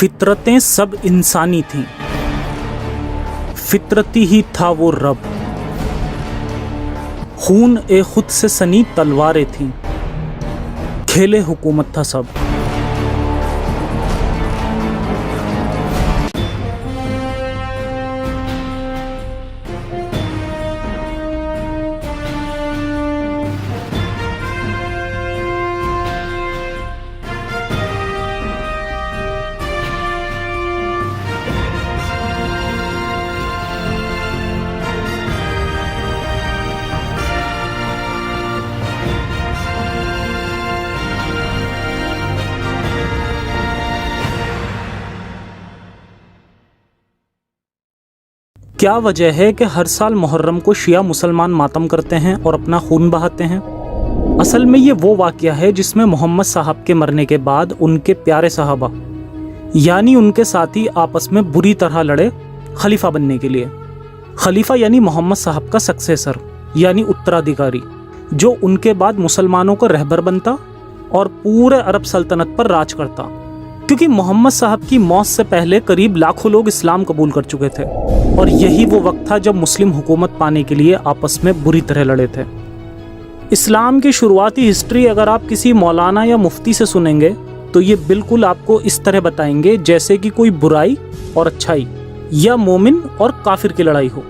फितरतें सब इंसानी थीं, फितरती ही था वो रब। खून ए खुद से सनी तलवारें थीं, खेले हुकूमत था सब। क्या वजह है कि हर साल मुहर्रम को शिया मुसलमान मातम करते हैं और अपना खून बहाते हैं? असल में ये वो वाक़या है जिसमें मोहम्मद साहब के मरने के बाद उनके प्यारे सहाबा यानी उनके साथी आपस में बुरी तरह लड़े खलीफा बनने के लिए। खलीफा यानी मोहम्मद साहब का सक्सेसर यानी उत्तराधिकारी, जो उनके बाद मुसलमानों का रहबर बनता और पूरे अरब सल्तनत पर राज करता। क्योंकि मोहम्मद साहब की मौत से पहले करीब लाखों लोग इस्लाम कबूल कर चुके थे और यही वो वक्त था जब मुस्लिम हुकूमत पाने के लिए आपस में बुरी तरह लड़े थे। इस्लाम की शुरुआती हिस्ट्री अगर आप किसी मौलाना या मुफ्ती से सुनेंगे तो ये बिल्कुल आपको इस तरह बताएंगे जैसे कि कोई बुराई और अच्छाई या मोमिन और काफिर की लड़ाई हो।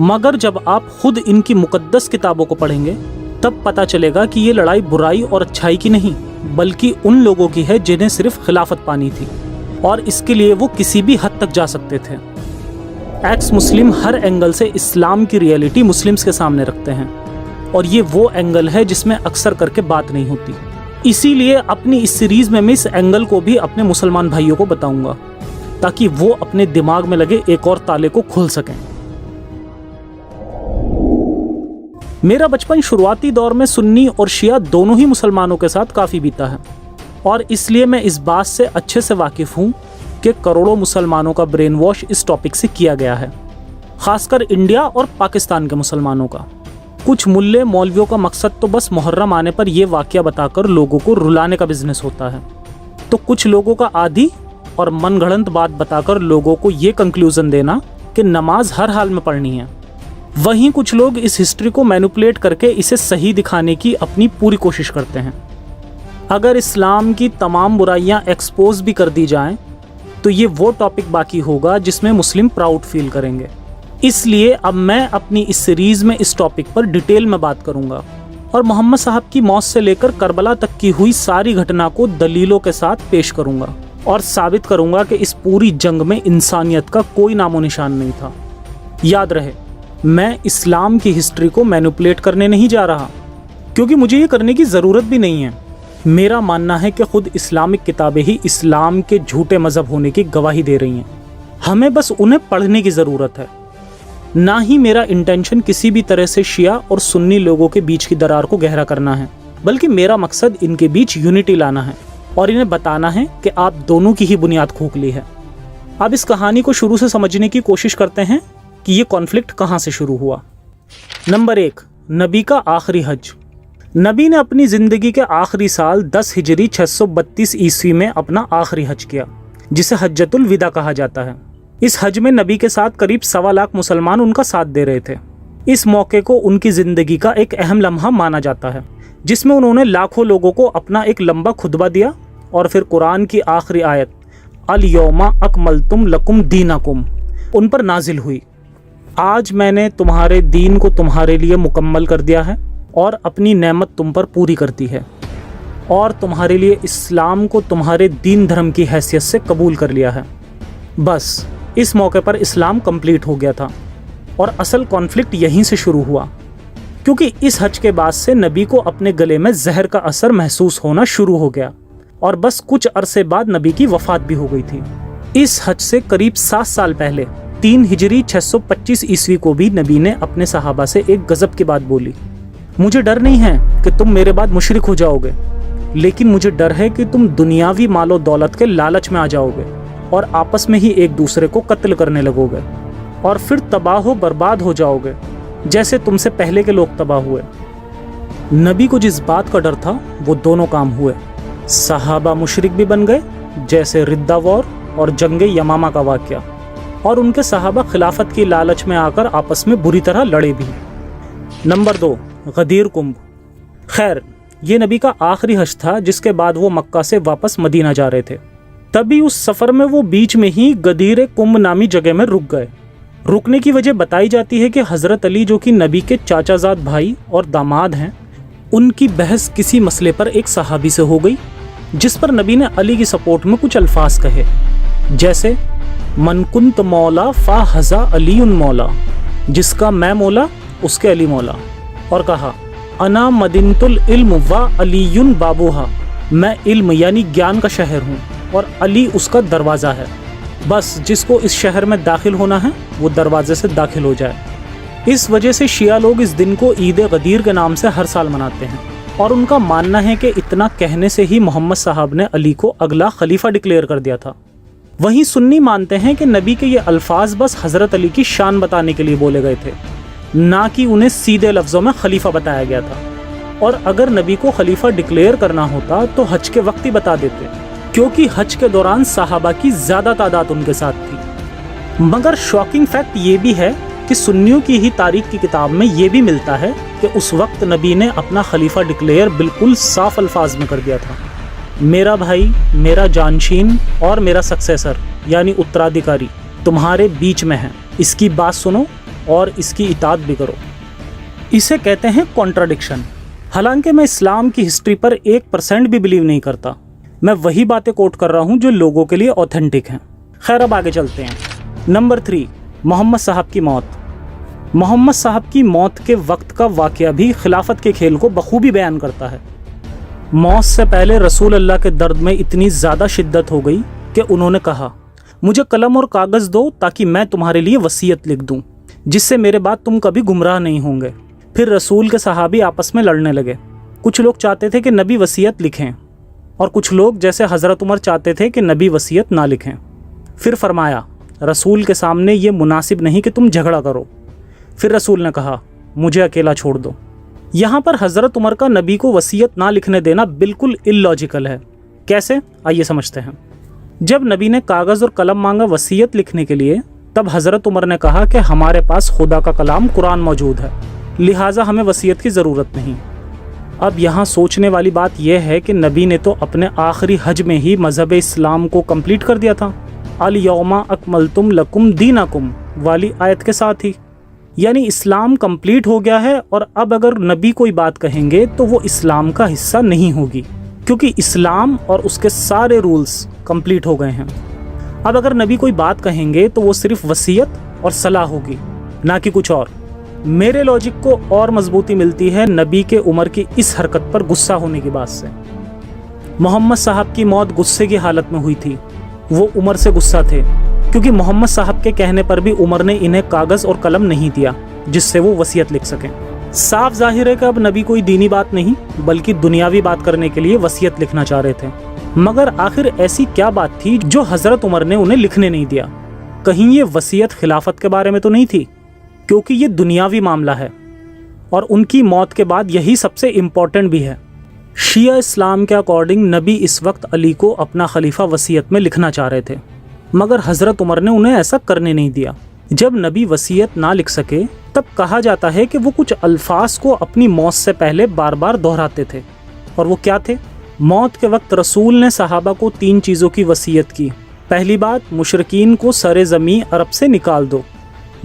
मगर जब आप खुद इनकी मुकद्दस किताबों को पढ़ेंगे तब पता चलेगा कि ये लड़ाई बुराई और अच्छाई की नहीं बल्कि उन लोगों की है जिन्हें सिर्फ खिलाफत पानी थी और इसके लिए वो किसी भी हद तक जा सकते थे। एक्स मुस्लिम हर एंगल से इस्लाम की रियलिटी मुस्लिम्स के सामने रखते हैं और ये वो एंगल है जिसमें अक्सर करके बात नहीं होती। इसीलिए अपनी इस सीरीज में मैं इस एंगल को भी अपने मुसलमान भाइयों को बताऊंगा ताकि वो अपने दिमाग में लगे एक और ताले को खोल सकें। मेरा बचपन शुरुआती दौर में सुन्नी और शिया दोनों ही मुसलमानों के साथ काफ़ी बीता है और इसलिए मैं इस बात से अच्छे से वाकिफ़ हूँ कि करोड़ों मुसलमानों का ब्रेन वॉश इस टॉपिक से किया गया है, ख़ासकर इंडिया और पाकिस्तान के मुसलमानों का। कुछ मुल्ले मौलवियों का मकसद तो बस मुहर्रम आने पर यह वाक़या बताकर लोगों को रुलाने का बिजनेस होता है, तो कुछ लोगों का आधी और मनगढ़ंत बात बताकर लोगों को ये कंक्लूज़न देना कि नमाज हर हाल में पढ़नी है। वहीं कुछ लोग इस हिस्ट्री को मैनिपुलेट करके इसे सही दिखाने की अपनी पूरी कोशिश करते हैं। अगर इस्लाम की तमाम बुराइयां एक्सपोज भी कर दी जाएं, तो ये वो टॉपिक बाकी होगा जिसमें मुस्लिम प्राउड फील करेंगे। इसलिए अब मैं अपनी इस सीरीज़ में इस टॉपिक पर डिटेल में बात करूंगा और मोहम्मद साहब की मौत से लेकर करबला तक की हुई सारी घटना को दलीलों के साथ पेश करूंगा और साबित करूंगा कि इस पूरी जंग में इंसानियत का कोई नामो निशान नहीं था। याद रहे, मैं इस्लाम की हिस्ट्री को मैनिपुलेट करने नहीं जा रहा क्योंकि मुझे ये करने की ज़रूरत भी नहीं है। मेरा मानना है कि खुद इस्लामिक किताबें ही इस्लाम के झूठे मज़हब होने की गवाही दे रही हैं। हमें बस उन्हें पढ़ने की ज़रूरत है। ना ही मेरा इंटेंशन किसी भी तरह से शिया और सुन्नी लोगों के बीच की दरार को गहरा करना है, बल्कि मेरा मकसद इनके बीच यूनिटी लाना है और इन्हें बताना है कि आप दोनों की ही बुनियाद खोखली है। अब इस कहानी को शुरू से समझने की कोशिश करते हैं कि ये कॉन्फ्लिक्ट कहाँ से शुरू हुआ। नंबर 1, नबी का आखिरी हज। नबी ने अपनी ज़िंदगी के आखिरी साल 10 हिजरी 632 ईस्वी में अपना आखिरी हज किया, जिसे हज्जतुल विदा कहा जाता है। इस हज में नबी के साथ करीब 1.25 लाख मुसलमान उनका साथ दे रहे थे। इस मौके को उनकी ज़िंदगी का एक अहम लम्हा माना जाता है, जिसमें उन्होंने लाखों लोगों को अपना एक लंबा खुतबा दिया और फिर कुरान की आखिरी आयत अल यौमा अकमलतुम लकुम दीनकुम उन पर नाजिल हुई। आज मैंने तुम्हारे दीन को तुम्हारे लिए मुकम्मल कर दिया है और अपनी नेमत तुम पर पूरी कर दी है और तुम्हारे लिए इस्लाम को तुम्हारे दीन धर्म की हैसियत से कबूल कर लिया है। बस इस मौके पर इस्लाम कंप्लीट हो गया था और असल कॉन्फ्लिक्ट यहीं से शुरू हुआ, क्योंकि इस हज के बाद से नबी को अपने गले में जहर का असर महसूस होना शुरू हो गया और बस कुछ अरसे बाद नबी की वफ़ात भी हो गई थी। इस हज से करीब 7 साल पहले 3 हिजरी 625 ईस्वी को भी नबी ने अपने सहाबा से एक गजब की बात बोली। मुझे डर नहीं है कि तुम मेरे बाद मुशरिक हो जाओगे, लेकिन मुझे डर है कि तुम दुनियावी मालो दौलत के लालच में आ जाओगे और आपस में ही एक दूसरे को कत्ल करने लगोगे और फिर तबाह बर्बाद हो जाओगे जैसे तुमसे पहले के लोग तबाह हुए। नबी को जिस बात का डर था वो दोनों काम हुए। सहाबा मुशरिक भी बन गए जैसे रिद्दा वॉर اور जंग यमामा का वाक़या, और उनके सहाबा खिलाफत की लालच में आकर आपस में बुरी तरह लड़े भी। नंबर 2, गदीर कुंभ। खैर, ये नबी का आखिरी हज था जिसके बाद वो मक्का से वापस मदीना जा रहे थे। तभी उस सफ़र में वो बीच में ही गदीर कुंभ नामी जगह में रुक गए। रुकने की वजह बताई जाती है कि हज़रत अली, जो कि नबी के चाचाजाद भाई और दामाद हैं, उनकी बहस किसी मसले पर एक सहाबी से हो गई, जिस पर नबी ने अली की सपोर्ट में कुछ अल्फाज कहे, जैसे मन कुंत मौला फ़ा हज़ा अलीउन मौला, जिसका मैं मौला उसके अली मौला, और कहा अना मदीनतुल इल्म व अलीयुन बाबूहा, मैं इल्म यानी ज्ञान का शहर हूँ और अली उसका दरवाज़ा है, बस जिसको इस शहर में दाखिल होना है वो दरवाजे से दाखिल हो जाए। इस वजह से शिया लोग इस दिन को ईद गदीर के नाम से हर साल मनाते हैं, और उनका मानना है कि इतना कहने से ही मोहम्मद साहब ने अली को अगला खलीफा डिक्लेयर कर दिया था। वहीं सुन्नी मानते हैं कि नबी के ये अल्फाज बस हज़रत अली की शान बताने के लिए बोले गए थे, ना कि उन्हें सीधे लफ्ज़ों में खलीफा बताया गया था। और अगर नबी को खलीफा डिक्लेयर करना होता तो हज के वक्त ही बता देते, क्योंकि हज के दौरान सहाबा की ज़्यादा तादाद उनके साथ थी। मगर शॉकिंग फैक्ट ये भी है कि सुन्नियों की ही तारीख की किताब में ये भी मिलता है कि उस वक्त नबी ने अपना खलीफा डिक्लेयर बिल्कुल साफ अल्फाज में कर दिया था, मेरा भाई, मेरा जानशीन और मेरा सक्सेसर यानी उत्तराधिकारी तुम्हारे बीच में है, इसकी बात सुनो और इसकी इताअत भी करो। इसे कहते हैं कॉन्ट्राडिक्शन। हालांकि मैं इस्लाम की हिस्ट्री पर 1% भी बिलीव नहीं करता, मैं वही बातें कोट कर रहा हूँ जो लोगों के लिए ऑथेंटिक हैं। खैर, अब आगे चलते हैं। नंबर 3, मोहम्मद साहब की मौत। मोहम्मद साहब की मौत के वक्त का वाक़या भी खिलाफत के खेल को बखूबी बयान करता है। मौत से पहले रसूल अल्लाह के दर्द में इतनी ज़्यादा शिद्दत हो गई कि उन्होंने कहा, मुझे कलम और कागज़ दो ताकि मैं तुम्हारे लिए वसीयत लिख दूँ, जिससे मेरे बाद तुम कभी गुमराह नहीं होंगे। फिर रसूल के सहाबी आपस में लड़ने लगे। कुछ लोग चाहते थे कि नबी वसीयत लिखें, और कुछ लोग जैसे हज़रत उमर चाहते थे कि नबी वसीयत ना लिखें। फिर फरमाया, रसूल के सामने ये मुनासिब नहीं कि तुम झगड़ा करो। फिर रसूल ने कहा, मुझे अकेला छोड़ दो। यहाँ पर हज़रत उमर का नबी को वसीयत ना लिखने देना बिल्कुल इलॉजिकल है। कैसे, आइए समझते हैं। जब नबी ने कागज़ और कलम मांगा वसीयत लिखने के लिए, तब हज़रत उमर ने कहा कि हमारे पास खुदा का कलाम कुरान मौजूद है, लिहाजा हमें वसीयत की ज़रूरत नहीं। अब यहाँ सोचने वाली बात यह है कि नबी ने तो अपने आखिरी हज में ही मज़हब इस्लाम को कंप्लीट कर दिया था, अल यौमा अकमलतुम लकुम दीनकुम वाली आयत के साथ ही, यानी इस्लाम कंप्लीट हो गया है। और अब अगर नबी कोई बात कहेंगे तो वो इस्लाम का हिस्सा नहीं होगी, क्योंकि इस्लाम और उसके सारे रूल्स कंप्लीट हो गए हैं। अब अगर नबी कोई बात कहेंगे तो वो सिर्फ वसीयत और सलाह होगी, ना कि कुछ और। मेरे लॉजिक को और मजबूती मिलती है नबी के उमर की इस हरकत पर गुस्सा होने की बात से। मोहम्मद साहब की मौत गुस्से की हालत में हुई थी, वो उमर से गुस्सा थे, क्योंकि मोहम्मद साहब के कहने पर भी उमर ने इन्हें कागज़ और कलम नहीं दिया जिससे वो वसीयत लिख सकें। साफ जाहिर है कि अब नबी कोई दीनी बात नहीं बल्कि दुनियावी बात करने के लिए वसीयत लिखना चाह रहे थे। मगर आखिर ऐसी क्या बात थी जो हज़रत उमर ने उन्हें लिखने नहीं दिया? कहीं ये वसीयत खिलाफत के बारे में तो नहीं थी, क्योंकि ये दुनियावी मामला है और उनकी मौत के बाद यही सबसे इम्पॉर्टेंट भी है। शिया इस्लाम के अकॉर्डिंग नबी इस वक्त अली को अपना खलीफा वसीयत में लिखना चाह रहे थे, मगर हज़रत उमर ने उन्हें ऐसा करने नहीं दिया। जब नबी वसीयत ना लिख सके तब कहा जाता है कि वो कुछ अल्फाज को अपनी मौत से पहले बार बार दोहराते थे। और वो क्या थे? मौत के वक्त रसूल ने सहाबा को 3 चीज़ों की वसीयत की। पहली बात, मुशरिकीन को सरे ज़मीं अरब से निकाल दो।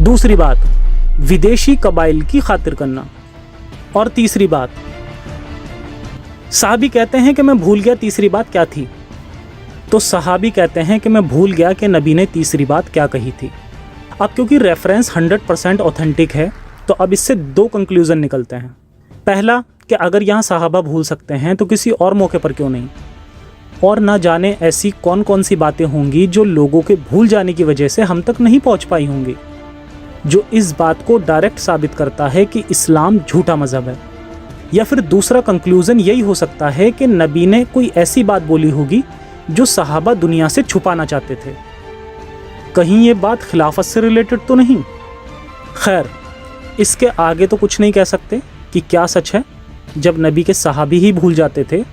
दूसरी बात, विदेशी कबाइल की खातिर करना। और तीसरी बात, सहाबी कहते हैं कि मैं भूल गया तीसरी बात क्या थी। तो सहाबी कहते हैं कि मैं भूल गया कि नबी ने तीसरी बात क्या कही थी। अब क्योंकि रेफरेंस 100% ऑथेंटिक है तो अब इससे 2 कंक्लूज़न निकलते हैं। पहला कि अगर यहाँ सहाबा भूल सकते हैं तो किसी और मौके पर क्यों नहीं, और ना जाने ऐसी कौन कौन सी बातें होंगी जो लोगों के भूल जाने की वजह से हम तक नहीं पहुँच पाई होंगी, जो इस बात को डायरेक्ट साबित करता है कि इस्लाम झूठा मज़हब है। या फिर दूसरा कंक्लूज़न यही हो सकता है कि नबी ने कोई ऐसी बात बोली होगी जो सहाबा दुनिया से छुपाना चाहते थे। कहीं ये बात खिलाफत से रिलेटेड तो नहीं? खैर, इसके आगे तो कुछ नहीं कह सकते कि क्या सच है। जब नबी के सहाबी ही भूल जाते थे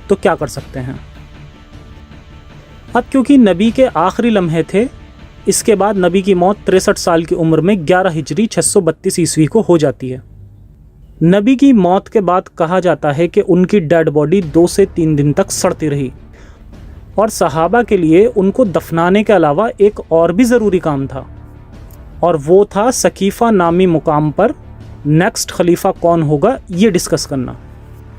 तो क्या कर सकते हैं। अब क्योंकि नबी के आखिरी लम्हे थे, इसके बाद नबी की मौत 63 साल की उम्र में 11 हिजरी 632 ईस्वी को हो जाती है। नबी की मौत के बाद कहा जाता है कि उनकी डेड बॉडी 2 से 3 दिन तक सड़ती रही और सहाबा के लिए उनको दफनाने के अलावा एक और भी ज़रूरी काम था, और वो था सकीफ़ा नामी मुकाम पर नेक्स्ट खलीफा कौन होगा ये डिस्कस करना।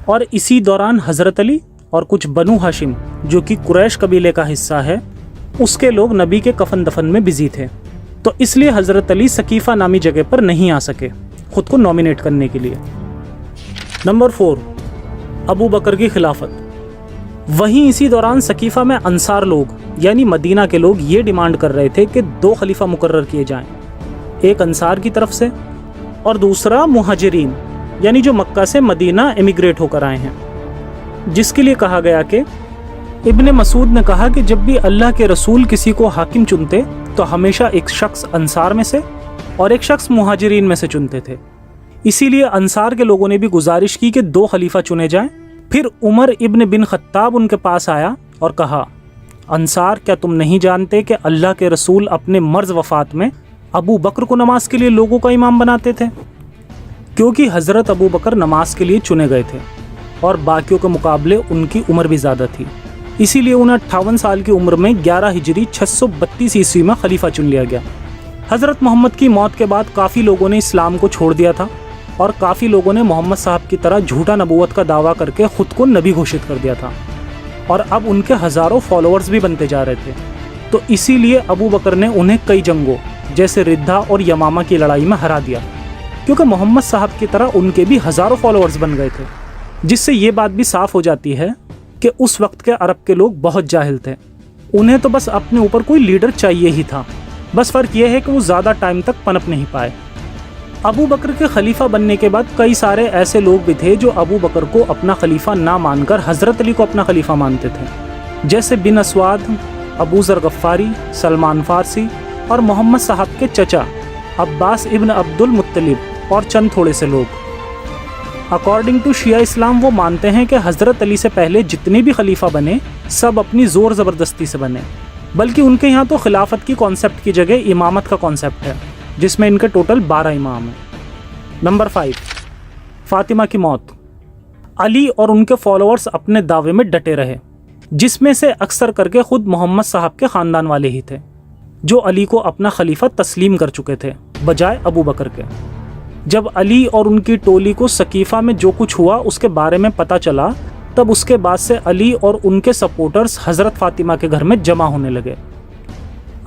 और इसी दौरान हज़रत अली और कुछ बनु हाशिम जो कि कुरैश कबीले का हिस्सा है, उसके लोग नबी के कफन दफन में बिजी थे, तो इसलिए हज़रत अली सकीफ़ा नामी जगह पर नहीं आ सके खुद को नॉमिनेट करने के लिए। नंबर 4, अबू बकर की खिलाफत। वहीं इसी दौरान सकीफ़ा में अंसार लोग यानी मदीना के लोग ये डिमांड कर रहे थे कि 2 खलीफा मुकर्रर किए जाएं, एक अंसार की तरफ से और दूसरा मुहाजिरीन यानी जो मक्का से मदीना इमिग्रेट होकर आए हैं, जिसके लिए कहा गया कि इब्ने मसूद ने कहा कि जब भी अल्लाह के रसूल किसी को हाकिम चुनते तो हमेशा एक शख्स अंसार में से और एक शख्स मुहाजिरीन में से चुनते थे। इसीलिए अंसार के लोगों ने भी गुजारिश की कि 2 खलीफा चुने जाएं। फिर उमर इब्न बिन खत्ताब उनके पास आया और कहा, अंसार क्या तुम नहीं जानते कि अल्लाह के रसूल अपने मर्ज वफात में अबू बकर को नमाज के लिए लोगों का इमाम बनाते थे? क्योंकि हज़रत अबू बकर नमाज के लिए चुने गए थे और बाकियों के मुकाबले उनकी उम्र भी ज़्यादा थी, इसीलिए उन्हें 58 साल की उम्र में 11 हिजरी 632 ईस्वी में खलीफा चुन लिया गया। हज़रत मोहम्मद की मौत के बाद काफ़ी लोगों ने इस्लाम को छोड़ दिया था और काफ़ी लोगों ने मोहम्मद साहब की तरह झूठा नबूवत का दावा करके ख़ुद को नबी घोषित कर दिया था, और अब उनके हज़ारों फॉलोअर्स भी बनते जा रहे थे। तो इसीलिए अबू बकर ने उन्हें कई जंगों जैसे रिद्धा और यमामा की लड़ाई में हरा दिया, क्योंकि मोहम्मद साहब की तरह उनके भी हज़ारों फॉलोअर्स बन गए थे, जिससे ये बात भी साफ़ हो जाती है कि उस वक्त के अरब के लोग बहुत जाहिल थे। उन्हें तो बस अपने ऊपर कोई लीडर चाहिए ही था, बस फ़र्क यह है कि वो ज़्यादा टाइम तक पनप नहीं पाए। अबू बकर के खलीफा बनने के बाद कई सारे ऐसे लोग भी थे जो अबू बकर को अपना खलीफा ना मानकर हज़रत अली को अपना खलीफा मानते थे, जैसे बिन अस्वाद, अबू ज़र गफ़ारी, सलमान फ़ारसी और मोहम्मद साहब के चचा अब्बास इब्न अब्दुल मुत्तलिब और चंद थोड़े से लोग। अकॉर्डिंग टू शिया इस्लाम वो मानते हैं कि हज़रत अली से पहले जितने भी खलीफा बने सब अपनी ज़ोर ज़बरदस्ती से बने, बल्कि उनके यहाँ तो खिलाफत की कॉन्सेप्ट की जगह इमामत का कॉन्सेप्ट है, जिसमें इनके टोटल 12 इमाम हैं। नंबर 5, फ़ातिमा की मौत। अली और उनके फॉलोअर्स अपने दावे में डटे रहे, जिसमें से अक्सर करके ख़ुद मोहम्मद साहब के ख़ानदान वाले ही थे, जो अली को अपना खलीफा तस्लीम कर चुके थे बजाय अबू बकर के। जब अली और उनकी टोली को सकीफ़ा में जो कुछ हुआ उसके बारे में पता चला, तब उसके बाद से अली और उनके सपोर्टर्स हज़रत फ़ातिमा के घर में जमा होने लगे।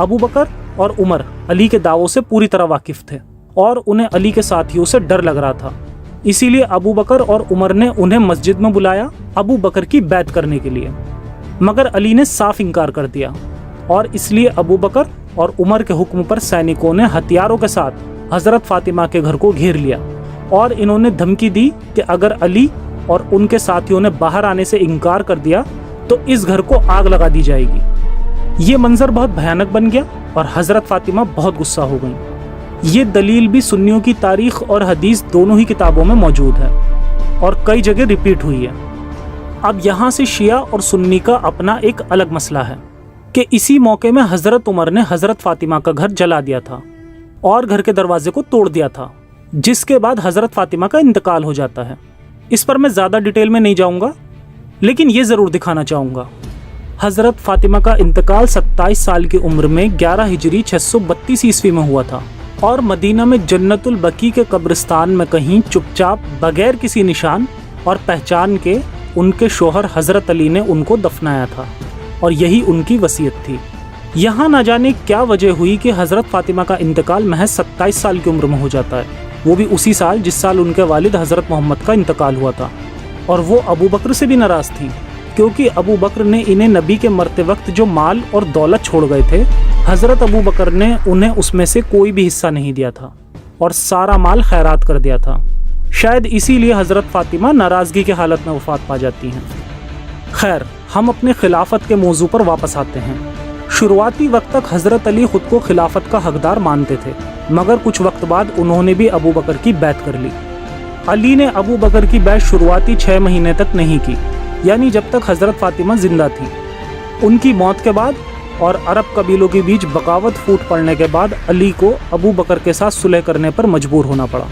अबू बकर और उमर अली के दावों से पूरी तरह वाकिफ़ थे और उन्हें अली के साथियों से डर लग रहा था, इसीलिए अबू बकर और उमर ने उन्हें मस्जिद में बुलाया अबू बकर की बैत करने के लिए, मगर अली ने साफ इनकार कर दिया, और इसलिए अबू बकर और उमर के हुक्म पर सैनिकों ने हथियारों के साथ हज़रत फ़ातिमा के घर को घेर लिया और इन्होंने धमकी दी कि अगर अली और उनके साथियों ने बाहर आने से इनकार कर दिया तो इस घर को आग लगा दी जाएगी। ये मंजर बहुत भयानक बन गया और हज़रत फ़ातिमा बहुत गुस्सा हो गई। ये दलील भी सुन्नियों की तारीख़ और हदीस दोनों ही किताबों में मौजूद है और कई जगह रिपीट हुई है। अब यहाँ से शिया और सुन्नी का अपना एक अलग मसला है कि इसी मौके में हज़रत उमर ने हज़रत फ़ातिमा का घर जला दिया था और घर के दरवाजे को तोड़ दिया था, जिसके बाद हज़रत फ़ातिमा का इंतकाल हो जाता है। इस पर मैं ज़्यादा डिटेल में नहीं जाऊँगा, लेकिन ये ज़रूर दिखाना चाहूँगा, हज़रत फ़ातिमा का इंतकाल 27 साल की उम्र में 11 हिजरी 632 ईस्वी में हुआ था और मदीना में जन्नतुल बकी के कब्रिस्तान में कहीं चुपचाप बगैर किसी निशान और पहचान के उनके शोहर हज़रत अली ने उनको दफनाया था और यही उनकी वसीयत थी। यहाँ ना जाने क्या वजह हुई कि हज़रत फ़ातिमा का इंतकाल महज 27 साल की उम्र में हो जाता है, वो भी उसी साल जिस साल उनके वालिद हज़रत मोहम्मद का इंतकाल हुआ था। और वो अबू बकर से भी नाराज़ थी, क्योंकि अबू बकर ने इन्हें नबी के मरते वक्त जो माल और दौलत छोड़ गए थे, हज़रत अबू बकर ने उन्हें उसमें से कोई भी हिस्सा नहीं दिया था और सारा माल खैरात कर दिया था। शायद इसीलिए हज़रत फ़ातिमा नाराज़गी की हालत में वफ़ात पा जाती हैं। खैर, हम अपने खिलाफत के मौजू पर वापस आते हैं। शुरुआती वक्त तक हज़रत अली ख़ुद को खिलाफत का हकदार मानते थे, मगर कुछ वक्त बाद उन्होंने भी अबू बकर की बैत कर ली। अली ने अबू बकर की बैत शुरुआती 6 महीने तक नहीं की, यानी जब तक हज़रत फ़ातिमा ज़िंदा थी। उनकी मौत के बाद और अरब कबीलों के बीच बगावत फूट पड़ने के बाद अली को अबू बकर के साथ सुलह करने पर मजबूर होना पड़ा।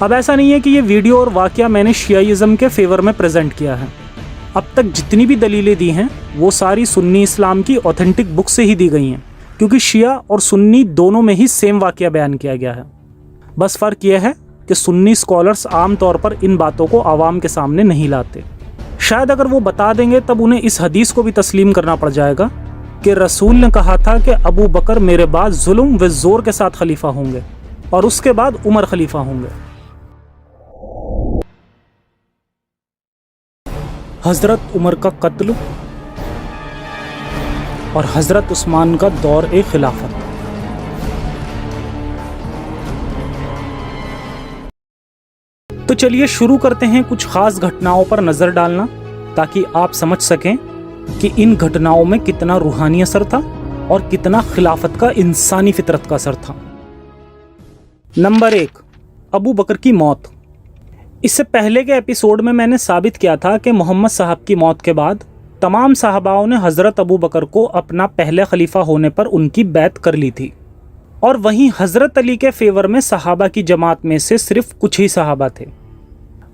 अब ऐसा नहीं है कि ये वीडियो और वाक़या मैंने शियाइज़्म के फेवर में प्रेजेंट किया है। अब तक जितनी भी दलीलें दी हैं वो सारी सुन्नी इस्लाम की ऑथेंटिक बुक से ही दी गई हैं, क्योंकि शिया और सुन्नी दोनों में ही सेम वाक़या बयान किया गया है। बस फ़र्क यह है कि सुन्नी स्कॉलर्स आम तौर पर इन बातों को आवाम के सामने नहीं लाते। शायद अगर वो बता देंगे तब उन्हें इस हदीस को भी तस्लीम करना पड़ जाएगा कि रसूल ने कहा था कि अबू बकर मेरे बाद जुल्म व ज़ोर के साथ खलीफा होंगे और उसके बाद उमर खलीफा होंगे। हज़रत उमर का कत्ल और हज़रत उस्मान का दौर ए खिलाफत। तो चलिए शुरू करते हैं कुछ खास घटनाओं पर नज़र डालना, ताकि आप समझ सकें कि इन घटनाओं में कितना रूहानी असर था और कितना खिलाफत का इंसानी फितरत का असर था। नंबर 1, अबू बकर की मौत। इससे पहले के एपिसोड में मैंने साबित किया था कि मोहम्मद साहब की मौत के बाद तमाम सहाबाओं ने हज़रत अबू बकर को अपना पहले खलीफा होने पर उनकी बैत कर ली थी, और वहीं हज़रत अली के फेवर में सहाबा की जमात में से सिर्फ कुछ ही सहाबा थे।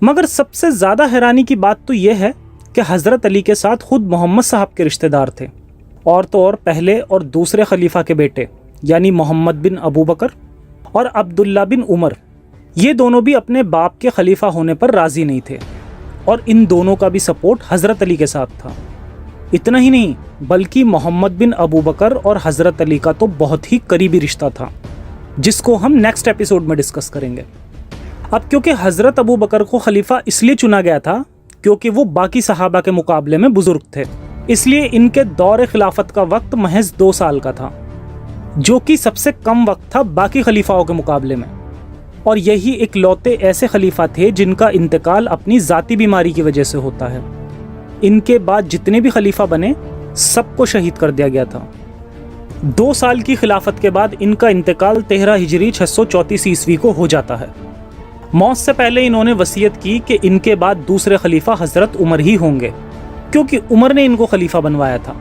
मगर सबसे ज़्यादा हैरानी की बात तो यह है कि हज़रत अली के साथ खुद मोहम्मद साहब के रिश्तेदार थे, और तो और पहले और दूसरे खलीफा के बेटे यानी मोहम्मद बिन अबू बकर और अब्दुल्ला बिन उमर, ये दोनों भी अपने बाप के खलीफा होने पर राज़ी नहीं थे, और इन दोनों का भी सपोर्ट हज़रत अली के साथ था। इतना ही नहीं, बल्कि मोहम्मद बिन अबू बकर और हज़रत अली का तो बहुत ही करीबी रिश्ता था, जिसको हम नेक्स्ट एपिसोड में डिस्कस करेंगे। अब क्योंकि हज़रत अबू बकर को खलीफा इसलिए चुना गया था क्योंकि वो बाकी सहाबा के मुकाबले में बुजुर्ग थे, इसलिए इनके दौर खिलाफत का वक्त महज 2 साल का था, जो कि सबसे कम वक्त था बाकी खलीफाओं के मुकाबले में। और यही इकलौते ऐसे खलीफा थे जिनका इंतकाल अपनी ज़ाती बीमारी की वजह से होता है। इनके बाद जितने भी खलीफा बने सबको शहीद कर दिया गया था। 2 साल की खिलाफत के बाद इनका इंतकाल 13 हिजरी 634 ईस्वी को हो जाता है। मौत से पहले इन्होंने वसीयत की कि इनके बाद दूसरे खलीफा हज़रत उमर ही होंगे, क्योंकि उमर ने इनको खलीफा बनवाया था,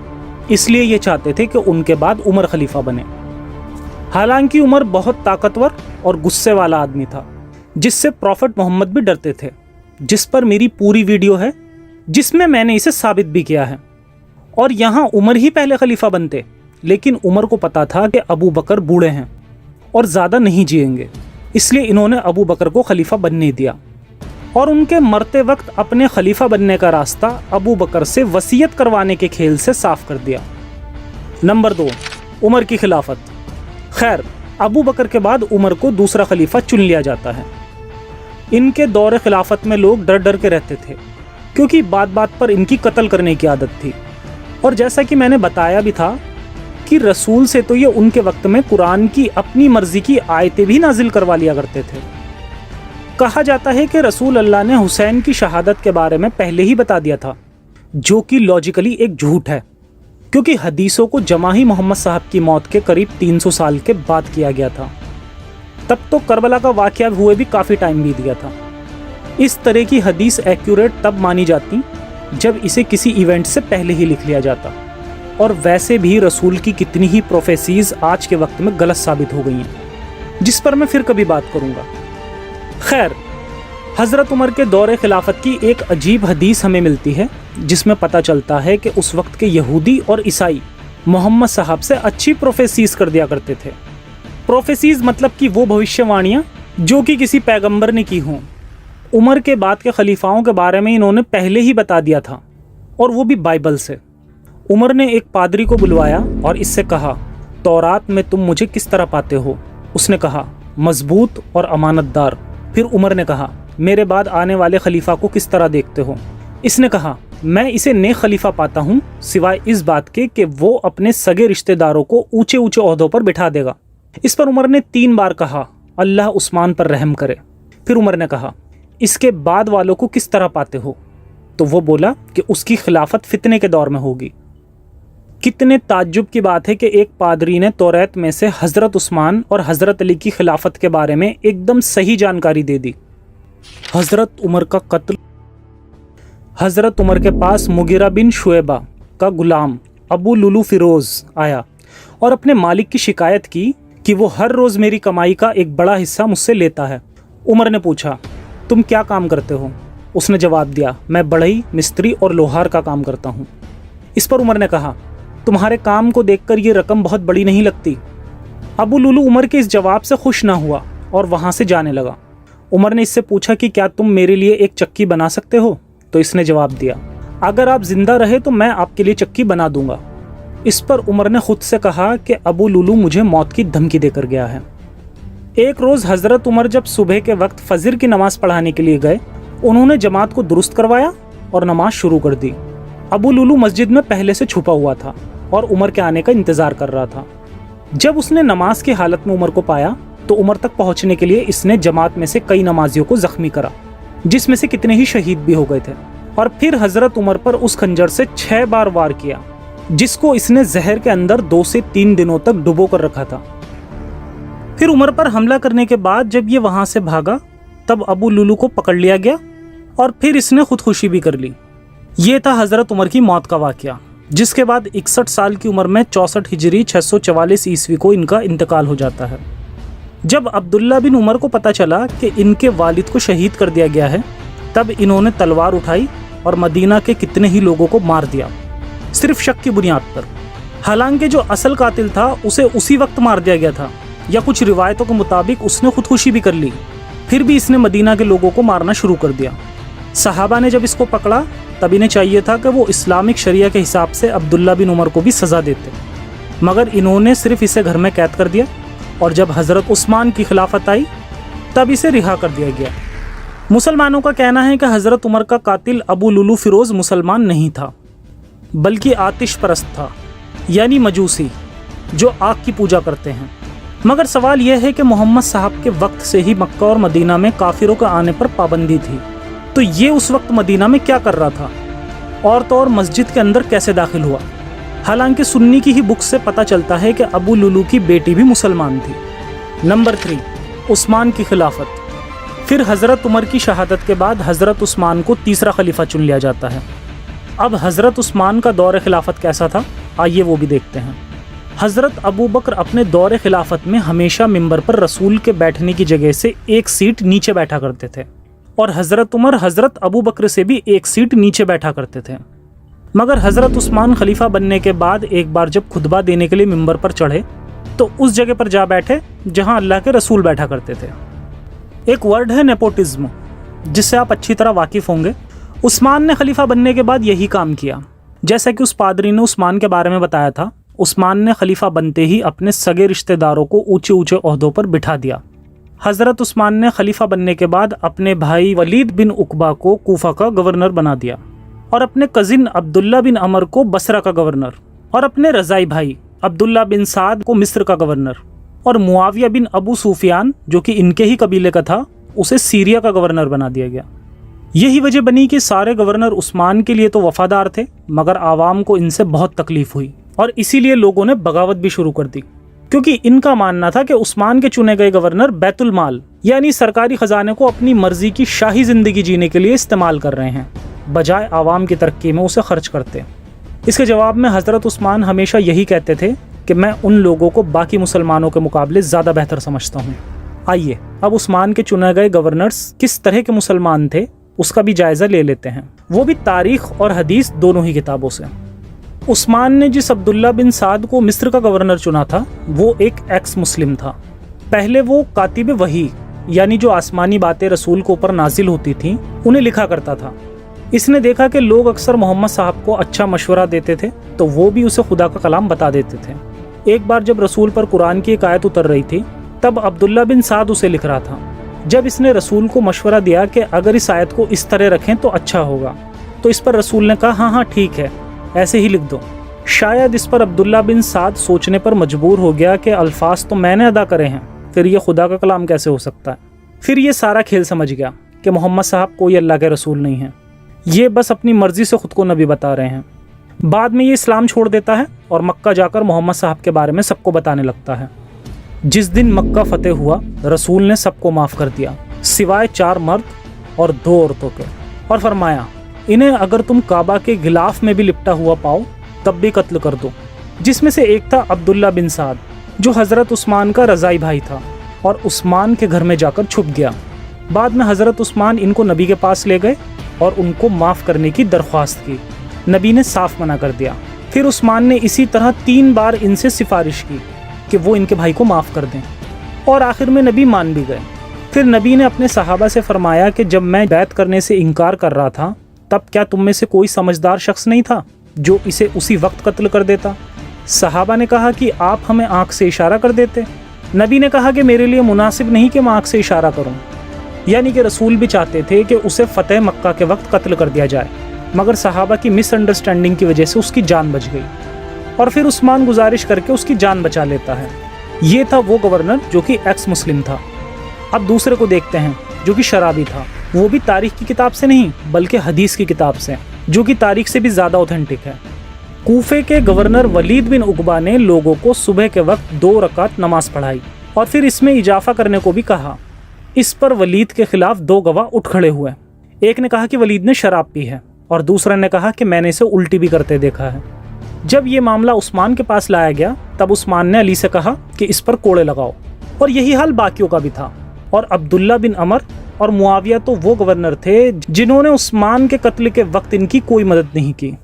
इसलिए ये चाहते थे कि उनके बाद उमर खलीफा बने। हालांकि उमर बहुत ताकतवर और गुस्से वाला आदमी था, जिससे प्रॉफिट मोहम्मद भी डरते थे, जिस पर मेरी पूरी वीडियो है जिसमें मैंने इसे साबित भी किया है। और यहाँ उमर ही पहले खलीफा बनते, लेकिन उमर को पता था कि अबू बकर बूढ़े हैं और ज़्यादा नहीं जिएंगे, इसलिए इन्होंने अबू बकर को खलीफा बनने दिया, और उनके मरते वक्त अपने खलीफा बनने का रास्ता अबू बकर से वसीयत करवाने के खेल से साफ कर दिया। नंबर 2, उमर की खिलाफत। खैर, अबू बकर के बाद उमर को दूसरा खलीफा चुन लिया जाता है। इनके दौर खिलाफत में लोग डर डर के रहते थे, क्योंकि बात बात पर इनकी कत्ल करने की आदत थी। और जैसा कि मैंने बताया भी था कि रसूल से तो ये उनके वक्त में कुरान की अपनी मर्जी की आयतें भी नाजिल करवा लिया करते थे। कहा जाता है कि रसूल अल्लाह ने हुसैन की शहादत के बारे में पहले ही बता दिया था, जो कि लॉजिकली एक झूठ है, क्योंकि हदीसों को जमा ही मोहम्मद साहब की मौत के करीब 300 साल के बाद किया गया था। तब तो करबला का वाक़या हुए भी काफ़ी टाइम बीत गया था। इस तरह की हदीस एक्यूरेट तब मानी जाती जब इसे किसी इवेंट से पहले ही लिख लिया जाता, और वैसे भी रसूल की कितनी ही प्रोफेसीज आज के वक्त में गलत साबित हो गई हैं, जिस पर मैं फिर कभी बात करूँगा। खैर, हज़रत उमर के दौरे खिलाफत की एक अजीब हदीस हमें मिलती है, जिसमें पता चलता है कि उस वक्त के यहूदी और ईसाई मोहम्मद साहब से अच्छी प्रोफेसीज कर दिया करते थे। प्रोफेसीज मतलब कि वो भविष्यवाणियाँ जो कि किसी पैगंबर ने की हों। उमर के बाद के खलीफाओं के बारे में इन्होंने पहले ही बता दिया था, और वो भी बाइबल से। उमर ने एक पादरी को बुलवाया और इससे कहा, तौरात में तुम मुझे किस तरह पाते हो? उसने कहा, मजबूत और अमानतदार। फिर उमर ने कहा, मेरे बाद आने वाले खलीफा को किस तरह देखते हो? इसने कहा, मैं इसे नेक खलीफा पाता हूँ, सिवाय इस बात के कि वो अपने सगे रिश्तेदारों को ऊंचे ऊंचे ओहदों पर बिठा देगा। इस पर उमर ने 3 बार कहा, अल्लाह उस्मान पर रहम करे। फिर उमर ने कहा, इसके बाद वालों को किस तरह पाते हो? तो वो बोला कि उसकी खिलाफत फितने के दौर में होगी। कितने ताज्जुब की बात है कि एक पादरी ने तौरात में से हज़रत उस्मान और हज़रत अली की खिलाफत के बारे में एकदम सही जानकारी दे दी। हज़रत उमर का कत्ल। हज़रत उमर के पास मुगीरा बिन शुएबा का गुलाम अबू लुलू फिरोज आया और अपने मालिक की शिकायत की कि वो हर रोज़ मेरी कमाई का एक बड़ा हिस्सा मुझसे लेता है। उमर ने पूछा, तुम क्या काम करते हो? उसने जवाब दिया, मैं बढ़ई, मिस्त्री और लोहार का काम करता हूँ। इस पर उमर ने कहा, तुम्हारे काम को देखकर ये रकम बहुत बड़ी नहीं लगती? अबू लुलू उमर के इस जवाब से खुश ना हुआ और वहाँ से जाने लगा। उमर ने इससे पूछा कि क्या तुम मेरे लिए एक चक्की बना सकते हो? तो इसने जवाब दिया, अगर आप जिंदा रहे तो मैं आपके लिए चक्की बना दूंगा। इस पर उमर ने खुद से कहा कि अबू लुलू मुझे मौत की धमकी देकर गया है। एक रोज़ हज़रत उमर जब सुबह के वक्त फजर की नमाज पढ़ाने के लिए गए, उन्होंने जमात को दुरुस्त करवाया और नमाज शुरू कर दी। अबू लुलू मस्जिद में पहले से छुपा हुआ था और उमर के आने का इंतज़ार कर रहा था। जब उसने नमाज की हालत में उमर को पाया तो उमर तक पहुंचने के लिए इसने जमात में से कई नमाजियों को जख्मी करा, जिसमें से कितने ही शहीद भी हो गए थे। और फिर हज़रत उमर पर उस खंजर से 6 बार वार किया, जिसको इसने जहर के अंदर 2 से 3 दिनों तक डुबो कर रखा था। फिर उमर पर हमला करने के बाद जब ये वहां से भागा तब अबू लुलू को पकड़ लिया गया और फिर इसने खुदकुशी भी कर ली। ये था हज़रत उमर की मौत का वाक़या, जिसके बाद 61 साल की उम्र में 64 हिजरी 644 ईस्वी को इनका इंतकाल हो जाता है। जब अब्दुल्ला बिन उमर को पता चला कि इनके वालिद को शहीद कर दिया गया है, तब इन्होंने तलवार उठाई और मदीना के कितने ही लोगों को मार दिया, सिर्फ शक की बुनियाद पर। हालांकि जो असल कातिल था उसे उसी वक्त मार दिया गया था, या कुछ रिवायतों के मुताबिक उसने खुदकुशी भी कर ली। फिर भी इसने मदीना के लोगों को मारना शुरू कर दिया। सहाबा ने जब इसको पकड़ा तब इन्हें चाहिए था कि वो इस्लामिक शरिया के हिसाब से अब्दुल्ला बिन उमर को भी सज़ा देते, मगर इन्होंने सिर्फ इसे घर में कैद कर दिया और जब हज़रत उस्मान की खिलाफत आई तब इसे रिहा कर दिया गया। मुसलमानों का कहना है कि हज़रत उमर का कातिल अबू लुलू फिरोज़ मुसलमान नहीं था, बल्कि आतिश परस्त था, यानी मजूसी, जो आग की पूजा करते हैं। मगर सवाल यह है कि मोहम्मद साहब के वक्त से ही मक्का और मदीना में काफिरों के आने पर पाबंदी थी, तो ये उस वक्त मदीना में क्या कर रहा था और तो और मस्जिद के अंदर कैसे दाखिल हुआ? हालांकि सुन्नी की ही बुक से पता चलता है कि अबू लुलू की बेटी भी मुसलमान थी। नंबर 3, उस्मान की खिलाफत। फिर हज़रत उमर की शहादत के बाद हज़रत उस्मान को तीसरा खलीफा चुन लिया जाता है। अब हज़रत उस्मान का दौर खिलाफत कैसा था, आइए वो भी देखते हैं। हज़रत अबू बकर अपने दौर खिलाफत में हमेशा मिंबर पर रसूल के बैठने की जगह से एक सीट नीचे बैठा करते थे, और हज़रत उमर हज़रत अबू बकर से भी एक सीट नीचे बैठा करते थे। मगर हज़रत उस्मान खलीफा बनने के बाद एक बार जब खुतबा देने के लिए मिंबर पर चढ़े तो उस जगह पर जा बैठे जहां अल्लाह के रसूल बैठा करते थे। एक वर्ड है नेपोटिज्म, जिससे आप अच्छी तरह वाकिफ़ होंगे। उस्मान ने खलीफा बनने के बाद यही काम किया। जैसा कि उस पादरी ने उस्मान के बारे में बताया था, उस्मान ने खलीफा बनते ही अपने सगे रिश्तेदारों को ऊंचे ऊंचे ओहदों पर बिठा दिया। हज़रत उस्मान ने खलीफा बनने के बाद अपने भाई वलीद बिन उकबा को कूफा का गवर्नर बना दिया, और अपने कजिन अब्दुल्ला बिन अमर को बसरा का गवर्नर, और अपने रज़ाई भाई अब्दुल्ला बिन साद को मिस्र का गवर्नर, और मुआविया बिन अबू सुफियान जो कि इनके ही कबीले का था, उसे सीरिया का गवर्नर बना दिया गया। यही वजह बनी कि सारे गवर्नर उस्मान के लिए तो वफादार थे, मगर आवाम को इनसे बहुत तकलीफ हुई और इसीलिए लोगों ने बगावत भी शुरू कर दी, क्योंकि इनका मानना था कि उस्मान के चुने गए गवर्नर बैतुल माल यानी सरकारी खजाने को अपनी मर्जी की शाही जिंदगी जीने के लिए इस्तेमाल कर रहे हैं, बजाय आवाम की तरक्की में उसे खर्च करते। इसके जवाब में हज़रत उस्मान हमेशा यही कहते थे कि मैं उन लोगों को बाकी मुसलमानों के मुकाबले ज़्यादा बेहतर समझता हूँ। आइए अब उस्मान के चुने गए गवर्नर्स किस तरह के मुसलमान थे उसका भी जायज़ा ले लेते हैं, वो भी तारीख और हदीस दोनों ही किताबों से। उस्मान ने जिस अब्दुल्ला बिन साद को मिस्र का गवर्नर चुना था वो एक एक्स मुस्लिम था। पहले वो कातिब वही यानी जो आसमानी बातें रसूल को ऊपर नाजिल होती थीं उन्हें लिखा करता था। इसने देखा कि लोग अक्सर मोहम्मद साहब को अच्छा मशवरा देते थे तो वो भी उसे खुदा का कलाम बता देते थे। एक बार जब रसूल पर कुरान की एक आयत उतर रही थी तब अब्दुल्ला बिन साद उसे लिख रहा था। जब इसने रसूल को मशवरा दिया कि अगर इस आयत को इस तरह रखें तो अच्छा होगा, तो इस पर रसूल ने कहा हाँ ठीक है, ऐसे ही लिख दो। शायद इस पर अब्दुल्ला बिन साद सोचने पर मजबूर हो गया कि अल्फाज तो मैंने अदा करे हैं, फिर ये खुदा का कलाम कैसे हो सकता है। फिर ये सारा खेल समझ गया कि मोहम्मद साहब कोई अल्लाह के रसूल नहीं है, ये बस अपनी मर्जी से खुद को नबी बता रहे हैं। बाद में ये इस्लाम छोड़ देता है और मक्का जाकर मोहम्मद साहब के बारे में सबको बताने लगता है। जिस दिन मक्का फतेह हुआ रसूल ने सबको माफ़ कर दिया सिवाय 4 मर्द और 2 औरतों के, और फरमाया इन्हें अगर तुम काबा के गिलाफ में भी लिपटा हुआ पाओ तब भी कत्ल कर दो। जिसमें से एक था अब्दुल्ला बिन साद, जो हज़रत उस्मान का रज़ाई भाई था और उस्मान के घर में जाकर छुप गया। बाद में हज़रत उस्मान इनको नबी के पास ले गए और उनको माफ़ करने की दरख्वास्त की। नबी ने साफ मना कर दिया। फिर उस्मान ने इसी तरह 3 बार इनसे सिफारिश की कि वो इनके भाई को माफ़ कर दें, और आखिर में नबी मान भी गए। फिर नबी ने अपने सहाबा से फरमाया कि जब मैं बैत करने से इनकार कर रहा था, तब क्या तुम में से कोई समझदार शख्स नहीं था जो इसे उसी वक्त कत्ल कर देता? सहाबा ने कहा कि आप हमें आँख से इशारा कर देते। नबी ने कहा कि मेरे लिए मुनासिब नहीं कि मैं आँख से इशारा करूँ। यानी कि रसूल भी चाहते थे कि उसे फ़तेह मक्का के वक्त कत्ल कर दिया जाए, मगर सहाबा की मिसअंडरस्टैंडिंग की वजह से उसकी जान बच गई, और फिर उस्मान गुजारिश करके उसकी जान बचा लेता है। ये था वो गवर्नर जो कि एक्स मुस्लिम था। अब दूसरे को देखते हैं जो कि शराबी था, वो भी तारीख की किताब से नहीं बल्कि हदीस की किताब से, जो कि तारीख से भी ज़्यादा ऑथेंटिक है। कूफे के गवर्नर वलीद बिन उकबा ने लोगों को सुबह के वक्त 2 रकात नमाज पढ़ाई और फिर इसमें इजाफा करने को भी कहा। इस पर वलीद के खिलाफ 2 गवाह उठ खड़े हुए। एक ने कहा कि वलीद ने शराब पी है और दूसरे ने कहा कि मैंने इसे उल्टी भी करते देखा है। जब ये मामला उस्मान के पास लाया गया तब उस्मान ने अली से कहा कि इस पर कोड़े लगाओ, और यही हाल बाकियों का भी था। और अब्दुल्ला बिन अमर और मुआविया तो वो गवर्नर थे जिन्होंने उस्मान के कत्ल के वक्त इनकी कोई मदद नहीं की।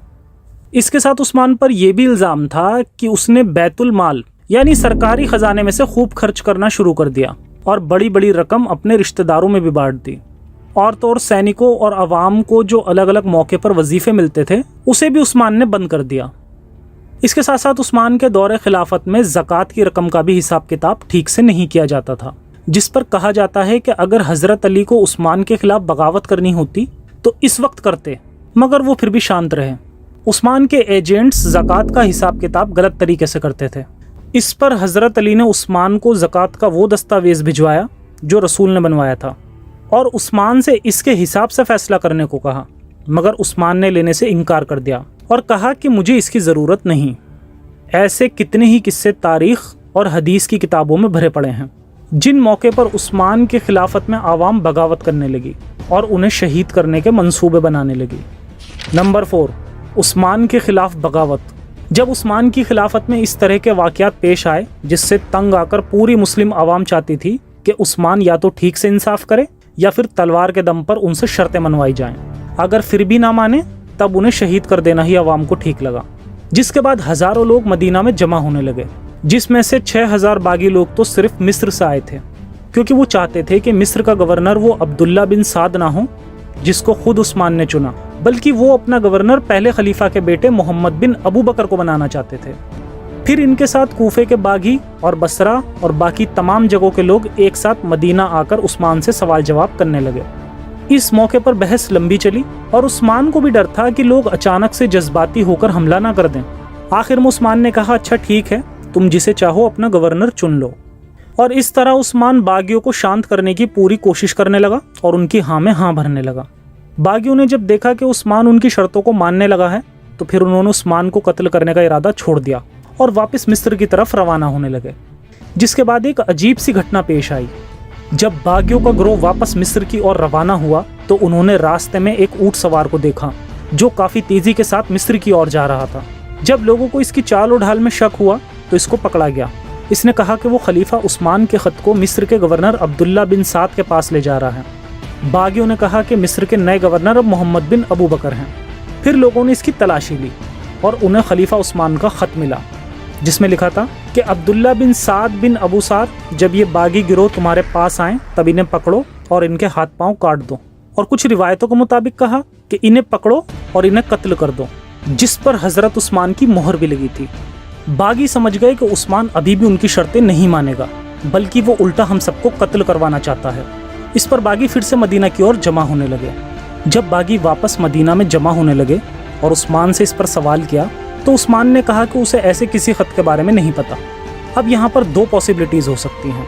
इसके साथ उस्मान पर यह भी इल्ज़ाम था कि उसने बैतुल माल यानी सरकारी खजाने में से खूब खर्च करना शुरू कर दिया और बड़ी बड़ी रकम अपने रिश्तेदारों में भी बांट दी। औरतों और सैनिकों और अवाम को जो अलग अलग मौके पर वजीफे मिलते थे उसे भी उस्मान ने बंद कर दिया। इसके साथ साथ उस्मान के दौरे खिलाफत में ज़कात की रकम का भी हिसाब किताब ठीक से नहीं किया जाता था, जिस पर कहा जाता है कि अगर हज़रत अली को उस्मान के खिलाफ बगावत करनी होती तो इस वक्त करते, मगर वो फिर भी शांत रहे। उस्मान के एजेंट्स ज़कात का हिसाब किताब गलत तरीके से करते थे। इस पर हज़रत अली ने उस्मान को ज़कात का वो दस्तावेज़ भिजवाया जो रसूल ने बनवाया था और उस्मान से इसके हिसाब से फ़ैसला करने को कहा, मगर उस्मान ने लेने से इनकार कर दिया और कहा कि मुझे इसकी ज़रूरत नहीं। ऐसे कितने ही किस्से तारीख़ और हदीस की किताबों में भरे पड़े हैं जिन मौके पर उस्मान के खिलाफत में आवाम बगावत करने लगी और उन्हें शहीद करने के मंसूबे बनाने लगी। नंबर 4, उस्मान के खिलाफ बगावत। जब उस्मान की खिलाफत में इस तरह के वाक़यात पेश आए जिससे तंग आकर पूरी मुस्लिम आवाम चाहती थी कि उस्मान या तो ठीक से इंसाफ करे या फिर तलवार के दम पर उनसे शर्तें मनवाई जाएं। अगर फिर भी ना माने तब उन्हें शहीद कर देना ही आवाम को ठीक लगा। जिसके बाद हज़ारों लोग मदीना में जमा होने लगे, जिसमें से 6000 बागी लोग तो सिर्फ मिस्र से आए थे, क्योंकि वो चाहते थे कि मिस्र का गवर्नर वो अब्दुल्ला बिन साद ना हो जिसको खुद उस्मान ने चुना, बल्कि वो अपना गवर्नर पहले खलीफा के बेटे मोहम्मद बिन अबू बकर को बनाना चाहते थे। फिर इनके साथ कूफे के बागी और बसरा और बाकी तमाम जगहों के लोग एक साथ मदीना आकर उस्मान से सवाल जवाब करने लगे। इस मौके पर बहस लंबी चली और उस्मान को भी डर था कि लोग अचानक से जज्बाती होकर हमला ना कर दें। आखिर में उस्मान ने कहा, अच्छा ठीक है, तुम जिसे चाहो अपना गवर्नर चुन लो। और इस तरह उस्मान बागियों को शांत करने की पूरी कोशिश करने लगा और उनकी हाँ में हाँ भरने लगा। बागियों ने जब देखा कि उस्मान उनकी शर्तों को मानने लगा है तो फिर उन्होंने उस्मान को कत्ल करने का इरादा छोड़ दिया और वापस मिस्र की तरफ रवाना होने लगे। जिसके बाद एक अजीब सी घटना पेश आई। जब बागियों का गिरोह वापस मिस्र की ओर रवाना हुआ तो उन्होंने रास्ते में एक ऊंट सवार को देखा जो काफ़ी तेज़ी के साथ मिस्र की ओर जा रहा था। जब लोगों को इसकी चाल और ढाल में शक हुआ तो इसको पकड़ा गया। इसने कहा कि वो खलीफा उस्मान के ख़त को मिस्र के गवर्नर अब्दुल्ला बिन साद के पास ले जा रहा है। बागियों ने कहा कि मिस्र के नए गवर्नर अब मोहम्मद बिन अबू बकर हैं। फिर लोगों ने इसकी तलाशी ली और उन्हें खलीफा उस्मान का ख़त मिला जिसमें लिखा था कि अब्दुल्ला बिन साद बिन अबू साद, जब ये बागी गिरोह तुम्हारे पास आएँ तब इन्हें पकड़ो और इनके हाथ पांव काट दो। और कुछ रिवायतों के मुताबिक कहा कि इन्हें पकड़ो और इन्हें कत्ल कर दो, जिस पर हज़रत उस्मान की मोहर भी लगी थी। बागी समझ गए कि उस्मान अभी भी उनकी शर्तें नहीं मानेगा, बल्कि वो उल्टा हम सबको कत्ल करवाना चाहता है। इस पर बागी फिर से मदीना की ओर जमा होने लगे। जब बागी वापस मदीना में जमा होने लगे और उस्मान से इस पर सवाल किया तो उस्मान ने कहा कि उसे ऐसे किसी ख़त के बारे में नहीं पता। अब यहाँ पर 2 पॉसिबिलिटीज़ हो सकती हैं,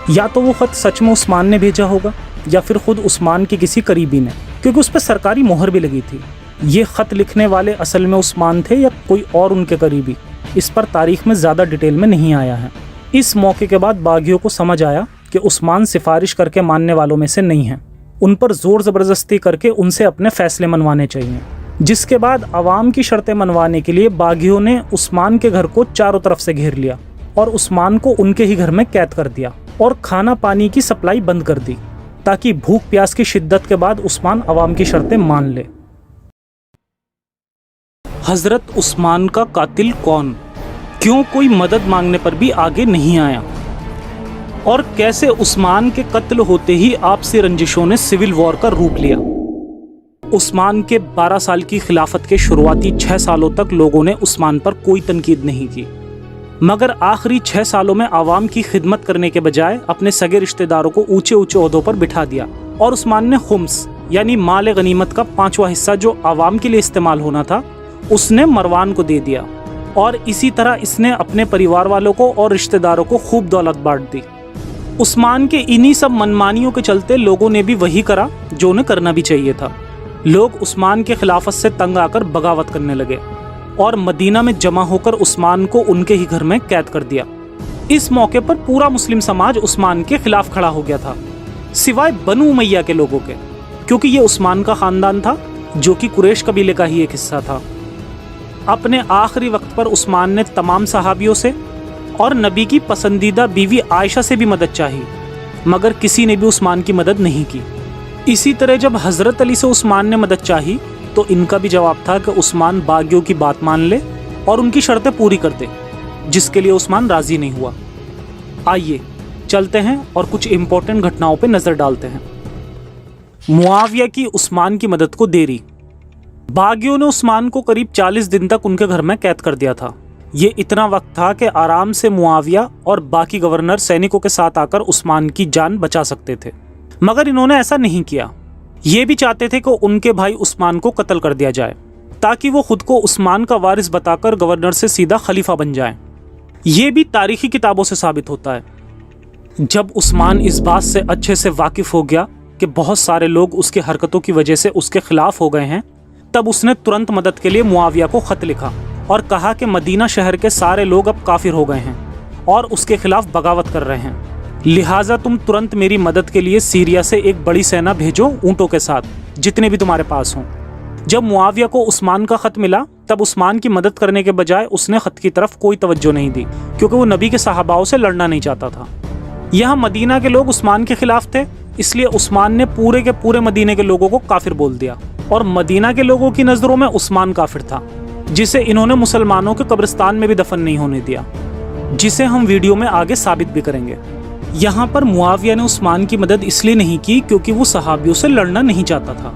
या तो वो ख़त सच में उस्मान ने भेजा होगा या फिर ख़ुद उस्मान के किसी करीबी ने, क्योंकि उस पर सरकारी मोहर भी लगी थी। ये ख़त लिखने वाले असल में उस्मान थे या कोई और उनके करीबी, इस पर तारीख़ में ज़्यादा डिटेल में नहीं आया है। इस मौके के बाद बागियों को समझ आया कि उस्मान सिफारिश करके मानने वालों में से नहीं है, उन पर ज़ोर ज़बरदस्ती करके उनसे अपने फ़ैसले मनवाने चाहिए। जिसके बाद अवाम की शर्तें मनवाने के लिए बागियों ने उस्मान के घर को चारों तरफ से घेर लिया और उस्मान को उनके ही घर में कैद कर दिया और खाना पानी की सप्लाई बंद कर दी ताकि भूख प्यास की शिद्दत के बाद उस्मान अवाम की शर्तें मान ले। हजरत उस्मान का कातिल कौन? क्यों कोई मदद मांगने पर भी आगे नहीं आया? और कैसे उस्मान के कत्ल होते ही आपसी रंजिशों ने सिविल वॉर का रूप लिया? उस्मान के 12 साल की खिलाफत के शुरुआती 6 सालों तक लोगों ने उस्मान पर कोई तनकीद नहीं की, मगर आखिरी 6 सालों में आवाम की खिदमत करने के बजाय अपने सगे रिश्तेदारों को ऊंचे ऊंचे ओहदों पर बिठा दिया और उस्मान ने खुम्स यानी माल गनीमत का 5वां हिस्सा जो आवाम के लिए इस्तेमाल होना था उसने मरवान को दे दिया। और इसी तरह इसने अपने परिवार वालों को और रिश्तेदारों को खूब दौलत बांट दी। उस्मान के इन्हीं सब मनमानियों के चलते लोगों ने भी वही करा जो उन्हें करना भी चाहिए था। लोग उस्मान के खिलाफत से तंग आकर बगावत करने लगे और मदीना में जमा होकर उस्मान को उनके ही घर में कैद कर दिया। इस मौके पर पूरा मुस्लिम समाज उस्मान के खिलाफ खड़ा हो गया था, सिवाय बनु उमैया के लोगों के, क्योंकि ये उस्मान का खानदान था जो कि कुरैश कबीले का ही एक हिस्सा था। अपने आखिरी वक्त पर उस्मान ने तमाम सहाबियों से और नबी की पसंदीदा बीवी आयशा से भी मदद चाही, मगर किसी ने भी उस्मान की मदद नहीं की। इसी तरह जब हज़रत अली से उस्मान ने मदद चाही तो इनका भी जवाब था कि उस्मान बागियों की बात मान ले और उनकी शर्तें पूरी कर दे, जिसके लिए उस्मान राज़ी नहीं हुआ। आइए चलते हैं और कुछ इम्पोर्टेंट घटनाओं पर नज़र डालते हैं। मुआविया की उस्मान की मदद को देरी। बागियों ने उस्मान को करीब 40 दिन तक उनके घर में कैद कर दिया था। ये इतना वक्त था कि आराम से मुआविया और बाकी गवर्नर सैनिकों के साथ आकर उस्मान की जान बचा सकते थे, मगर इन्होंने ऐसा नहीं किया। ये भी चाहते थे कि उनके भाई उस्मान को कत्ल कर दिया जाए ताकि वो खुद को उस्मान का वारिस बताकर गवर्नर से सीधा खलीफा बन जाए। ये भी तारीखी किताबों से साबित होता है। जब उस्मान इस बात से अच्छे से वाकिफ हो गया कि बहुत सारे लोग उसकी हरकतों की वजह से उसके खिलाफ हो गए हैं, तब उसने तुरंत मदद के लिए मुआविया को खत लिखा और कहा कि मदीना शहर के सारे लोग अब काफिर हो गए हैं और उसके खिलाफ बगावत कर रहे हैं, लिहाजा तुम तुरंत मेरी मदद के लिए सीरिया से एक बड़ी सेना भेजो ऊँटों के साथ, जितने भी तुम्हारे पास हों। जब मुआविया को उस्मान का खत मिला तब उस्मान की मदद करने के बजाय उसने खत की तरफ कोई तवज्जो नहीं दी, क्योंकि वो नबी के सहाबाओं से लड़ना नहीं चाहता था। यहाँ मदीना के लोग उस्मान के खिलाफ थे, इसलिए उस्मान ने पूरे के पूरे मदीने के लोगों को काफिर बोल दिया और मदीना के लोगों की नज़रों में उस्मान काफिर था, जिसे इन्होंने मुसलमानों के कब्रिस्तान में भी दफन नहीं होने दिया, जिसे हम वीडियो में आगे साबित भी करेंगे। यहाँ पर मुआविया ने उस्मान की मदद इसलिए नहीं की क्योंकि वो सहाबियों से लड़ना नहीं चाहता था।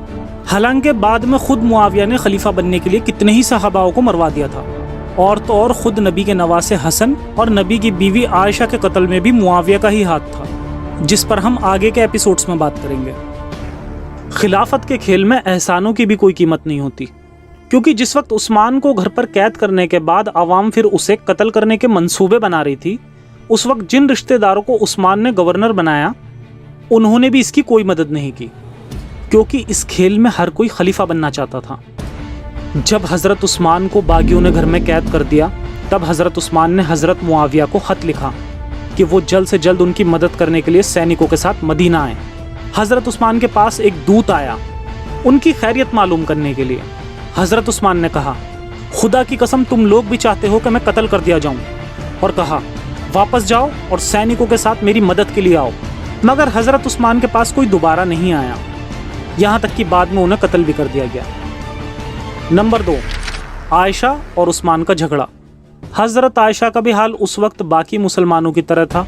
हालांकि बाद में खुद मुआविया ने खलीफा बनने के लिए कितने ही सहाबाओं को मरवा दिया था, और तो और खुद नबी के नवासे हसन और नबी की बीवी आयशा के कत्ल में भी मुआविया का ही हाथ था, जिस पर हम आगे के एपिसोड्स में बात करेंगे। खिलाफत के खेल में एहसानों की भी कोई कीमत नहीं होती, क्योंकि जिस वक्त उस्मान को घर पर कैद करने के बाद आवाम फिर उसे कत्ल करने के मंसूबे बना रही थी, उस वक्त जिन रिश्तेदारों को उस्मान ने गवर्नर बनाया उन्होंने भी इसकी कोई मदद नहीं की, क्योंकि इस खेल में हर कोई खलीफा बनना चाहता था। जब हज़रत उस्मान को बागियों ने घर में कैद कर दिया तब हज़रत उस्मान ने हज़रत मुआविया को ख़त लिखा कि वो जल्द से जल्द उनकी मदद करने के लिए सैनिकों के साथ मदीना आए। हज़रत उस्मान के पास एक दूत आया उनकी खैरियत मालूम करने के लिए। हज़रत उस्मान ने कहा, खुदा की कसम तुम लोग भी चाहते हो कि मैं कत्ल कर दिया जाऊं, और कहा वापस जाओ और सैनिकों के साथ मेरी मदद के लिए आओ। मगर हज़रत उस्मान के पास कोई दोबारा नहीं आया, यहाँ तक कि बाद में उन्हें कत्ल भी कर दिया गया। नंबर 2, आयशा और उस्मान का झगड़ा। हज़रत आयशा का भी हाल उस वक्त बाकी मुसलमानों की तरह था।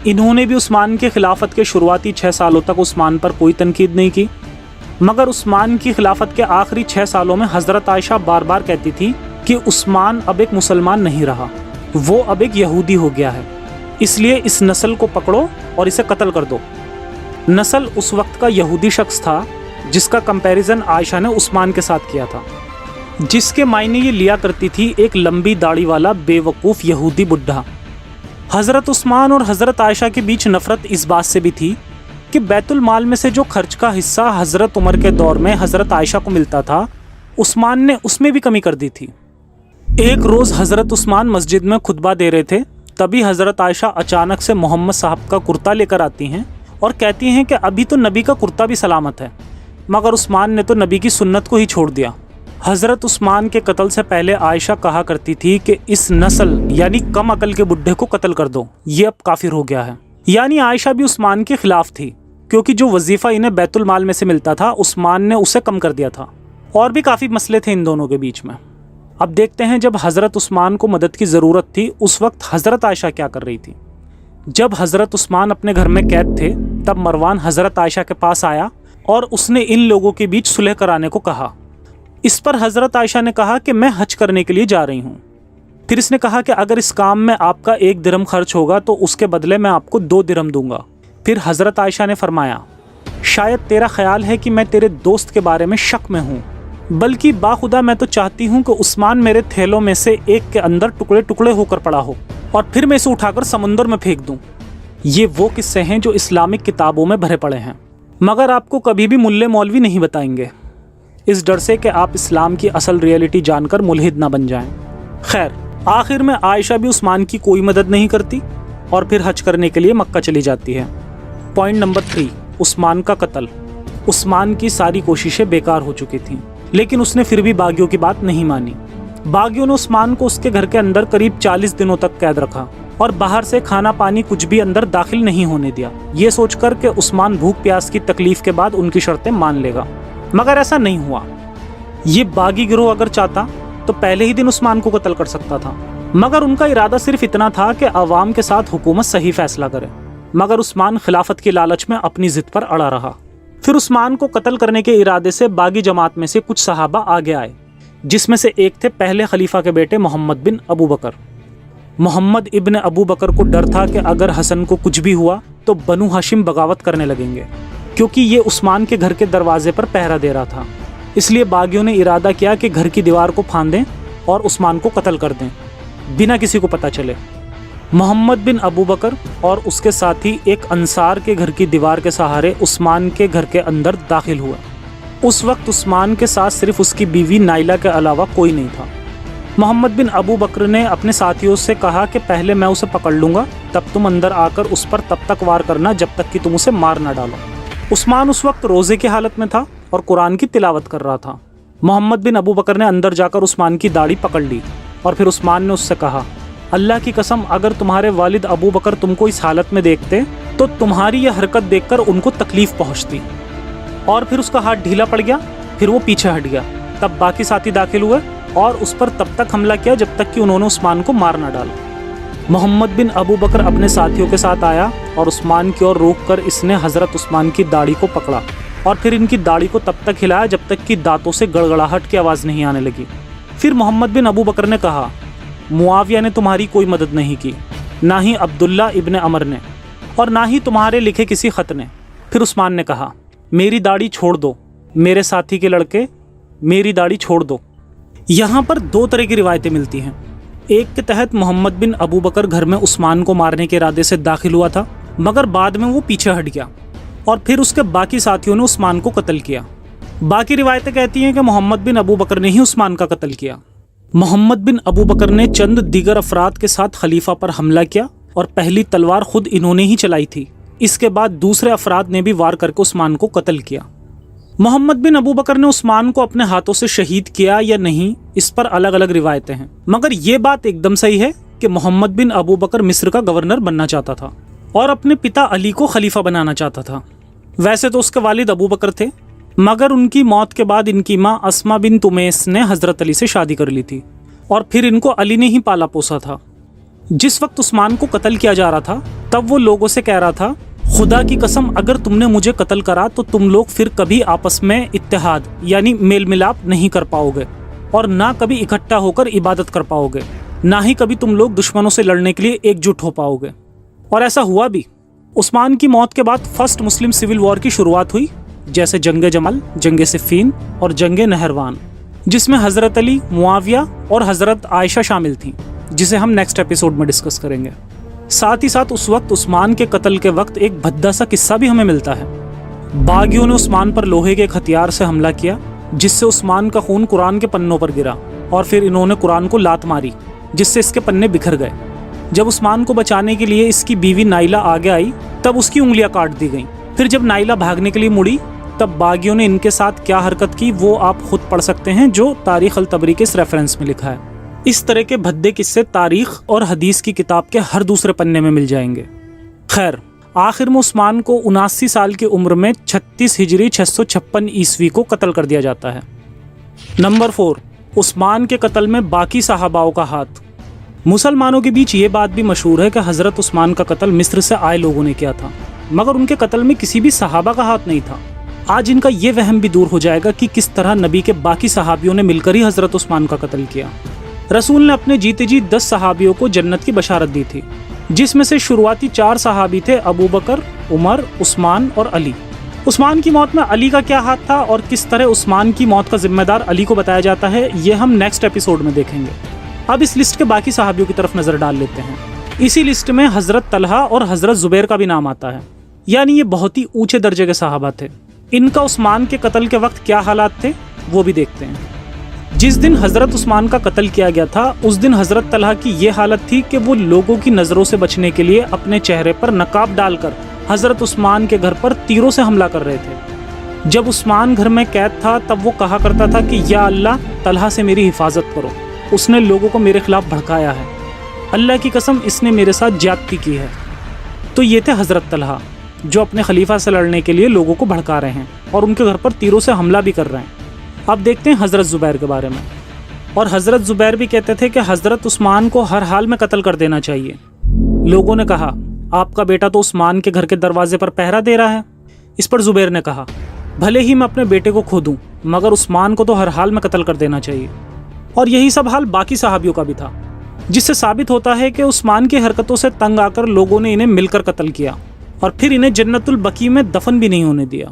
इन्होंने भी उस्मान के खिलाफत के शुरुआती 6 सालों तक उस्मान पर कोई तनकीद नहीं की, मगर उस्मान की खिलाफत के आखिरी 6 सालों में हज़रत आयशा बार बार कहती थी कि उस्मान अब एक मुसलमान नहीं रहा, वो अब एक यहूदी हो गया है, इसलिए इस नस्ल को पकड़ो और इसे कत्ल कर दो। नस्ल उस वक्त का यहूदी शख्स था जिसका कंपैरिजन आयशा ने उस्मान के साथ किया था, जिसके मायने ये लिया करती थी एक लंबी दाढ़ी वाला बेवकूफ़ यहूदी बुढ़ा। हज़रत उस्मान और हज़रत आयशा के बीच नफ़रत इस बात से भी थी कि बैतुल माल में से जो खर्च का हिस्सा हज़रत उमर के दौर में हज़रत आयशा को मिलता था, उस्मान ने उसमें भी कमी कर दी थी। एक रोज़ हज़रत उस्मान मस्जिद में खुतबा दे रहे थे, तभी हज़रत आयशा अचानक से मोहम्मद साहब का कुर्ता लेकर आती हैं और कहती हैं कि अभी तो नबी का कुर्ता भी सलामत है, मगर उस्मान ने तो नबी की सुन्नत को ही छोड़ दिया हज़रत उस्मान के कत्ल से पहले आयशा कहा करती थी कि इस नस्ल यानी कम अकल के बुढ़े को कत्ल कर दो, ये अब काफिर हो गया है। यानी आयशा भी उस्मान के खिलाफ थी, क्योंकि जो वजीफा इन्हें बैतुल माल में से मिलता था उस्मान ने उसे कम कर दिया था। और भी काफ़ी मसले थे इन दोनों के बीच में। अब देखते हैं जब हज़रत उस्मान को मदद की ज़रूरत थी उस वक्त हज़रत आयशा क्या कर रही थी। जब हज़रत उस्मान अपने घर में कैद थे तब मरवान हज़रत आयशा के पास आया और उसने इन लोगों के बीच सुलह कराने को कहा। इस पर हज़रत आयशा ने कहा कि मैं हज करने के लिए जा रही हूँ। फिर इसने कहा कि अगर इस काम में आपका 1 दिरहम खर्च होगा तो उसके बदले मैं आपको 2 दिरहम दूंगा। फिर हज़रत आयशा ने फरमाया, शायद तेरा ख्याल है कि मैं तेरे दोस्त के बारे में शक में हूँ, बल्कि बाखुदा मैं तो चाहती हूँ कि उस्मान मेरे थैलों में से एक के अंदर टुकड़े टुकड़े होकर पड़ा हो और फिर मैं इसे उठाकर समुंदर में फेंक दूँ। ये वो किस्से हैं जो इस्लामिक किताबों में भरे पड़े हैं, मगर आपको कभी भी मुल्ले मौलवी नहीं बताएंगे, इस डर से कि आप इस्लाम की असल रियलिटी जानकर मुल्हिद ना बन जाएं। खैर, आखिर में आयशा भी उस्मान की कोई मदद नहीं करती और फिर हज करने के लिए मक्का चली जाती है। पॉइंट नंबर 3, उस्मान का कत्ल। उस्मान की सारी कोशिशें बेकार हो चुकी थीं, लेकिन उसने फिर भी बागियों की बात नहीं मानी। बागियों ने उस्मान को उसके घर के अंदर करीब 40 दिनों तक कैद रखा और बाहर से खाना पानी कुछ भी अंदर दाखिल नहीं होने दिया, ये सोचकर कि उस्मान भूख प्यास की तकलीफ के बाद उनकी शर्तें मान लेगा। मगर ऐसा नहीं हुआ। ये बागी गिरोह अगर चाहता तो पहले ही दिन उस्मान को कत्ल कर सकता था, मगर उनका इरादा सिर्फ इतना था कि अवाम के साथ हुकूमत सही फैसला करे। मगर उस्मान खिलाफत की लालच में अपनी जिद पर अड़ा रहा। फिर उस्मान को कत्ल करने के इरादे से बागी जमात में से कुछ सहाबा आगे आए, जिसमें से एक थे पहले खलीफा के बेटे मोहम्मद बिन अबू बकर। मोहम्मद इब्न अबू बकर को डर था कि अगर हसन को कुछ भी हुआ तो बनु हाशिम बगावत करने लगेंगे, क्योंकि ये उस्मान के घर के दरवाजे पर पहरा दे रहा था। इसलिए बागियों ने इरादा किया कि घर की दीवार को फांदें और उस्मान को कत्ल कर दें बिना किसी को पता चले। मोहम्मद बिन अबू बकर और उसके साथी एक अंसार के घर की दीवार के सहारे उस्मान के घर के अंदर दाखिल हुआ। उस वक्त उस्मान के साथ सिर्फ उसकी बीवी नाइला के अलावा कोई नहीं था। मोहम्मद बिन अबू बकर ने अपने साथियों से कहा कि पहले मैं उसे पकड़ लूँगा, तब तुम अंदर आकर उस पर तब तक वार करना जब तक कि तुम उसे मार न डालो। उस्मान उस वक्त रोज़े की हालत में था और कुरान की तिलावत कर रहा था। मोहम्मद बिन अबू बकर ने अंदर जाकर उस्मान की दाढ़ी पकड़ ली और फिर उस्मान ने उससे कहा, अल्लाह की कसम, अगर तुम्हारे वालिद अबू बकर तुमको इस हालत में देखते तो तुम्हारी यह हरकत देखकर उनको तकलीफ पहुंचती। और फिर उसका हाथ ढीला पड़ गया, फिर वो पीछे हट गया। तब बाकी साथी दाखिल हुए और उस पर तब तक हमला किया जब तक कि उन्होंने उस्मान को मार न डाला। मोहम्मद बिन अबू बकर अपने साथियों के साथ आया और उस्मान की ओर रोक कर इसने हज़रत उस्मान की दाढ़ी को पकड़ा और फिर इनकी दाढ़ी को तब तक हिलाया जब तक कि दांतों से गड़गड़ाहट की आवाज़ नहीं आने लगी। फिर मोहम्मद बिन अबू बकर ने कहा, मुआविया ने तुम्हारी कोई मदद नहीं की, ना ही अब्दुल्ला इब्न अमर ने, और ना ही तुम्हारे लिखे किसी ख़त ने। फिर उस्मान ने कहा, मेरी दाढ़ी छोड़ दो, मेरे साथी के लड़के, मेरी दाढ़ी छोड़ दो। यहाँ पर 2 तरह की रिवायतें मिलती हैं। एक के तहत मोहम्मद बिन अबू बकर घर में उस्मान को मारने के इरादे से दाखिल हुआ था, मगर बाद में वो पीछे हट गया और फिर उसके बाकी साथियों ने उस्मान को कत्ल किया। बाकी रिवायतें कहती हैं कि मोहम्मद बिन अबू बकर ने ही उस्मान का कत्ल किया। मोहम्मद बिन अबू बकर ने चंद दीगर अफराद के साथ खलीफा पर हमला किया और पहली तलवार खुद इन्होंने ही चलाई थी। इसके बाद दूसरे अफराद ने भी वार करके उस्मान को कत्ल किया। मोहम्मद बिन अबू बकर ने उस्मान को अपने हाथों से शहीद किया या नहीं, इस पर अलग अलग रिवायतें हैं, मगर ये बात एकदम सही है कि मोहम्मद बिन अबू बकर मिस्र का गवर्नर बनना चाहता था और अपने पिता अली को खलीफा बनाना चाहता था। वैसे तो उसके वालिद अबू बकर थे, मगर उनकी मौत के बाद इनकी माँ अस्मा बिन तुमैस ने हज़रत अली से शादी कर ली थी और फिर इनको अली ने ही पाला पोसा था। जिस वक्त उस्मान को कत्ल किया जा रहा था तब वो लोगों से कह रहा था, खुदा की कसम, अगर तुमने मुझे कत्ल करा तो तुम लोग फिर कभी आपस में इत्तेहाद यानी मेल मिलाप नहीं कर पाओगे और ना कभी इकट्ठा होकर इबादत कर पाओगे, ना ही कभी तुम लोग दुश्मनों से लड़ने के लिए एकजुट हो पाओगे। और ऐसा हुआ भी। उस्मान की मौत के बाद फर्स्ट मुस्लिम सिविल वॉर की शुरुआत हुई, जैसे जंग जमल, जंग सिफ़ीन और जंग नहरवान, जिसमें हज़रत अली, मुआविया और हज़रत आयशा शामिल थीं, जिसे हम नेक्स्ट एपिसोड में डिस्कस करेंगे। साथ ही साथ उस वक्त उस्मान के कत्ल के वक्त एक भद्दा सा किस्सा भी हमें मिलता है। बागियों ने उस्मान पर लोहे के एक हथियार से हमला किया, जिससे उस्मान का खून कुरान के पन्नों पर गिरा और फिर इन्होंने कुरान को लात मारी, जिससे इसके पन्ने बिखर गए। जब उस्मान को बचाने के लिए इसकी बीवी नाइला आगे आई तब उसकी उंगलियां काट दी गईं। फिर जब नाइला भागने के लिए मुड़ी तब बागियों ने इनके साथ क्या हरकत की वो आप खुद पढ़ सकते हैं, जो तारीख अल तबरी के इस रेफरेंस में लिखा है। इस तरह के भद्दे किस्से तारीख और हदीस की किताब के हर दूसरे पन्ने में मिल जाएंगे। खैर, आखिर में उस्मान को 79 साल की उम्र में 36 हिजरी 656 ईस्वी को कत्ल कर दिया जाता है। नंबर 4, उस्मान के कत्ल में बाकी सहाबाओं का हाथ। मुसलमानों के बीच ये बात भी मशहूर है कि हज़रत उस्मान का कत्ल मिस्र से आए लोगों ने किया था, मगर उनके कत्ल में किसी भी सहाबा का हाथ नहीं था। आज इनका ये वहम भी दूर हो जाएगा कि किस तरह नबी के बाकी सहाबियों ने मिलकर ही हज़रत उस्मान का कत्ल किया। रसूल ने अपने जीते जी 10 सहाबियों को जन्नत की बशारत दी थी, जिसमें से शुरुआती 4 सहाबी थे अबू बकर, उमर, उस्मान और अली। उस्मान की मौत में अली का क्या हाथ था और किस तरह उस्मान की मौत का जिम्मेदार अली को बताया जाता है, ये हम नेक्स्ट एपिसोड में देखेंगे। अब इस लिस्ट के बाकी सहाबियों की तरफ नजर डाल लेते हैं। इसी लिस्ट में हजरत तलहा और हजरत जुबैर का भी नाम आता है, यानी ये बहुत ही ऊंचे दर्जे के सहाबा थे। इनका उस्मान के कत्ल के वक्त क्या हालात थे वो भी देखते हैं। जिस दिन हजरत उस्मान का कत्ल किया गया था उस दिन हजरत तलहा की ये हालत थी कि वो लोगों की नज़रों से बचने के लिए अपने चेहरे पर नकाब डालकर हजरत उस्मान के घर पर तीरों से हमला कर रहे थे। जब उस्मान घर में कैद था तब वो कहा करता था कि या अल्लाह, तलहा से मेरी हिफाजत करो, उसने लोगों को मेरे खिलाफ भड़काया है, अल्लाह की कसम इसने मेरे साथ ज्यादती की है। तो ये थे हजरत तलहा, जो अपने खलीफा से लड़ने के लिए लोगों को भड़का रहे हैं और उनके घर पर तीरों से हमला भी कर रहे हैं। अब देखते हैं हज़रत ज़ुबैर के बारे में। और हज़रत ज़ुबैर भी कहते थे कि हज़रत उस्मान को हर हाल में कत्ल कर देना चाहिए। लोगों ने कहा, आपका बेटा तो उस्मान के घर के दरवाजे पर पहरा दे रहा है। इस पर ज़ुबैर ने कहा, भले ही मैं अपने बेटे को खो दूँ, मगर उस्मान को तो हर हाल में कत्ल कर देना चाहिए। और यही सब हाल बाकी सहाबियों का भी था, जिससे साबित होता है कि उस्मान की हरकतों से तंग आकर लोगों ने इन्हें मिलकर कत्ल किया और फिर इन्हें जन्नतुल बकी में दफन भी नहीं होने दिया।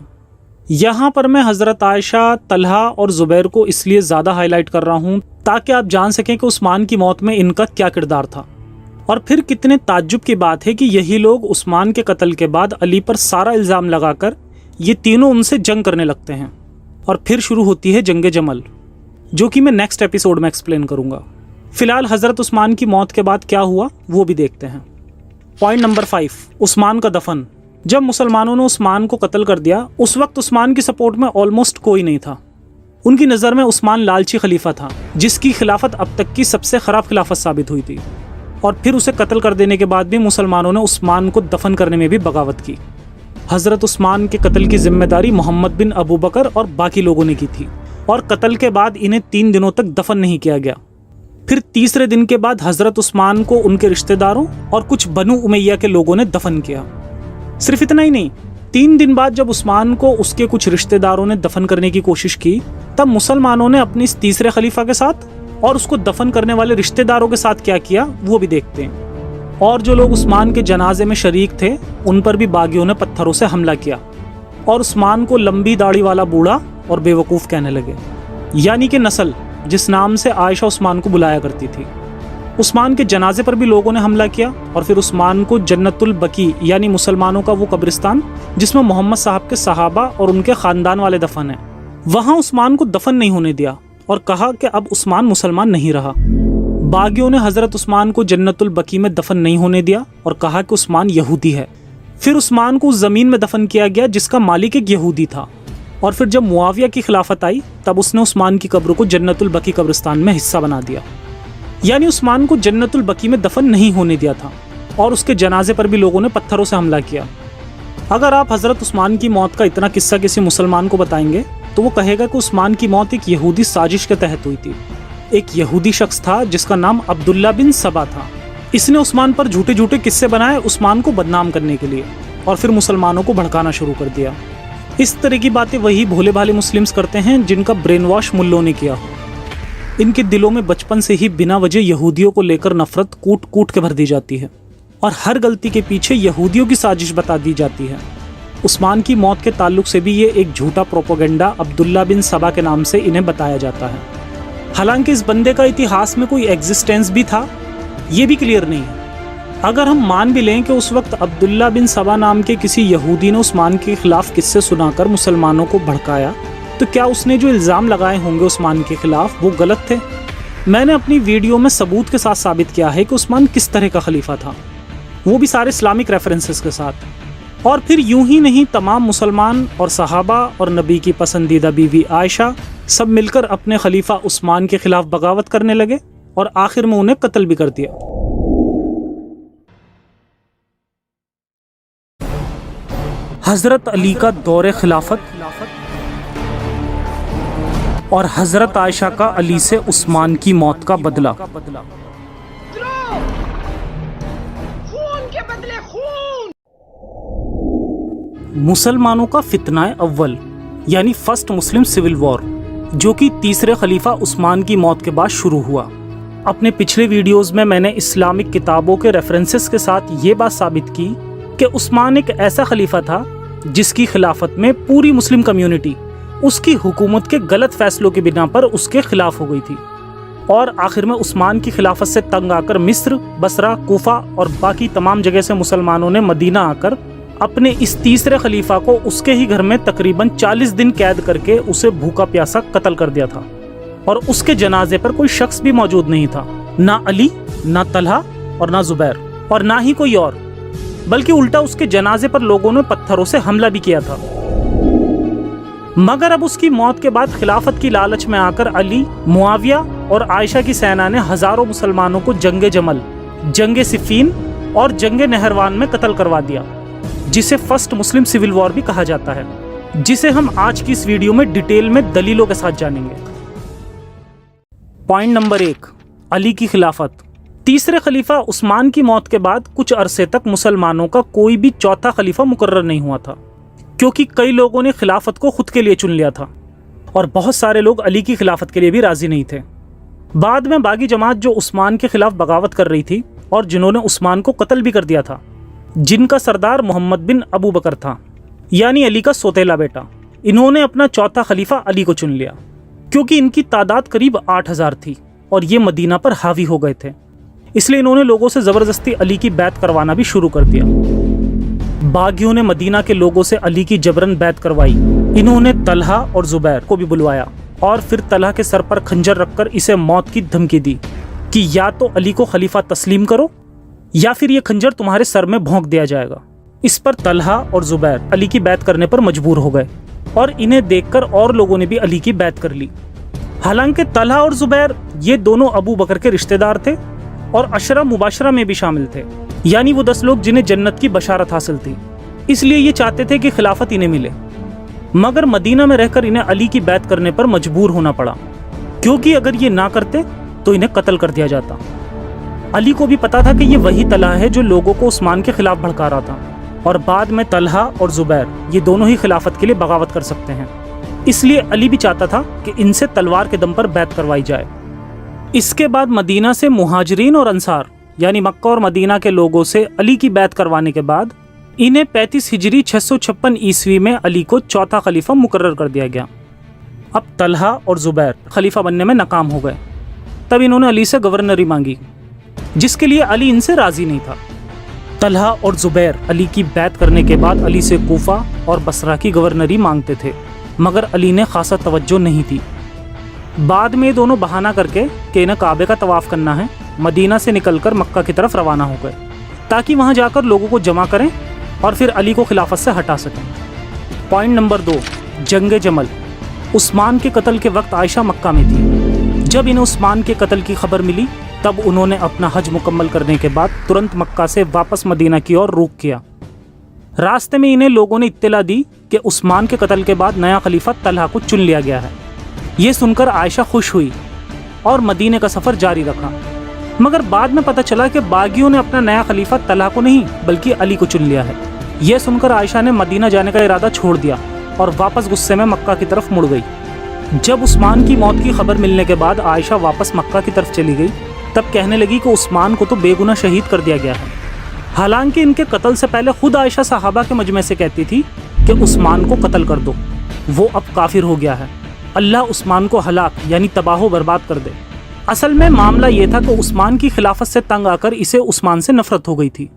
यहाँ पर मैं हज़रत आयशा, तलहा और ज़ुबैर को इसलिए ज़्यादा हाईलाइट कर रहा हूँ ताकि आप जान सकें कि उस्मान की मौत में इनका क्या किरदार था। और फिर कितने ताज्जुब की बात है कि यही लोग उस्मान के कत्ल के बाद अली पर सारा इल्ज़ाम लगाकर ये तीनों उनसे जंग करने लगते हैं। और फिर शुरू होती है जंग जमल, जो कि मैं नेक्स्ट एपिसोड में एक्सप्लेन करूँगा। फ़िलहाल हज़रत उस्मान की मौत के बाद क्या हुआ वो भी देखते हैं। पॉइंट नंबर 5, उस्मान का दफन। जब मुसलमानों ने उस्मान को कत्ल कर दिया उस वक्त उस्मान की सपोर्ट में ऑलमोस्ट कोई नहीं था। उनकी नज़र में उस्मान लालची खलीफा था, जिसकी खिलाफत अब तक की सबसे ख़राब खिलाफत साबित हुई थी। और फिर उसे कत्ल कर देने के बाद भी मुसलमानों ने उस्मान को दफन करने में भी बगावत की। हज़रत उस्मान के कत्ल की जिम्मेदारी मोहम्मद बिन अबू बकर और बाकी लोगों ने की थी, और कत्ल के बाद इन्हें 3 दिनों तक दफन नहीं किया गया। फिर तीसरे दिन के बाद हज़रत उस्मान को उनके रिश्तेदारों और कुछ बनु उमैया के लोगों ने दफन किया। सिर्फ इतना ही नहीं, 3 दिन बाद जब उस्मान को उसके कुछ रिश्तेदारों ने दफन करने की कोशिश की, तब मुसलमानों ने अपने इस तीसरे खलीफा के साथ और उसको दफन करने वाले रिश्तेदारों के साथ क्या किया वो भी देखते हैं। और जो लोग उस्मान के जनाजे में शरीक थे उन पर भी बागियों ने पत्थरों से हमला किया और उस्मान को लंबी दाढ़ी वाला बूढ़ा और बेवकूफ़ कहने लगे, यानी कि नस्ल जिस नाम से आयशा उस्मान को बुलाया करती थी। उस्मान के जनाजे पर भी लोगों ने हमला किया और फिर उस्मान को जन्नतुल बकी, यानी मुसलमानों का वो कब्रिस्तान जिसमें मोहम्मद साहब के सहाबा और उनके ख़ानदान वाले दफन हैं, वहाँ उस्मान को दफन नहीं होने दिया और कहा कि अब उस्मान मुसलमान नहीं रहा। बागियों ने हज़रत उस्मान को जन्नतुल बकी में दफन नहीं होने दिया और कहा कि उस्मान यहूदी है। फिर उस्मान को उस ज़मीन में दफन किया गया जिसका मालिक एक यहूदी था। और फिर जब मुआविया की खिलाफत आई तब उसने उस्मान की कब्र को जन्नतुल बकी कब्रिस्तान में हिस्सा बना दिया, यानी उस्मान को जन्नतुल बकी में दफन नहीं होने दिया था। और उसके जनाजे पर भी लोगों ने पत्थरों से हमला किया। अगर आप हज़रत उस्मान की मौत का इतना किस्सा किसी मुसलमान को बताएंगे तो वो कहेगा कि उस्मान की मौत एक यहूदी साजिश के तहत हुई थी। एक यहूदी शख्स था जिसका नाम अब्दुल्ला बिन सबा था। इसने उस्मान पर झूठे झूठे किस्से बनाए उस्मान को बदनाम करने के लिए और फिर मुसलमानों को भड़काना शुरू कर दिया। इस तरह की बातें वही भोले भाले मुस्लिम्स करते हैं जिनका ब्रेन वॉश मुल्लों ने किया हो। इनके दिलों में बचपन से ही बिना वजह यहूदियों को लेकर नफरत कूट कूट के भर दी जाती है और हर गलती के पीछे यहूदियों की साजिश बता दी जाती है। उस्मान की मौत के ताल्लुक से भी ये एक झूठा प्रोपोगेंडा अब्दुल्ला बिन सबा के नाम से इन्हें बताया जाता है। हालांकि इस बंदे का इतिहास में कोई एग्जिस्टेंस भी था ये भी क्लियर नहीं है। अगर हम मान भी लें कि उस वक्त अब्दुल्ला बिन सबा नाम के किसी यहूदी ने उस्मान के खिलाफ किस्से सुनाकर मुसलमानों को भड़काया, तो क्या उसने जो इल्ज़ाम लगाए होंगे उस्मान के खिलाफ वो गलत थे? मैंने अपनी वीडियो में सबूत के साथ साबित किया है कि उस्मान किस तरह का खलीफा था, वो भी सारे इस्लामिक रेफरेंसेस के साथ। اور پھر یوں ہی نہیں تمام مسلمان اور صحابہ اور نبی کی پسندیدہ بیوی عائشہ سب مل کر اپنے خلیفہ عثمان کے خلاف بغاوت کرنے لگے اور آخر میں انہیں قتل بھی کر دیا۔ حضرت علی کا دور خلافت اور حضرت عائشہ کا علی سے عثمان کی موت کا بدلہ۔ مسلمانوں کا فتنہ اول یعنی فرسٹ مسلم سول وار، جو کہ تیسرے خلیفہ عثمان کی موت کے بعد شروع ہوا۔ اپنے پچھلے ویڈیوز میں نے اسلامک کتابوں کے ریفرنسز کے ساتھ یہ بات ثابت کی کہ عثمان ایک ایسا خلیفہ تھا جس کی خلافت میں پوری مسلم کمیونٹی اس کی حکومت کے غلط فیصلوں کی بنا پر اس کے خلاف ہو گئی تھی، اور آخر میں عثمان کی خلافت سے تنگ آ کر مصر، بصرہ، کوفہ اور باقی تمام جگہ سے مسلمانوں نے مدینہ آ کر اپنے اس تیسرے خلیفہ کو اس کے ہی گھر میں تقریباً 40 دن قید کر کے اسے بھوکا پیاسا قتل کر دیا تھا، اور اس کے جنازے پر کوئی شخص بھی موجود نہیں تھا، نہ علی، نہ طلحہ اور نہ زبیر، اور نہ ہی کوئی اور، بلکہ الٹا اس کے جنازے پر لوگوں نے پتھروں سے حملہ بھی کیا تھا۔ مگر اب اس کی موت کے بعد خلافت کی لالچ میں آ کر علی، معاویہ اور عائشہ کی سینا نے ہزاروں مسلمانوں کو جنگ جمل، جنگ صفین اور جنگ نہروان میں قتل کروا دیا، جسے فرسٹ مسلم سول وار بھی کہا جاتا ہے، جسے ہم آج کی اس ویڈیو میں ڈیٹیل میں دلیلوں کے ساتھ جانیں گے۔ پوائنٹ نمبر 1، علی کی خلافت۔ تیسرے خلیفہ عثمان کی موت کے بعد کچھ عرصے تک مسلمانوں کا کوئی بھی چوتھا خلیفہ مقرر نہیں ہوا تھا، کیونکہ کئی لوگوں نے خلافت کو خود کے لیے چن لیا تھا اور بہت سارے لوگ علی کی خلافت کے لیے بھی راضی نہیں تھے۔ بعد میں باغی جماعت جو عثمان کے خلاف بغاوت کر رہی تھی اور جنہوں نے عثمان کو قتل بھی کر دیا تھا، جن کا سردار محمد بن ابو بکر تھا، یعنی علی کا سوتیلا بیٹا، انہوں نے اپنا چوتھا خلیفہ علی کو چن لیا، کیونکہ ان کی تعداد قریب 8000 تھی اور یہ مدینہ پر حاوی ہو گئے تھے، اس لیے انہوں نے لوگوں سے زبردستی علی کی بیعت کروانا بھی شروع کر دیا۔ باغیوں نے مدینہ کے لوگوں سے علی کی جبرن بیعت کروائی۔ انہوں نے طلحہ اور زبیر کو بھی بلوایا اور پھر طلحہ کے سر پر خنجر رکھ کر اسے موت کی دھمکی دی کہ یا تو علی کو خلیفہ تسلیم کرو یا پھر یہ خنجر تمہارے سر میں بھونک دیا جائے گا۔ اس پر طلحہ اور زبیر علی کی بیعت کرنے پر مجبور ہو گئے اور انہیں دیکھ کر اور لوگوں نے بھی علی کی بیعت کر لی۔ حالانکہ طلحہ اور زبیر یہ دونوں ابو بکر کے رشتہ دار تھے اور عشرہ مباشرہ میں بھی شامل تھے، یعنی وہ 10 لوگ جنہیں جنت کی بشارت حاصل تھی، اس لیے یہ چاہتے تھے کہ خلافت انہیں ملے، مگر مدینہ میں رہ کر انہیں علی کی بیعت کرنے پر مجبور ہونا پڑا، کیونکہ اگر یہ نہ کرتے تو انہیں قتل کر دیا جاتا۔ علی کو بھی پتا تھا کہ یہ وہی طلحہ ہے جو لوگوں کو عثمان کے خلاف بھڑکا رہا تھا، اور بعد میں طلحہ اور زبیر یہ دونوں ہی خلافت کے لیے بغاوت کر سکتے ہیں، اس لیے علی بھی چاہتا تھا کہ ان سے تلوار کے دم پر بیعت کروائی جائے۔ اس کے بعد مدینہ سے مہاجرین اور انصار یعنی مکہ اور مدینہ کے لوگوں سے علی کی بیعت کروانے کے بعد انہیں 35 ہجری 656 عیسوی میں علی کو چوتھا خلیفہ مقرر کر دیا گیا۔ اب طلحہ اور زبیر خلیفہ بننے میں ناکام ہو گئے، تب انہوں نے علی سے گورنری مانگی، جس کے لیے علی ان سے راضی نہیں تھا۔ طلحہ اور زبیر علی کی بیعت کرنے کے بعد علی سے کوفہ اور بصرہ کی گورنری مانگتے تھے، مگر علی نے خاصا توجہ نہیں دی۔ بعد میں دونوں بہانہ کر کے کہ انہیں کعبے کا طواف کرنا ہے، مدینہ سے نکل کر مکہ کی طرف روانہ ہو گئے تاکہ وہاں جا کر لوگوں کو جمع کریں اور پھر علی کو خلافت سے ہٹا سکیں۔ پوائنٹ نمبر 2، جنگ جمل۔ عثمان کے قتل کے وقت عائشہ مکہ میں تھی۔ جب انہیں عثمان کے قتل کی خبر ملی تب انہوں نے اپنا حج مکمل کرنے کے بعد ترنت مکہ سے واپس مدینہ کی اور رخ کیا۔ راستے میں انہیں لوگوں نے اطلاع دی کہ عثمان کے قتل کے بعد نیا خلیفہ طلحہ کو چن لیا گیا ہے۔ یہ سن کر عائشہ خوش ہوئی اور مدینہ کا سفر جاری رکھا، مگر بعد میں پتہ چلا کہ باغیوں نے اپنا نیا خلیفہ طلحہ کو نہیں بلکہ علی کو چن لیا ہے۔ یہ سن کر عائشہ نے مدینہ جانے کا ارادہ چھوڑ دیا اور واپس غصے میں مکہ کی طرف مڑ گئی۔ جب عثمان کی موت کی خبر ملنے کے بعد عائشہ واپس مکہ کی طرف چلی گئی تب کہنے لگی کہ عثمان کو تو بے گناہ شہید کر دیا گیا ہے، حالانکہ ان کے قتل سے پہلے خود عائشہ صحابہ کے مجمع سے کہتی تھی کہ عثمان کو قتل کر دو، وہ اب کافر ہو گیا ہے، اللہ عثمان کو ہلاک یعنی تباہ و برباد کر دے۔ اصل میں معاملہ یہ تھا کہ عثمان کی خلافت سے تنگ آ کر اسے عثمان سے نفرت ہو گئی تھی،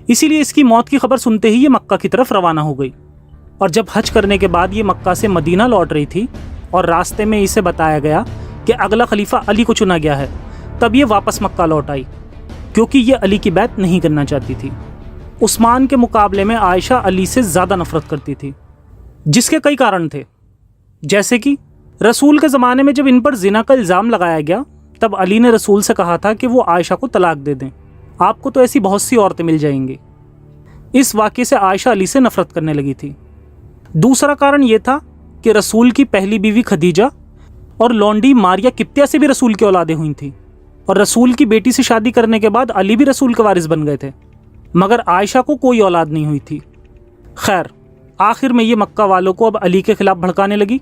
اسی لیے اس کی موت کی خبر سنتے ہی یہ مکہ کی طرف روانہ ہو گئی، اور جب حج کرنے کے بعد یہ مکہ سے مدینہ لوٹ رہی تھی اور راستے میں اسے بتایا گیا کہ اگلا خلیفہ علی کو چنا گیا ہے، تب یہ واپس مکہ لوٹ آئی، کیونکہ یہ علی کی بیعت نہیں کرنا چاہتی تھی۔ उस्मान के मुकाबले में आयशा अली से ज़्यादा नफरत करती थी, जिसके कई कारण थे। जैसे कि रसूल के ज़माने में जब इन पर जिना का इल्ज़ाम लगाया गया तब अली ने रसूल से कहा था कि वो आयशा को तलाक दे दें, आपको तो ऐसी बहुत सी औरतें मिल जाएंगी। इस वाक़े से आयशा अली से नफरत करने लगी थी। दूसरा कारण ये था कि रसूल की पहली बीवी खदीजा और लौंडी मारिया किप्तिया से भी रसूल की औलादें हुई थी, और रसूल की बेटी से शादी करने के बाद अली भी रसूल के वारिस बन गए थे, मगर आयशा को कोई औलाद नहीं हुई थी। खैर, आखिर में ये मक्का वालों को अब अली के खिलाफ भड़काने लगी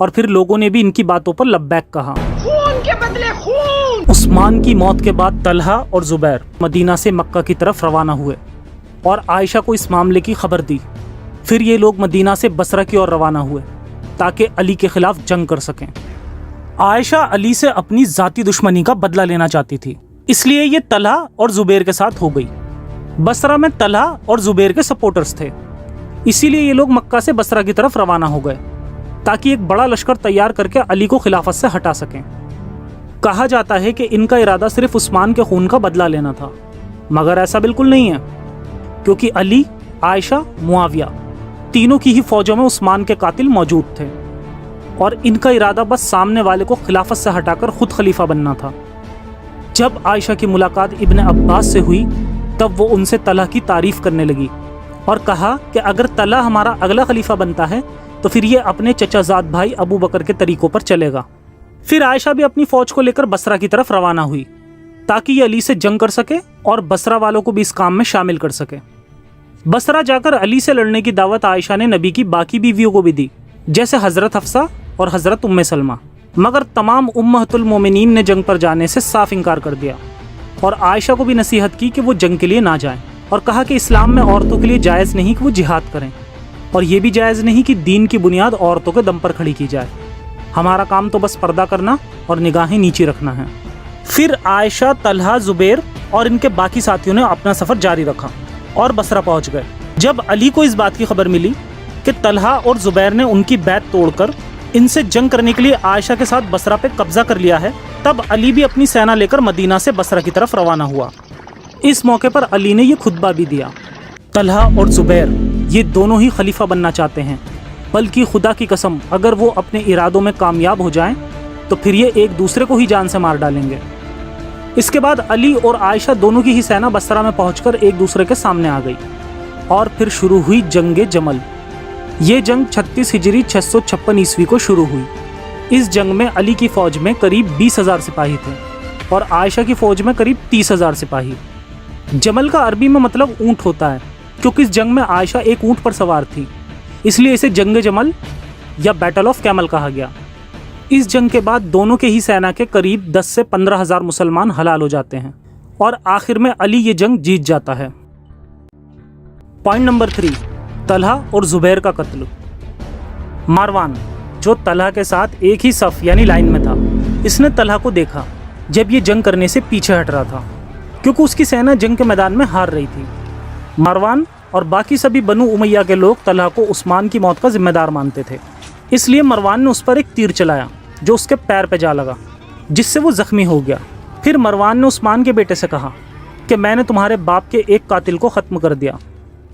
और फिर लोगों ने भी इनकी बातों पर लब्बैक कहा। खून के बदले खून। उस्मान की मौत के बाद तलहा और जुबैर मदीना से मक्का की तरफ रवाना हुए और आयशा को इस मामले की खबर दी। फिर ये लोग मदीना से बसरा की ओर रवाना हुए ताकि अली के खिलाफ जंग कर सकें। आयशा अली से अपनी जाती दुश्मनी का बदला लेना चाहती थी, इसलिए ये तलहा और जुबैर के साथ हो गई। बसरा में तलहा और जुबैर के सपोर्टर्स थे, इसीलिए ये लोग मक्का से बसरा की तरफ रवाना हो गए ताकि एक बड़ा लश्कर तैयार करके अली को खिलाफत से हटा सकें। कहा जाता है कि इनका इरादा सिर्फ उस्मान के खून का बदला लेना था, मगर ऐसा बिल्कुल नहीं है, क्योंकि अली, आयशा, मुआविया तीनों की ही फौजों में उस्मान के कातिल मौजूद थे और इनका इरादा बस सामने वाले को खिलाफत से हटाकर खुद खलीफा बनना था। जब आयशा की मुलाकात इब्न अब्बास से हुई तब वो उनसे तलहा की तारीफ करने लगी और कहा कि अगर तलहा हमारा अगला खलीफा बनता है तो फिर ये अपने चचाजाद भाई अबू बकर के तरीकों पर चलेगा। फिर आयशा भी अपनी फौज को लेकर बसरा की तरफ रवाना हुई ताकि ये अली से जंग कर सके और बसरा वालों को भी इस काम में शामिल कर सके। बसरा जाकर अली से लड़ने की दावत आयशा ने नबी की बाकी बीवियों को भी दी, जैसे हजरत हफ्सा और हजरत उम्मे सलमा, मगर तमाम उम्महतुल मोमिनीन ने जंग पर जाने से साफ इनकार कर दिया और आयशा को भी नसीहत की कि वो जंग के लिए ना जाएं और कहा कि इस्लाम में औरतों के लिए जायज़ नहीं कि वो जिहाद करें और ये भी जायज़ नहीं कि दीन की बुनियाद औरतों के दम पर खड़ी की जाए। हमारा काम तो बस पर्दा करना और निगाहें नीचे रखना है। फिर आयशा, तलहा, जुबैर और इनके बाकी साथियों ने अपना सफ़र जारी रखा और बसरा पहुंच गए। जब अली को इस बात की खबर मिली कि तलहा और जुबैर ने उनकी बैत तोड़कर इनसे जंग करने के लिए आयशा के साथ बसरा पे कब्जा कर लिया है, तब अली भी अपनी सेना लेकर मदीना से बसरा की तरफ रवाना हुआ। इस मौके पर अली ने यह खुतबा भी दिया। तलहा और जुबैर ये दोनों ही खलीफा बनना चाहते हैं, बल्कि खुदा की कसम अगर वो अपने इरादों में कामयाब हो जाएं तो फिर ये एक दूसरे को ही जान से मार डालेंगे। इसके बाद अली और आयशा दोनों की ही सेना बसरा में पहुंचकर एक दूसरे के सामने आ गई और फिर शुरू हुई जंगे जमल। ये जंग 36 हिजरी 656 ईस्वी को शुरू हुई। इस जंग में अली की फ़ौज में करीब 20,000 सिपाही थे और आयशा की फ़ौज में करीब 30,000 सिपाही। जमल का अरबी में मतलब ऊँट होता है, क्योंकि इस जंग में आयशा एक ऊँट पर सवार थी, इसलिए इसे जंग जमल या बैटल ऑफ कैमल कहा गया। इस जंग के बाद दोनों के ही सेना के करीब 10 से 15,000 मुसलमान हलाल हो जाते हैं और आखिर में अली ये जंग जीत जाता है। पॉइंट नंबर 3, तलहा और जुबैर का कत्ल। मारवान, जो तलहा के साथ एक ही सफ़ यानी लाइन में था, इसने तलहा को देखा जब ये जंग करने से पीछे हट रहा था, क्योंकि उसकी सेना जंग के मैदान में हार रही थी। मारवान और बाकी सभी बनु उमैया के लोग तलहा को उस्मान की मौत का जिम्मेदार मानते थे, इसलिए मरवान ने उस पर एक तीर चलाया जो उसके पैर पे जा लगा, जिससे वो ज़ख्मी हो गया। फिर मरवान ने उस्मान के बेटे से कहा कि मैंने तुम्हारे बाप के एक कातिल को ख़त्म कर दिया।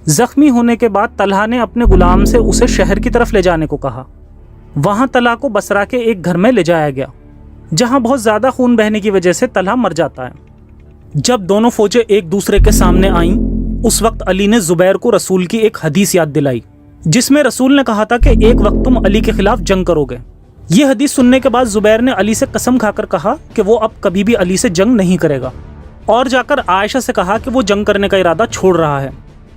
ज़ख्मी होने के बाद तलहा ने अपने गुलाम से उसे शहर की तरफ ले जाने को कहा। वहाँ तलहा को बसरा के एक घर में ले जाया गया, जहाँ बहुत ज़्यादा खून बहने की वजह से तलहा मर जाता है। जब दोनों फौजें एक दूसरे के सामने आईं, उस वक्त अली ने जुबैर को रसूल की एक हदीस याद दिलाई, जिसमें रसूल ने कहा था कि एक वक्त तुम अली के खिलाफ जंग करोगे। ये हदीस सुनने के बाद जुबैर ने अली से कसम खाकर कहा कि वो अब कभी भी अली से जंग नहीं करेगा और जाकर आयशा से कहा कि वो जंग करने का इरादा छोड़ रहा है।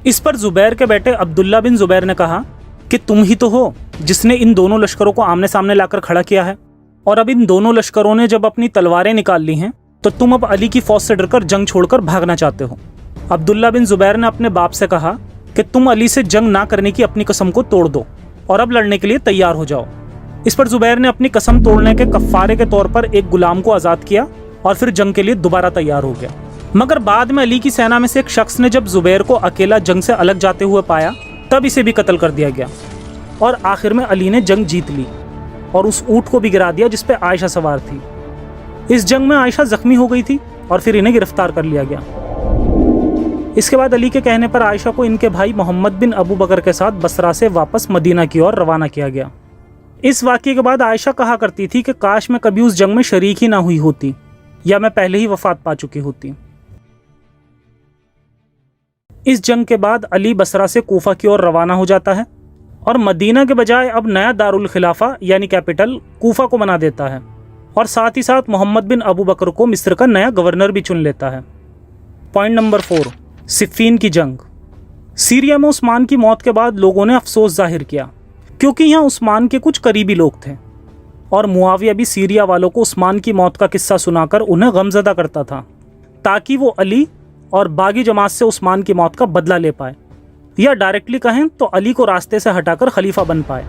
इस पर जुबैर के बेटे अब्दुल्ला बिन जुबैर ने कहा कि तुम ही तो हो जिसने इन दोनों लश्करों को आमने सामने लाकर खड़ा किया है, और अब इन दोनों लश्करों ने जब अपनी तलवारें निकाल ली हैं तो तुम अब अली की फौज से डरकर जंग छोड़कर भागना चाहते हो। अब्दुल्ला बिन जुबैर ने अपने बाप से कहा कि तुम अली से जंग ना करने की अपनी कसम को तोड़ दो और अब लड़ने के लिए तैयार हो जाओ। इस पर जुबैर ने अपनी कसम तोड़ने के कफ़ारे के तौर पर एक गुलाम को आज़ाद किया और फिर जंग के लिए दोबारा तैयार हो गया। मगर बाद में अली की सेना में से एक शख्स ने जब जुबैर को अकेला जंग से अलग जाते हुए पाया, तब इसे भी कत्ल कर दिया गया और आखिर में अली ने जंग जीत ली और उस ऊँट को भी गिरा दिया जिस पे आयशा सवार थी। इस जंग में आयशा जख्मी हो गई थी और फिर इन्हें गिरफ्तार कर लिया गया। इसके बाद अली के कहने पर आयशा को इनके भाई मोहम्मद बिन अबू बकर के साथ बसरा से वापस मदीना की ओर रवाना किया गया। इस वाक़ये के बाद आयशा कहा करती थी कि काश मैं कभी उस जंग में शरीक ही ना हुई होती, या मैं पहले ही वफात पा चुकी होती। इस जंग के बाद अली बसरा से कूफा की ओर रवाना हो जाता है और मदीना के बजाय अब नया दारुल खिलाफा यानी कैपिटल कूफा को बना देता है, और साथ ही साथ मोहम्मद बिन अबू बकर को मिस्र का नया गवर्नर भी चुन लेता है। पॉइंट नंबर 4, सिफ़ीन की जंग। सीरिया में उस्मान की मौत के बाद लोगों ने अफसोस जाहिर किया, क्योंकि यहाँ उस्मान के कुछ करीबी लोग थे और मुआविया भी सीरिया वालों को उस्मान की मौत का किस्सा सुनाकर उन्हें गमज़दा करता था, ताकि वो अली और बागी जमात से उस्मान की मौत का बदला ले पाए, या डायरेक्टली कहें तो अली को रास्ते से हटाकर खलीफा बन पाए।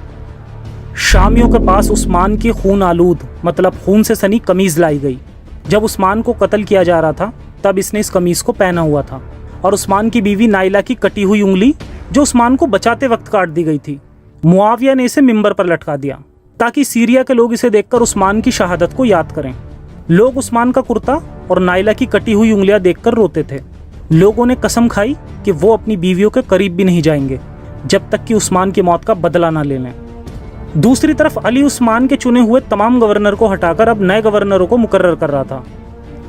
शामियों के पास उस्मान की खून आलूद मतलब खून से सनी कमीज़ लाई गई। जब उस्मान को कत्ल किया जा रहा था तब इसने इस कमीज़ को पहना हुआ था, और उस्मान की बीवी नाइला की कटी हुई उंगली जो उस्मान को बचाते वक्त काट दी गई थी, मुआविया ने इसे मिंबर पर लटका दिया ताकि सीरिया के लोग इसे देखकर उस्मान की शहादत को याद करें। लोग उस्मान का कुर्ता और नाइला की कटी हुई उंगलियां देखकर रोते थे। लोगों ने कसम खाई कि वो अपनी बीवियों के करीब भी नहीं जाएंगे जब तक कि उस्मान की मौत का बदला ना ले लें। दूसरी तरफ अली उस्मान के चुने हुए तमाम गवर्नर को हटाकर अब नए गवर्नरों को मुकर्रर कर रहा था।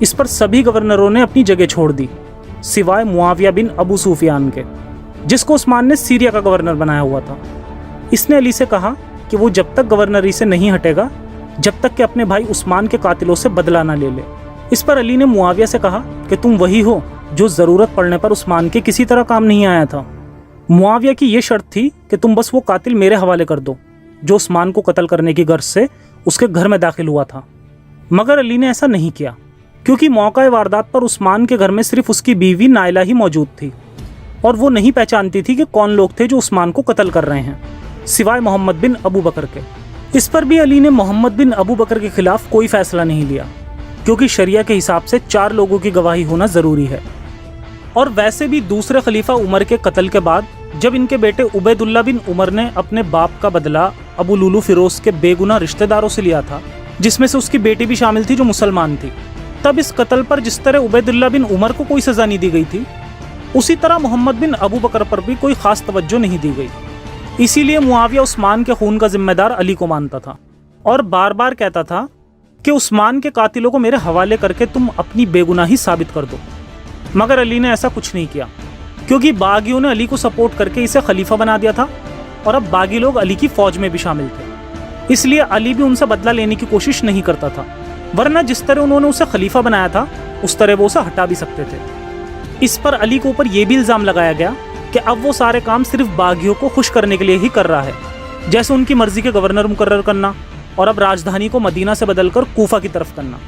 इस पर सभी गवर्नरों ने अपनी जगह छोड़ दी सिवाय मुआविया बिन अबू सुफियान के, जिसको उस्मान ने सीरिया का गवर्नर बनाया हुआ था। इसने अली से कहा कि वो जब तक गवर्नरी से नहीं हटेगा जब तक कि अपने भाई उस्मान के कातिलों से बदला ना ले ले। इस पर अली ने मुआविया से कहा कि तुम वही हो जो ज़रूरत पड़ने पर उस्मान के किसी तरह काम नहीं आया था। मुआविया की ये शर्त थी कि तुम बस वो कातिल मेरे हवाले कर दो जो उस्मान को कत्ल करने की गर्ज से उसके घर में दाखिल हुआ था। मगर अली ने ऐसा नहीं किया, क्योंकि मौका वारदात पर उस्मान के घर में सिर्फ उसकी बीवी नाइला ही मौजूद थी और वो नहीं पहचानती थी कि कौन लोग थे जो उस्मान को कत्ल कर रहे हैं, सिवाय मोहम्मद बिन अबू बकर के। इस पर भी अली ने मोहम्मद बिन अबू बकर के खिलाफ कोई फैसला नहीं लिया, क्योंकि शरिया के हिसाब से 4 लोगों की गवाही होना ज़रूरी है। और वैसे भी दूसरे खलीफा उमर के कत्ल के बाद जब इनके बेटे उबैदुल्ला बिन उमर ने अपने बाप का बदला अबू लुलू फिरोज के बेगुनाह रिश्तेदारों से लिया था, जिसमें से उसकी बेटी भी शामिल थी जो मुसलमान थी, तब इस कत्ल पर जिस तरह उबैदुल्ला बिन उमर को कोई सज़ा नहीं दी गई थी, उसी तरह मोहम्मद बिन अबू बकर पर भी कोई ख़ास तवज्जो नहीं दी गई। इसीलिए मुआविया उस्मान के खून का जिम्मेदार अली को मानता था और बार बार कहता था कि उस्मान के कातिलों को मेरे हवाले करके तुम अपनी बेगुनाही साबित कर दो। मगर अली ने ऐसा कुछ नहीं किया, क्योंकि बागियों ने अली को सपोर्ट करके इसे खलीफा बना दिया था और अब बागी लोग अली की फ़ौज में भी शामिल थे। इसलिए अली भी उनसे बदला लेने की कोशिश नहीं करता था, वरना जिस तरह उन्होंने उसे खलीफा बनाया था उस तरह वो उसे हटा भी सकते थे। इस पर अली के ऊपर यह भी इल्ज़ाम लगाया गया कि अब वो सारे काम सिर्फ बागियों को खुश करने के लिए ही कर रहा है, जैसे उनकी मर्जी के गवर्नर मुकर्रर करना और अब राजधानी को मदीना से बदलकर कूफा की तरफ करना,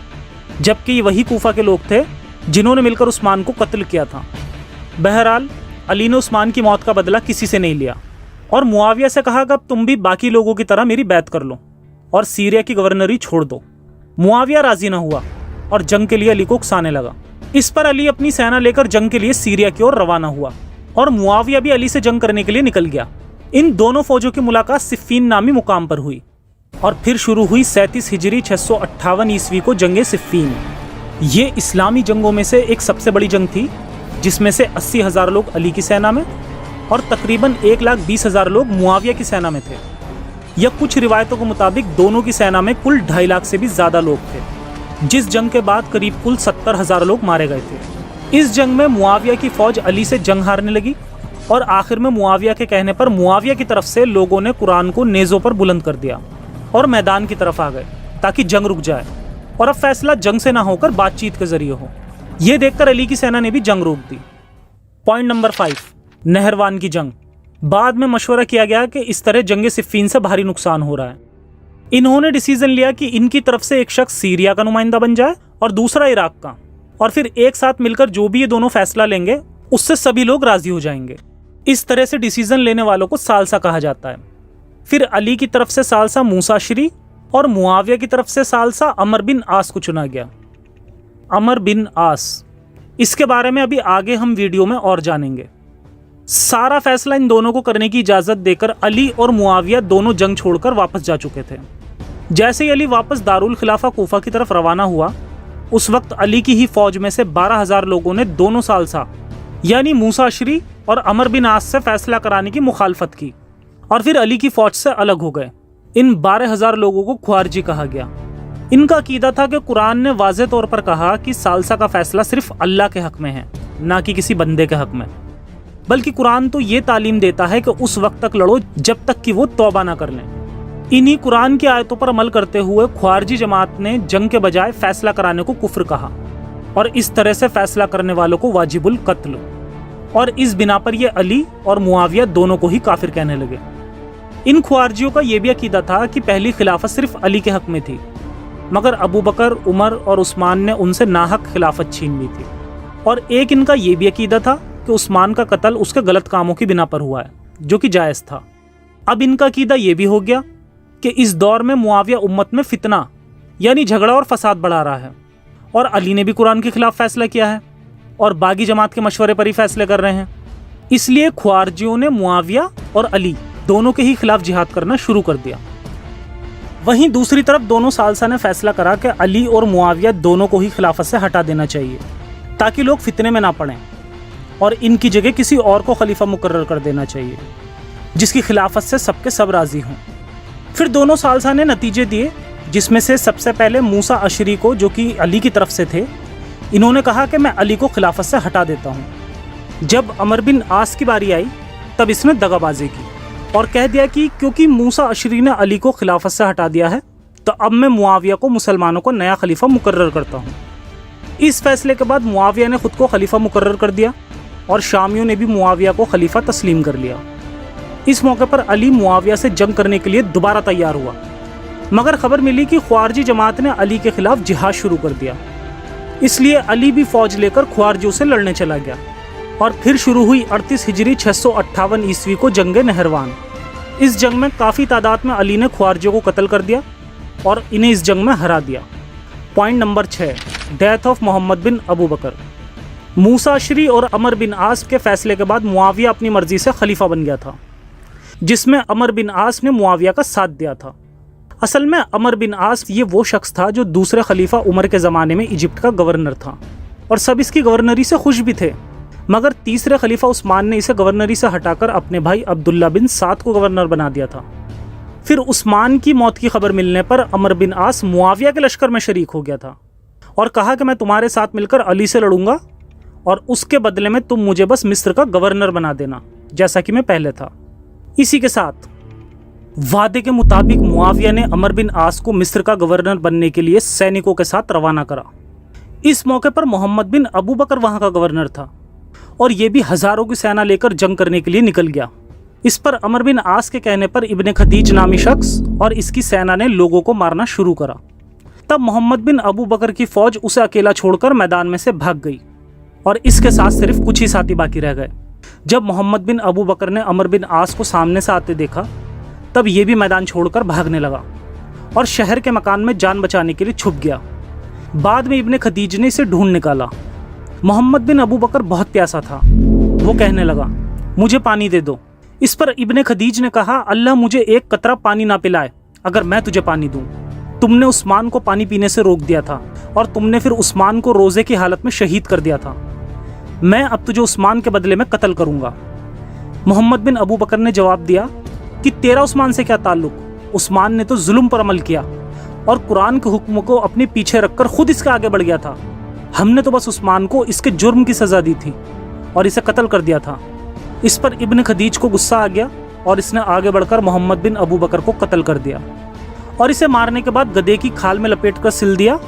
जबकि वही कूफा के लोग थे जिन्होंने मिलकर उस्मान को कत्ल किया था। बहरहाल अली ने उस्मान की मौत का बदला किसी से नहीं लिया और मुआविया से कहा कि अब तुम भी बाकी लोगों की तरह मेरी बैत कर लो और सीरिया की गवर्नरी छोड़ दो। मुआविया राजी न हुआ और जंग के लिए अली को उकसाने लगा। इस पर अली अपनी सेना लेकर जंग के लिए सीरिया की ओर रवाना हुआ और मुआविया भी अली से जंग करने के लिए निकल गया। इन दोनों फौजों की मुलाकात सिफ़ीन नामी मुकाम पर हुई और फिर शुरू हुई 37 हिजरी 658 ईस्वी को जंगे सिफ़ीन। ये इस्लामी जंगों में से एक सबसे बड़ी जंग थी, जिसमें से 80,000 लोग अली की सेना में और तकरीबन 1,20,000 लोग मुआविया की सेना में थे। या कुछ रिवायतों के मुताबिक दोनों की सेना में कुल 2.5 लाख से भी ज़्यादा लोग थे, जिस जंग के बाद करीब कुल 70,000 लोग मारे गए थे। इस जंग में मुआविया की फ़ौज अली से जंग हारने लगी और आखिर में मुआविया के कहने पर मुआविया की तरफ से लोगों ने कुरान को नेज़ों पर बुलंद कर दिया और मैदान की तरफ आ गए ताकि जंग रुक जाए और अब फैसला जंग से ना होकर बातचीत के जरिए हो। ये देखकर अली की सेना ने भी जंग रोक दी। पॉइंट नंबर 5, नहरवान की जंग। बाद में मशवरा किया गया कि इस तरह जंग सिफ़ीन से भारी नुकसान हो रहा है। इन्होंने डिसीजन लिया कि इनकी तरफ से एक शख्स सीरिया का नुमाइंदा बन जाए और दूसरा इराक का, और फिर एक साथ मिलकर जो भी ये दोनों फैसला लेंगे उससे सभी लोग राजी हो जाएंगे। इस तरह से डिसीजन लेने वालों को सालसा कहा जाता है। फिर अली की तरफ से सालसा मूसाशरी और मुआविया की तरफ से सालसा अमर बिन आस को चुना गया। अमर बिन आस, इसके बारे में अभी आगे हम वीडियो में और जानेंगे। सारा फैसला इन दोनों को करने की इजाज़त देकर अली और मुआविया दोनों जंग छोड़कर वापस जा चुके थे। जैसे ही अली वापस दारुल खिलाफा कूफा की तरफ रवाना हुआ, उस वक्त अली की ही फौज में से 12,000 लोगों ने दोनों सालसा यानी मूसा अशरी और अमर बिन आस से फैसला कराने की मुखालफत की और फिर अली की फौज से अलग हो गए। इन 12,000 लोगों को ख्वारजी कहा गया। इनका अकीदा था कि कुरान ने वाज़े तौर पर कहा कि सालसा का फैसला सिर्फ अल्लाह के हक में है, ना कि किसी बंदे के हक में। बल्कि कुरान तो ये तालीम देता है कि उस वक्त तक लड़ो जब तक कि वो तौबा ना कर लें। इन्हीं कुरान की आयतों पर अमल करते हुए ख्वारजी जमात ने जंग के बजाय फैसला कराने को कुफ्र कहा और इस तरह से फैसला करने वालों को वाजिबुल कत्ल, और इस बिना पर ये अली और मुआविया दोनों को ही काफिर कहने लगे। इन ख्वारजियों का यह भी अकीदा था कि पहली खिलाफत सिर्फ अली के हक में थी, मगर अबू बकर, उमर और उस्मान ने उनसे नाहक खिलाफत छीन ली थी। और एक इनका यह भी अकीदा था कि उस्मान का कत्ल उसके गलत कामों की बिना पर हुआ है, जो कि जायज़ था। अब इनका अकीदा यह भी हो गया कि इस दौर में मुआविया उम्मत में फितना यानी झगड़ा और फसाद बढ़ा रहा है, और अली ने भी कुरान के खिलाफ फैसला किया है और बागी जमात के मशवरे पर ही फैसले कर रहे हैं। इसलिए ख्वारजियों ने मुआविया और अली दोनों के ही खिलाफ जिहाद करना शुरू कर दिया। वहीं दूसरी तरफ दोनों सालसा ने फैसला करा कि अली और मुआविया दोनों को ही खिलाफत से हटा देना चाहिए ताकि लोग फितने में ना पड़ें, और इनकी जगह किसी और को खलीफा मुकर्रर कर देना चाहिए जिसकी खिलाफत से सबके सब राजी हों। फिर दोनों सालसा ने नतीजे दिए, जिसमें से सबसे पहले मूसा अशरी को, जो कि अली की तरफ से थे, इन्होंने कहा कि मैं अली को खिलाफत से हटा देता हूँ। जब अमर बिन आस की बारी आई तब इसने दगाबाजी की और कह दिया कि क्योंकि मूसा अशरी ने अली को खिलाफत से हटा दिया है तो अब मैं मुआविया को मुसलमानों को नया खलीफा मुकर्रर करता हूँ। इस फैसले के बाद मुआविया ने खुद को खलीफा मुकर्रर कर दिया और शामियों ने भी मुआविया को खलीफा तस्लीम कर लिया। इस मौके पर अली मुआविया से जंग करने के लिए दोबारा तैयार हुआ, मगर खबर मिली कि ख्वारजी जमात ने अली के खिलाफ जिहाद शुरू कर दिया। इसलिए अली भी फौज लेकर ख्वारजियों से लड़ने चला गया और फिर शुरू हुई 38 हिजरी 658 ईस्वी को जंग नहरवान। इस जंग में काफ़ी तादाद में अली ने ख्वारजियों को कत्ल कर दिया और इन्हें इस जंग में हरा दिया। Point number 6, death of Muhammad bin Abu Bakr. Musa Ashari और अमर बिन आस के फैसले के बाद मुआविया अपनी मर्जी से खलीफा बन गया था, जिसमें अमर बिन आस ने मुआविया का साथ दिया था। असल में अमर बिन आस ये वो शख्स था जो दूसरे खलीफा उमर के ज़माने में इजिप्ट का गवर्नर था और सब इसकी गवर्नरी से खुश भी थे, मगर तीसरे खलीफा उस्मान ने इसे गवर्नरी से हटाकर अपने भाई अब्दुल्ला बिन साद को गवर्नर बना दिया था। फिर उस्मान की मौत की खबर मिलने पर अमर बिन आस मुआविया के लश्कर में शरीक हो गया था और कहा कि मैं तुम्हारे साथ मिलकर अली से लड़ूंगा और उसके बदले में तुम मुझे बस मिस्र का गवर्नर बना देना, जैसा कि मैं पहले था। इसी के साथ वादे के मुताबिक मुआविया ने अमर बिन आस को मिस्र का गवर्नर बनने के लिए सैनिकों के साथ रवाना करा। इस मौके पर मोहम्मद बिन अबू बकर वहां का गवर्नर था और ये भी हजारों की सेना लेकर जंग करने के लिए निकल गया। इस पर अमर बिन आस के कहने पर इब्ने खदीज नामी शख्स और इसकी सेना ने लोगों को मारना शुरू करा। तब मोहम्मद बिन अबू बकर की फौज उसे अकेला छोड़कर मैदान में से भाग गई और इसके साथ सिर्फ कुछ ही साथी बाकी रह गए। जब मोहम्मद बिन अबू बकर ने अमर बिन आस को सामने से आते देखा तब ये भी मैदान छोड़कर भागने लगा और शहर के मकान में जान बचाने के लिए छुप गया। बाद में इब्ने खदीज ने इसे ढूंढ निकाला। मोहम्मद बिन अबू बकर बहुत प्यासा था। वो कहने लगा, मुझे पानी दे दो। इस पर इब्ने खदीज ने कहा, अल्लाह मुझे एक कतरा पानी ना पिलाए अगर मैं तुझे पानी दूं। तुमने उस्मान को पानी पीने से रोक दिया था और तुमने फिर उस्मान को रोजे की हालत में शहीद कर दिया था। मैं अब तुझे उस्मान के बदले में कत्ल करूंगा। मोहम्मद बिन अबू बकर ने जवाब दिया कि तेरा उस्मान से क्या ताल्लुक? उस्मान ने तो जुल्म पर अमल किया और कुरान के हुक्म को अपने पीछे रखकर खुद इसके आगे बढ़ गया था। हमने तो बस उस्मान को इसके जुर्म की सजा दी थी और इसे कत्ल कर दिया था। इस पर इब्न खदीज को गुस्सा आ गया और इसने आगे बढ़कर मोहम्मद बिन अबू बकर को कत्ल कर दिया और इसे मारने के बाद गधे की खाल में लपेट कर सिल दिया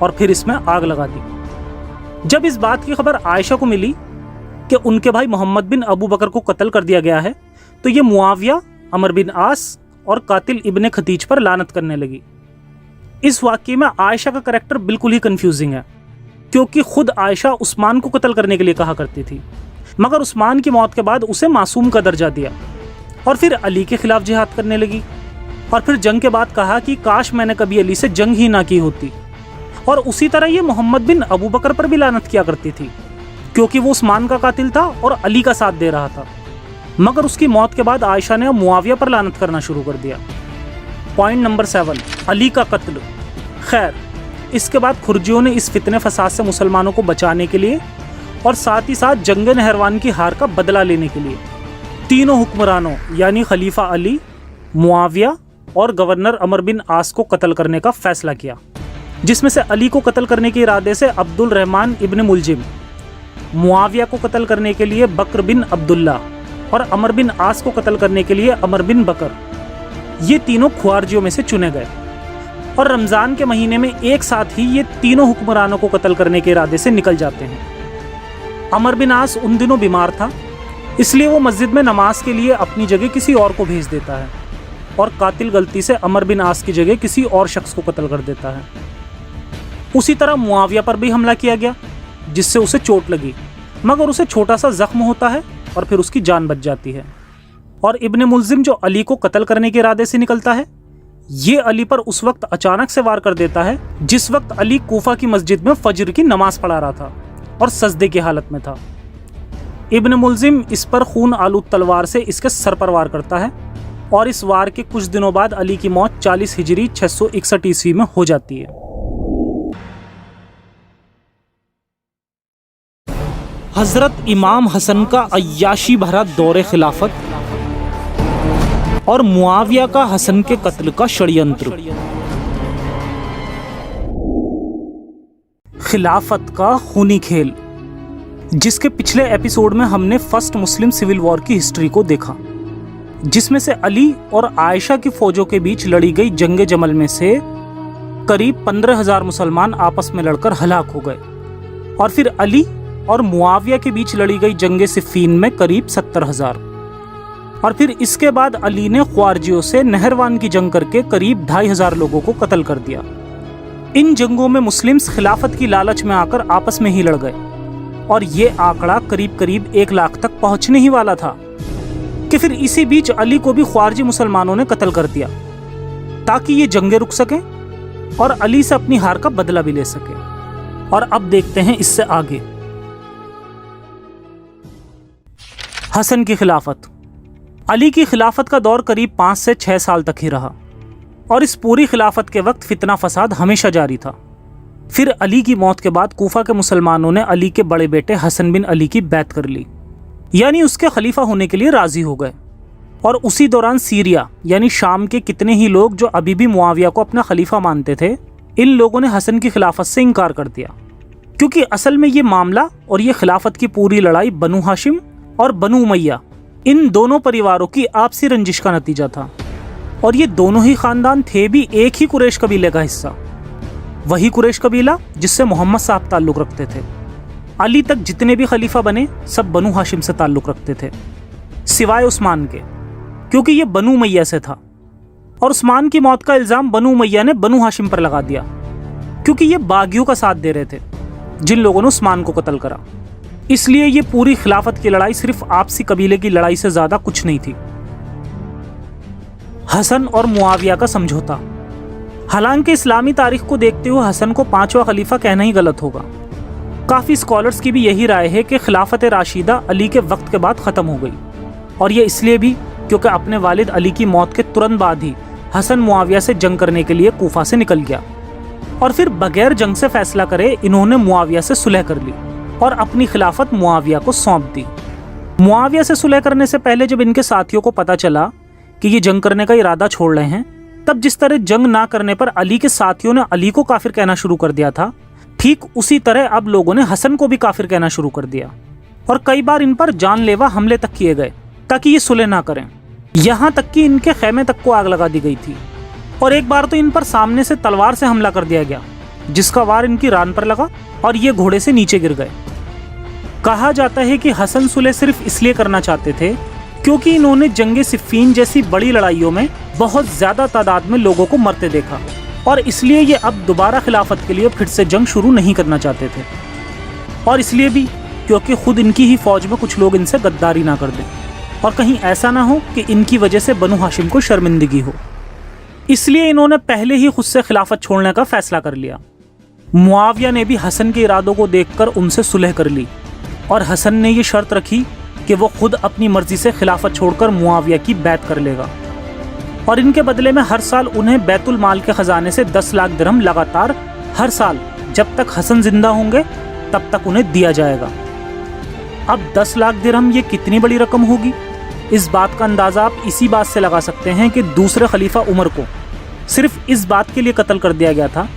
और फिर इसमें आग लगा दी। जब इस बात की खबर आयशा को मिली कि उनके भाई मोहम्मद बिन अबू बकर को कत्ल कर दिया गया है तो ये मुआविया, अमर बिन आस और कातिल इब्ने खदीज पर लानत करने लगी। इस वाक़ये में आयशा का करैक्टर बिल्कुल ही कंफ्यूजिंग है, क्योंकि खुद आयशा उस्मान को कत्ल करने के लिए कहा करती थी, मगर उस्मान की मौत के बाद उसे मासूम का दर्जा दिया और फिर अली के खिलाफ जिहाद करने लगी और फिर जंग के बाद कहा कि काश मैंने कभी अली से जंग ही ना की होती। और उसी तरह ये मोहम्मद बिन अबू बकर पर भी लानत किया करती थी, क्योंकि वो उस्मान का कातिल था और अली का साथ दे रहा था। मगर उसकी मौत के बाद आयशा ने मुआविया पर लानत करना शुरू कर दिया। पॉइंट नंबर 7, अली का कत्ल। खैर, इसके बाद खुर्जियों ने इस फितने फसाद से मुसलमानों को बचाने के लिए اور ساتھ ہی ساتھ جنگ نہروان کی ہار کا بدلہ لینے کے لیے تینوں حکمرانوں یعنی خلیفہ علی، معاویہ اور گورنر عمر بن عاص کو قتل کرنے کا فیصلہ کیا، جس میں سے علی کو قتل کرنے کے ارادے سے عبد الرحمن ابن ملجم، معاویہ کو قتل کرنے کے لیے بکر بن عبداللہ اور عمر بن عاص کو قتل کرنے کے لیے عمر بن بکر، یہ تینوں خوارجیوں میں سے چنے گئے۔ اور رمضان کے مہینے میں ایک ساتھ ہی یہ تینوں حکمرانوں کو قتل کرنے کے ارادے سے نکل جاتے ہیں۔ عمر بن عاص ان دنوں بیمار تھا، اس لیے وہ مسجد میں نماز کے لیے اپنی جگہ کسی اور کو بھیج دیتا ہے، اور قاتل غلطی سے عمر بن عاص کی جگہ کسی اور شخص کو قتل کر دیتا ہے۔ اسی طرح معاویہ پر بھی حملہ کیا گیا، جس سے اسے چوٹ لگی، مگر اسے چھوٹا سا زخم ہوتا ہے اور پھر اس کی جان بچ جاتی ہے۔ اور ابن ملزم جو علی کو قتل کرنے کے ارادے سے نکلتا ہے، یہ علی پر اس وقت اچانک سے وار کر دیتا ہے جس وقت علی کوفہ کی مسجد میں فجر کی نماز پڑھا رہا تھا اور سجدے کی حالت میں تھا۔ ابن ملزم اس پر خون آلود تلوار سے اس کے سر پر وار کرتا ہے، اور اس وار کے کچھ دنوں بعد علی کی موت 40 ہجری 661 عیسوی میں ہو جاتی ہے۔ حضرت امام حسن کا عیاشی بھرا دور خلافت اور معاویہ کا حسن کے قتل کا شڑینتر۔ خلافت کا خونی کھیل، جس کے پچھلے ایپیسوڈ میں ہم نے فرسٹ مسلم سول وار کی ہسٹری کو دیکھا، جس میں سے علی اور عائشہ کی فوجوں کے بیچ لڑی گئی جنگ جمل میں سے قریب 15,000 مسلمان آپس میں لڑ کر ہلاک ہو گئے، اور پھر علی اور معاویہ کے بیچ لڑی گئی جنگ صفین میں قریب 70,000، اور پھر اس کے بعد علی نے خوارجیوں سے نہروان کی جنگ کر کے قریب 2,500 لوگوں کو قتل کر دیا۔ ان جنگوں میں مسلمز خلافت کی لالچ میں آ کر آپس میں ہی لڑ گئے، اور یہ آنکڑا قریب 1 لاکھ تک پہنچنے ہی والا تھا کہ پھر اسی بیچ علی کو بھی خوارجی مسلمانوں نے قتل کر دیا تاکہ یہ جنگیں رک سکیں اور علی سے اپنی ہار کا بدلہ بھی لے سکے۔ اور اب دیکھتے ہیں اس سے آگے۔ حسن کی خلافت۔ علی کی خلافت کا دور قریب 5 سے 6 سال تک ہی رہا، اور اس پوری خلافت کے وقت فتنہ فساد ہمیشہ جاری تھا۔ پھر علی کی موت کے بعد کوفہ کے مسلمانوں نے علی کے بڑے بیٹے حسن بن علی کی بیعت کر لی، یعنی اس کے خلیفہ ہونے کے لیے راضی ہو گئے۔ اور اسی دوران سیریا یعنی شام کے کتنے ہی لوگ جو ابھی بھی معاویہ کو اپنا خلیفہ مانتے تھے، ان لوگوں نے حسن کی خلافت سے انکار کر دیا، کیونکہ اصل میں یہ معاملہ اور یہ خلافت کی پوری لڑائی بنو ہاشم اور بنو امیہ ان دونوں پریواروں کی آپسی رنجش کا نتیجہ تھا، اور یہ دونوں ہی خاندان تھے بھی ایک ہی قریش قبیلے کا حصہ، وہی قریش قبیلہ جس سے محمد صاحب تعلق رکھتے تھے۔ علی تک جتنے بھی خلیفہ بنے سب بنو ہاشم سے تعلق رکھتے تھے، سوائے عثمان کے، کیونکہ یہ بنو امیہ سے تھا، اور عثمان کی موت کا الزام بنو امیہ نے بنو ہاشم پر لگا دیا، کیونکہ یہ باغیوں کا ساتھ دے رہے تھے جن لوگوں نے عثمان کو قتل کرا۔ اس لیے یہ پوری خلافت کی لڑائی صرف آپسی قبیلے کی لڑائی سے زیادہ کچھ نہیں تھی۔ حسن اور معاویہ کا سمجھوتا۔ حالانکہ اسلامی تاریخ کو دیکھتے ہوئے حسن کو 5واں خلیفہ کہنا ہی غلط ہوگا۔ کافی اسکالرز کی بھی یہی رائے ہے کہ خلافت راشدہ علی کے وقت کے بعد ختم ہو گئی، اور یہ اس لیے بھی کیونکہ اپنے والد علی کی موت کے ترنت بعد ہی حسن معاویہ سے جنگ کرنے کے لیے کوفہ سے نکل گیا، اور پھر بغیر جنگ سے فیصلہ کرے انہوں نے معاویہ سے صلح کر لی اور اپنی خلافت معاویہ کو سونپ دی۔ معاویہ سے صلح کرنے سے پہلے جب ان کے ساتھیوں کو پتہ چلا کہ یہ جنگ کرنے کا ارادہ چھوڑ رہے ہیں، تب جس طرح جنگ نہ کرنے پر علی کے ساتھیوں نے علی کو کافر کہنا شروع کر دیا تھا، ٹھیک اسی طرح اب لوگوں نے حسن کو بھی کافر کہنا شروع کر دیا، اور کئی بار ان پر جان لیوا حملے تک کیے گئے تاکہ یہ صلح نہ کریں، یہاں تک کہ ان کے خیمے تک کو آگ لگا دی گئی تھی، اور ایک بار تو ان پر سامنے سے تلوار سے حملہ کر دیا گیا جس کا وار ان کی ران پر لگا اور یہ گھوڑے سے نیچے گر گئے۔ کہا جاتا ہے کہ حسن صلح صرف اس لیے کرنا چاہتے تھے کیونکہ انہوں نے جنگ صفین جیسی بڑی لڑائیوں میں بہت زیادہ تعداد میں لوگوں کو مرتے دیکھا، اور اس لیے یہ اب دوبارہ خلافت کے لیے پھر سے جنگ شروع نہیں کرنا چاہتے تھے، اور اس لیے بھی کیونکہ خود ان کی ہی فوج میں کچھ لوگ ان سے غداری نہ کر دیں اور کہیں ایسا نہ ہو کہ ان کی وجہ سے بنو ہاشم کو شرمندگی ہو، اس لیے انہوں نے پہلے ہی خود سے خلافت چھوڑنے کا فیصلہ کر لیا۔ معاویہ نے بھی حسن کے ارادوں کو دیکھ کر ان سے صلح کر لی، اور حسن نے یہ شرط رکھی کہ وہ خود اپنی مرضی سے خلافت چھوڑ کر معاویہ کی بیعت کر لے گا، اور ان کے بدلے میں ہر سال انہیں بیت المال کے خزانے سے 10 لاکھ درہم لگاتار ہر سال جب تک حسن زندہ ہوں گے تب تک انہیں دیا جائے گا، اب 10 लाख दिरहम ये कितनी बड़ी रकम होगी? इस बात का अंदाज़ा आप इसी बात से लगा सकते हैं कि दूसरे खलीफा उमर को सिर्फ इस बात के लिए कत्ल कर दिया गया था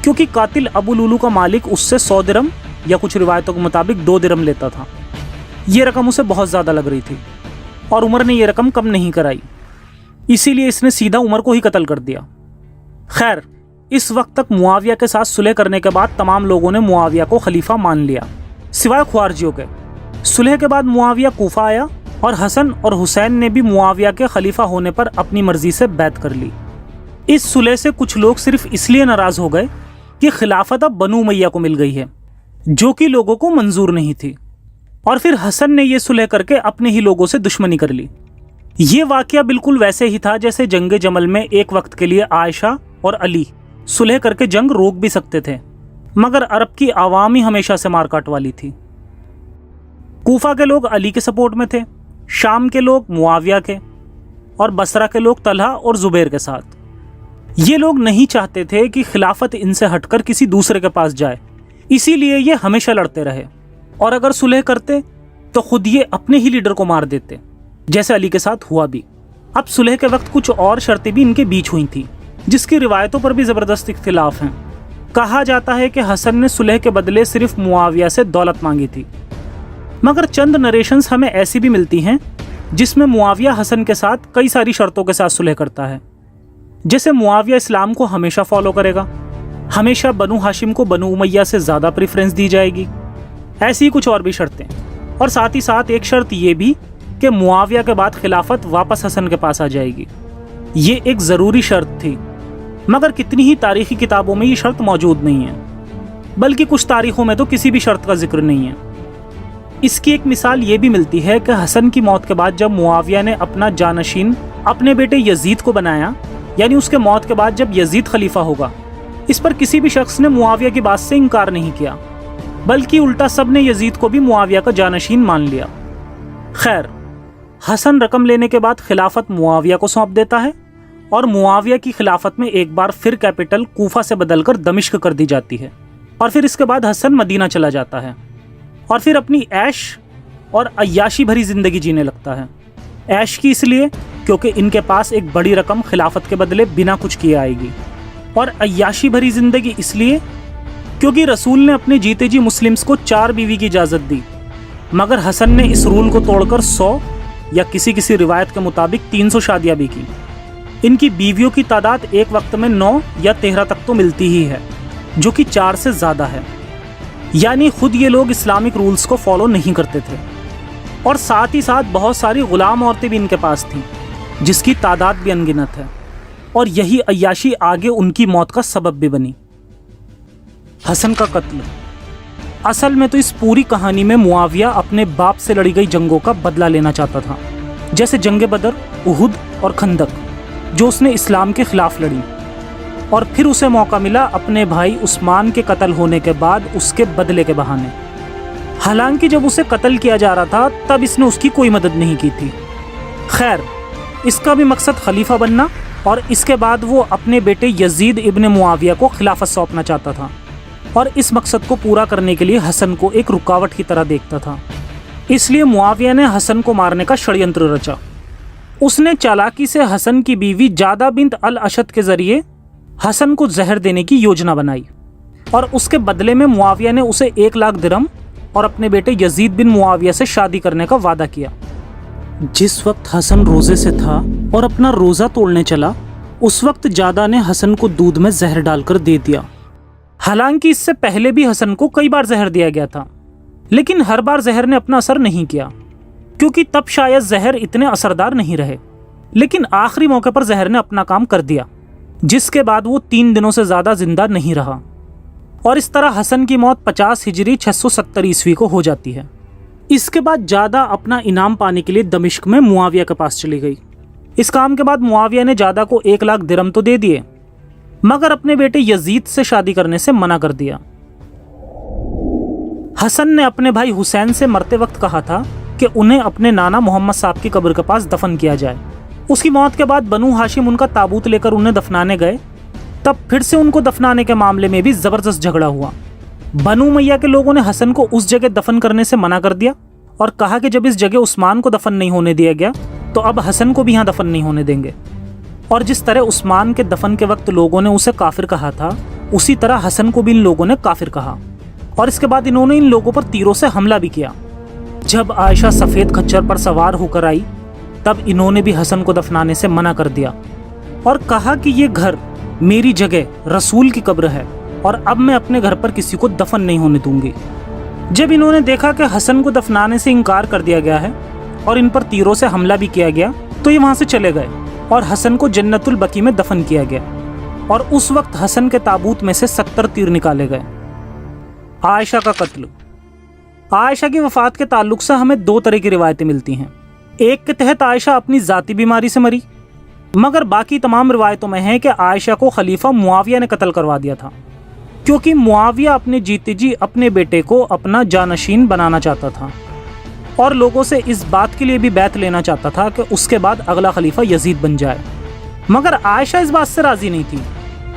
क्योंकि कातिल अबू लुलू का मालिक उससे 100 दिरहम या कुछ रिवायतों के मुताबिक 2 दिरहम लेता था। ये रकम उसे बहुत ज़्यादा लग रही थी और उमर ने ये रकम कम नहीं कराई, इसीलिए इसने सीधा उमर को ही कत्ल कर दिया। खैर, इस वक्त तक मुआविया के साथ सुलह करने के बाद तमाम लोगों ने मुआविया को खलीफा मान लिया सिवाय ख्वारजियों के। सुलह के बाद मुआविया कूफा आया और हसन और हुसैन ने भी मुआविया के खलीफा होने पर अपनी मर्जी से बैत कर ली। इस सुलह से कुछ लोग सिर्फ इसलिए नाराज हो गए कि खिलाफत अब बनु उमैया को मिल गई है, जो कि लोगों को मंजूर नहीं थी, और फिर हसन ने यह सुलह करके अपने ही लोगों से दुश्मनी कर ली। ये वाकया बिल्कुल वैसे ही था जैसे जंग जमल में एक वक्त के लिए आयशा और अली सुलह करके जंग रोक भी सकते थे, मगर अरब की आवाम ही हमेशा से मारकाट वाली थी। कूफा के लोग अली के सपोर्ट में थे, शाम के लोग मुआविया के, और बसरा के लोग तलहा और जुबैर के साथ। ये लोग नहीं चाहते थे कि खिलाफत इनसे हटकर किसी दूसरे के पास जाए, इसीलिए ये हमेशा लड़ते रहे, और अगर सुलह करते तो खुद ये अपने ही लीडर को मार देते, जैसे अली के साथ हुआ भी। अब सुलह के वक्त कुछ और शर्तें भी इनके बीच हुई थी, जिसकी रिवायतों पर भी ज़बरदस्त इख्तिलाफ हैं। कहा जाता है कि हसन ने सुलह के बदले सिर्फ मुआविया से दौलत मांगी थी, मगर चंद नरेशंस हमें ऐसी भी मिलती हैं जिसमें मुआविया हसन के साथ कई सारी शर्तों के साथ सुलह करता है, जैसे मुआविया इस्लाम को हमेशा फॉलो करेगा, हमेशा बनु हाशिम को बनु उमैया से ज़्यादा प्रेफरेंस दी जाएगी, ऐसी ही कुछ और भी शर्तें। और साथ ही साथ एक शर्त ये भी कि मुआविया के बाद खिलाफत वापस हसन के पास आ जाएगी। ये एक ज़रूरी शर्त थी, मगर कितनी ही तारीख़ी किताबों में ये शर्त मौजूद नहीं है, बल्कि कुछ तारीख़ों में तो किसी भी शर्त का जिक्र नहीं है। इसकी एक मिसाल ये भी मिलती है कि हसन की मौत के बाद जब मुआविया ने अपना जानशीन अपने बेटे यजीद को बनाया, यानी उसके मौत के बाद जब यजीद खलीफा होगा, इस पर किसी भी शख्स ने मुआविया की बात से इनकार नहीं किया, बल्कि उल्टा सब ने यजीद को भी मुआविया का जानशीन मान लिया। खैर, हसन रकम लेने के बाद खिलाफत मुआविया को सौंप देता है और मुआविया की खिलाफत में एक बार फिर कैपिटल कूफा से बदलकर दमिश्क कर दी जाती है, और फिर इसके बाद हसन मदीना चला जाता है और फिर अपनी ऐश और अय्याशी भरी ज़िंदगी जीने लगता है। ऐश की इसलिए क्योंकि इनके पास एक बड़ी रकम खिलाफत के बदले बिना कुछ किए आएगी, और अय्याशी भरी ज़िंदगी इसलिए क्योंकि रसूल ने अपने जीते जी मुस्लिम्स को 4 बीवी की इजाज़त दी, मगर हसन ने इस रूल को तोड़कर 100 या किसी रिवायत के मुताबिक 300 शादियाँ भी की। इनकी बीवियों की तादाद एक वक्त में 9 या 13 तक तो मिलती ही है, जो कि 4 से ज़्यादा है। यानी खुद ये लोग इस्लामिक रूल्स को फॉलो नहीं करते थे, और साथ ही साथ बहुत सारी ग़ुलाम औरतें भी इनके पास थीं, जिसकी तादाद भी अनगिनत है, और यही अय्याशी आगे उनकी मौत का सबब भी बनी। हसन का कत्ल। असल में तो इस पूरी कहानी में मुआविया अपने बाप से लड़ी गई जंगों का बदला लेना चाहता था, जैसे जंग बदर, उहुद और खंदक, जो उसने इस्लाम के खिलाफ लड़ी, और फिर उसे मौका मिला अपने भाई उस्मान के कत्ल होने के बाद उसके बदले के बहाने। हालांकि जब उसे कत्ल किया जा रहा था तब इसने उसकी कोई मदद नहीं की थी। खैर, इसका भी मकसद खलीफा बनना, और इसके बाद वो अपने बेटे यजीद इब्न मुआविया को खिलाफत सौंपना चाहता था, और इस मकसद को पूरा करने के लिए हसन को एक रुकावट की तरह देखता था। इसलिए मुआविया ने हसन को मारने का षड्यंत्र रचा। उसने चालाकी से हसन की बीवी जादा बिन्त अल अशद के जरिए हसन को जहर देने की योजना बनाई, और उसके बदले में मुआविया ने उसे 1 लाख दिरहम और अपने बेटे यजीद बिन मुआविया से शादी करने का वादा किया। जिस वक्त हसन रोज़े से था और अपना रोज़ा तोड़ने चला, उस वक्त जादा ने हसन को दूध में जहर डालकर दे दिया। हालांकि इससे पहले भी हसन को कई बार जहर दिया गया था, लेकिन हर बार जहर ने अपना असर नहीं किया, क्योंकि तब शायद जहर इतने असरदार नहीं रहे। लेकिन आखिरी मौके पर जहर ने अपना काम कर दिया, जिसके बाद वो 3 दिनों से ज़्यादा जिंदा नहीं रहा, और इस तरह हसन की मौत 50 हिजरी 670 ईस्वी को हो जाती है। इसके बाद जादा अपना इनाम पाने के लिए दमिश्क में मुआविया के पास चली गई। इस काम के बाद मुआविया ने जादा को 1 लाख दिरहम तो दे दिए, मगर अपने बेटे यजीद से शादी करने से मना कर दिया। हसन ने अपने भाई हुसैन से मरते वक्त कहा था कि उन्हें अपने नाना मोहम्मद साहब की कब्र के पास दफन किया जाए। उसकी मौत के बाद बनु हाशिम उनका ताबूत लेकर उन्हें दफनाने गए, तब फिर से उनको दफनाने के मामले में भी ज़बरदस्त झगड़ा हुआ। बनु उमैया के लोगों ने हसन को उस जगह दफन करने से मना कर दिया, और कहा कि जब इस जगह उस्मान को दफन नहीं होने दिया गया तो अब हसन को भी यहाँ दफन नहीं होने देंगे। और जिस तरह उस्मान के दफन के वक्त लोगों ने उसे काफिर कहा था, उसी तरह हसन को भी इन लोगों ने काफिर कहा। और इसके बाद इन्होंने इन लोगों पर तीरों से हमला भी किया। जब आयशा सफ़ेद खच्चर पर सवार होकर आई तब इन्होंने भी हसन को दफनाने से मना कर दिया और कहा कि ये घर मेरी जगह रसूल की कब्र है और अब मैं अपने घर पर किसी को दफन नहीं होने दूंगी। जब इन्होंने देखा कि हसन को दफनाने से इनकार कर दिया गया है और इन पर तीरों से हमला भी किया गया तो ये वहाँ से चले गए और हसन को जन्नतुल बकी में दफन किया गया। और उस वक्त हसन के ताबूत में से 70 तीर निकाले गए। आयशा का कत्ल। आयशा की वफात के ताल्लुक से हमें 2 तरह की रिवायतें मिलती हैं। एक के तहत आयशा अपनी ज़ाती बीमारी से मरी, मगर बाकी तमाम रिवायतों में है कि आयशा को खलीफा मुआविया ने कत्ल करवा दिया था, क्योंकि मुआविया अपने जीते जी अपने बेटे को अपना जानशीन बनाना चाहता था और लोगों से इस बात के लिए भी बैत लेना चाहता था कि उसके बाद अगला खलीफा यजीद बन जाए। मगर आयशा इस बात से राज़ी नहीं थी,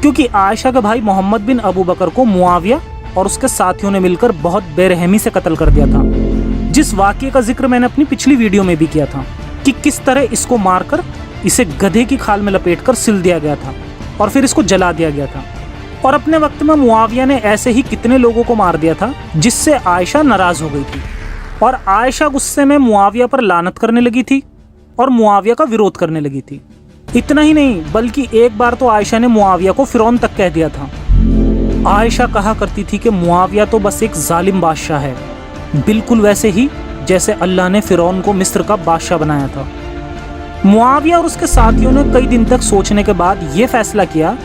क्योंकि आयशा के भाई मोहम्मद बिन अबू बकर को मुआविया और उसके साथियों ने मिलकर बहुत बेरहमी से कत्ल कर दिया था, जिस वाक़ये का जिक्र मैंने अपनी पिछली वीडियो में भी किया था कि किस तरह इसको मारकर इसे गधे की खाल में लपेटकर सिल दिया गया था और फिर इसको जला दिया गया था। और अपने वक्त में मुआविया ने ऐसे ही कितने लोगों को मार दिया था, जिससे आयशा नाराज़ हो गई थी और आयशा गुस्से में मुआविया पर लानत करने लगी थी और मुआविया का विरोध करने लगी थी। इतना ही नहीं, बल्कि एक बार तो आयशा ने मुआविया को फिरौन तक कह दिया था। आयशा कहा करती थी कि मुआविया तो बस एक जालिम बादशाह है, बिल्कुल वैसे ही जैसे अल्लाह ने फिरौन को मिस्र का बादशाह बनाया था। मुआविया और उसके साथियों ने कई दिन तक सोचने के बाद ये फैसला किया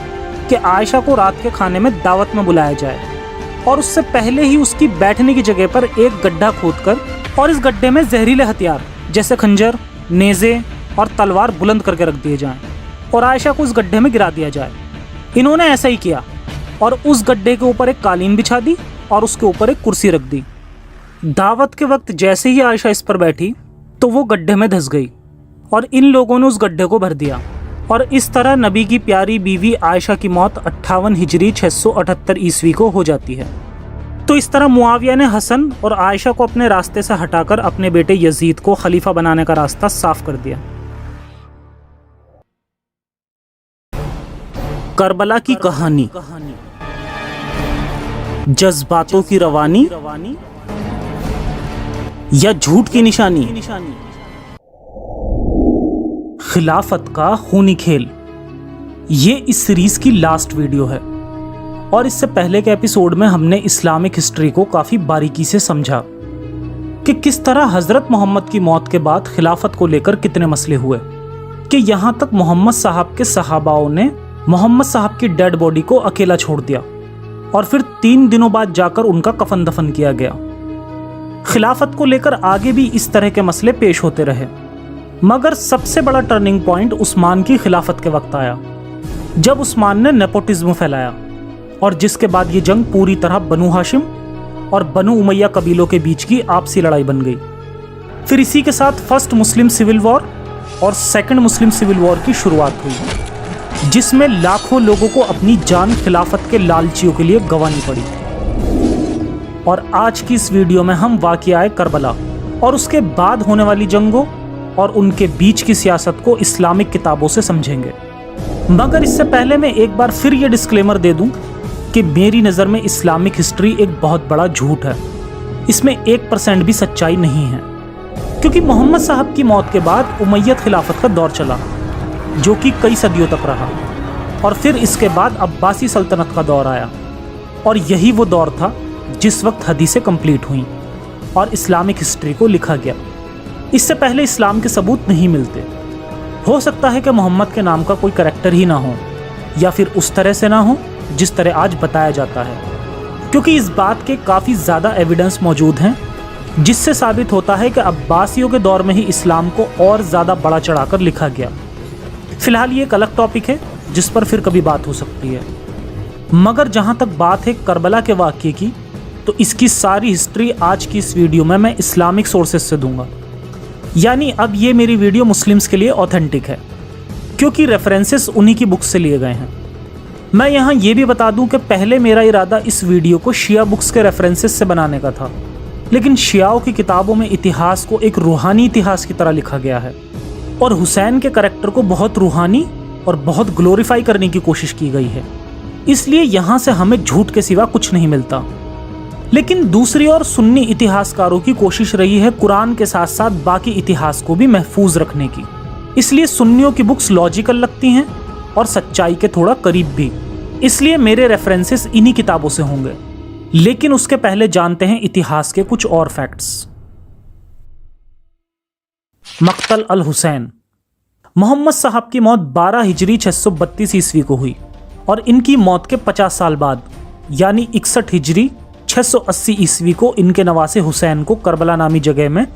कि आयशा को रात के खाने में दावत में बुलाया जाए और उससे पहले ही उसकी बैठने की जगह पर एक गड्ढा खोदकर और इस गड्ढे में जहरीले हथियार जैसे खंजर, नेज़े और तलवार बुलंद करके रख दिए जाएं और आयशा को उस गड्ढे में गिरा दिया जाए। इन्होंने ऐसा ही किया और उस गड्ढे के ऊपर एक कालीन बिछा दी और उसके ऊपर एक कुर्सी रख दी। दावत के वक्त जैसे ही आयशा इस पर बैठी तो वो गड्ढे में धंस गई और इन लोगों ने उस गड्ढे को भर दिया और इस तरह नबी की प्यारी बीवी आयशा की मौत 58 हिजरी 678 ईस्वी को हो जाती है। तो इस तरह मुआविया ने हसन और आयशा को अपने रास्ते से हटाकर अपने बेटे यजीद को खलीफा बनाने का रास्ता साफ कर दिया। करबला की कहानी, जज्बातों की रवानी या झूठ की निशानी, खिलाफत का खूनी खेल। ये इस सीरीज की लास्ट वीडियो है और इससे पहले के एपिसोड में हमने इस्लामिक हिस्ट्री को काफ़ी बारीकी से समझा कि किस तरह हज़रत मोहम्मद की मौत के बाद खिलाफत को लेकर कितने मसले हुए कि यहाँ तक मोहम्मद साहब के सहाबाओं ने मोहम्मद साहब की डेड बॉडी को अकेला छोड़ दिया और फिर 3 दिनों बाद जाकर उनका कफन दफन किया गया। खिलाफत को लेकर आगे भी इस तरह के मसले पेश होते रहे, मगर सबसे बड़ा टर्निंग पॉइंट उस्मान की खिलाफत के वक्त आया, जब उस्मान ने नेपोटिज्म फैलाया और जिसके बाद ये जंग पूरी तरह बनु हाशिम और बनु उमैया कबीलों के बीच की आपसी लड़ाई बन गई। फिर इसी के साथ फर्स्ट मुस्लिम सिविल वॉर और सेकंड मुस्लिम सिविल वॉर की शुरुआत हुई, जिसमें लाखों लोगों को अपनी जान खिलाफत के लालचियों के लिए गंवानी पड़ी। और आज की इस वीडियो में हम वाक़या करबला और उसके बाद होने वाली जंगों और उनके बीच की सियासत को इस्लामिक किताबों से समझेंगे। मगर इससे पहले मैं एक बार फिर ये डिस्क्लेमर दे दूं कि मेरी नज़र में इस्लामिक हिस्ट्री एक बहुत बड़ा झूठ है, इसमें 1% भी सच्चाई नहीं है, क्योंकि मोहम्मद साहब की मौत के बाद उमैयद खिलाफत का दौर चला जो कि कई सदियों तक रहा और फिर इसके बाद अब्बासी सल्तनत का दौर आया और यही वो दौर था जिस वक्त हदीसें कंप्लीट हुई और इस्लामिक हिस्ट्री को लिखा गया। इससे पहले इस्लाम के सबूत नहीं मिलते। हो सकता है कि मोहम्मद के नाम का कोई करैक्टर ही ना हो या फिर उस तरह से ना हो जिस तरह आज बताया जाता है, क्योंकि इस बात के काफ़ी ज़्यादा एविडेंस मौजूद हैं जिससे साबित होता है कि अब्बासियों के दौर में ही इस्लाम को और ज़्यादा बड़ा चढ़ाकर लिखा गया। फ़िलहाल ये एक अलग टॉपिक है जिस पर फिर कभी बात हो सकती है। मगर जहाँ तक बात है करबला के वाक़ये की, तो इसकी सारी हिस्ट्री आज की इस वीडियो में मैं इस्लामिक सोर्सेज से दूंगा, यानी अब ये मेरी वीडियो मुस्लिम्स के लिए ऑथेंटिक है क्योंकि रेफरेंसेस उन्हीं की बुक्स से लिए गए हैं। मैं यहाँ ये भी बता दूं कि पहले मेरा इरादा इस वीडियो को शिया बुक्स के रेफरेंसेस से बनाने का था, लेकिन शियाओं की किताबों में इतिहास को एक रूहानी इतिहास की तरह लिखा गया है और हुसैन के कैरेक्टर को बहुत रूहानी और बहुत ग्लोरीफाई करने की कोशिश की गई है। इसलिए यहाँ से हमें झूठ के सिवा कुछ नहीं मिलता। लेकिन दूसरी ओर सुन्नी इतिहासकारों की कोशिश रही है कुरान के साथ साथ बाकी इतिहास को भी महफूज रखने की। इसलिए सुन्नियों की बुक्स लॉजिकल लगती हैं और सच्चाई के थोड़ा करीब भी। इसलिए मेरे रेफरेंसेस इन्हीं किताबों से होंगे। लेकिन उसके पहले जानते हैं इतिहास के कुछ और फैक्ट्स। मक्तल अल हुसैन। मोहम्मद साहब की मौत 12 हिजरी 632 ईस्वी को हुई और इनकी मौत के 50 साल बाद यानी 61 हिजरी 680 ईस्वी को इनके नवासे हुसैन को करबला नामी जगह में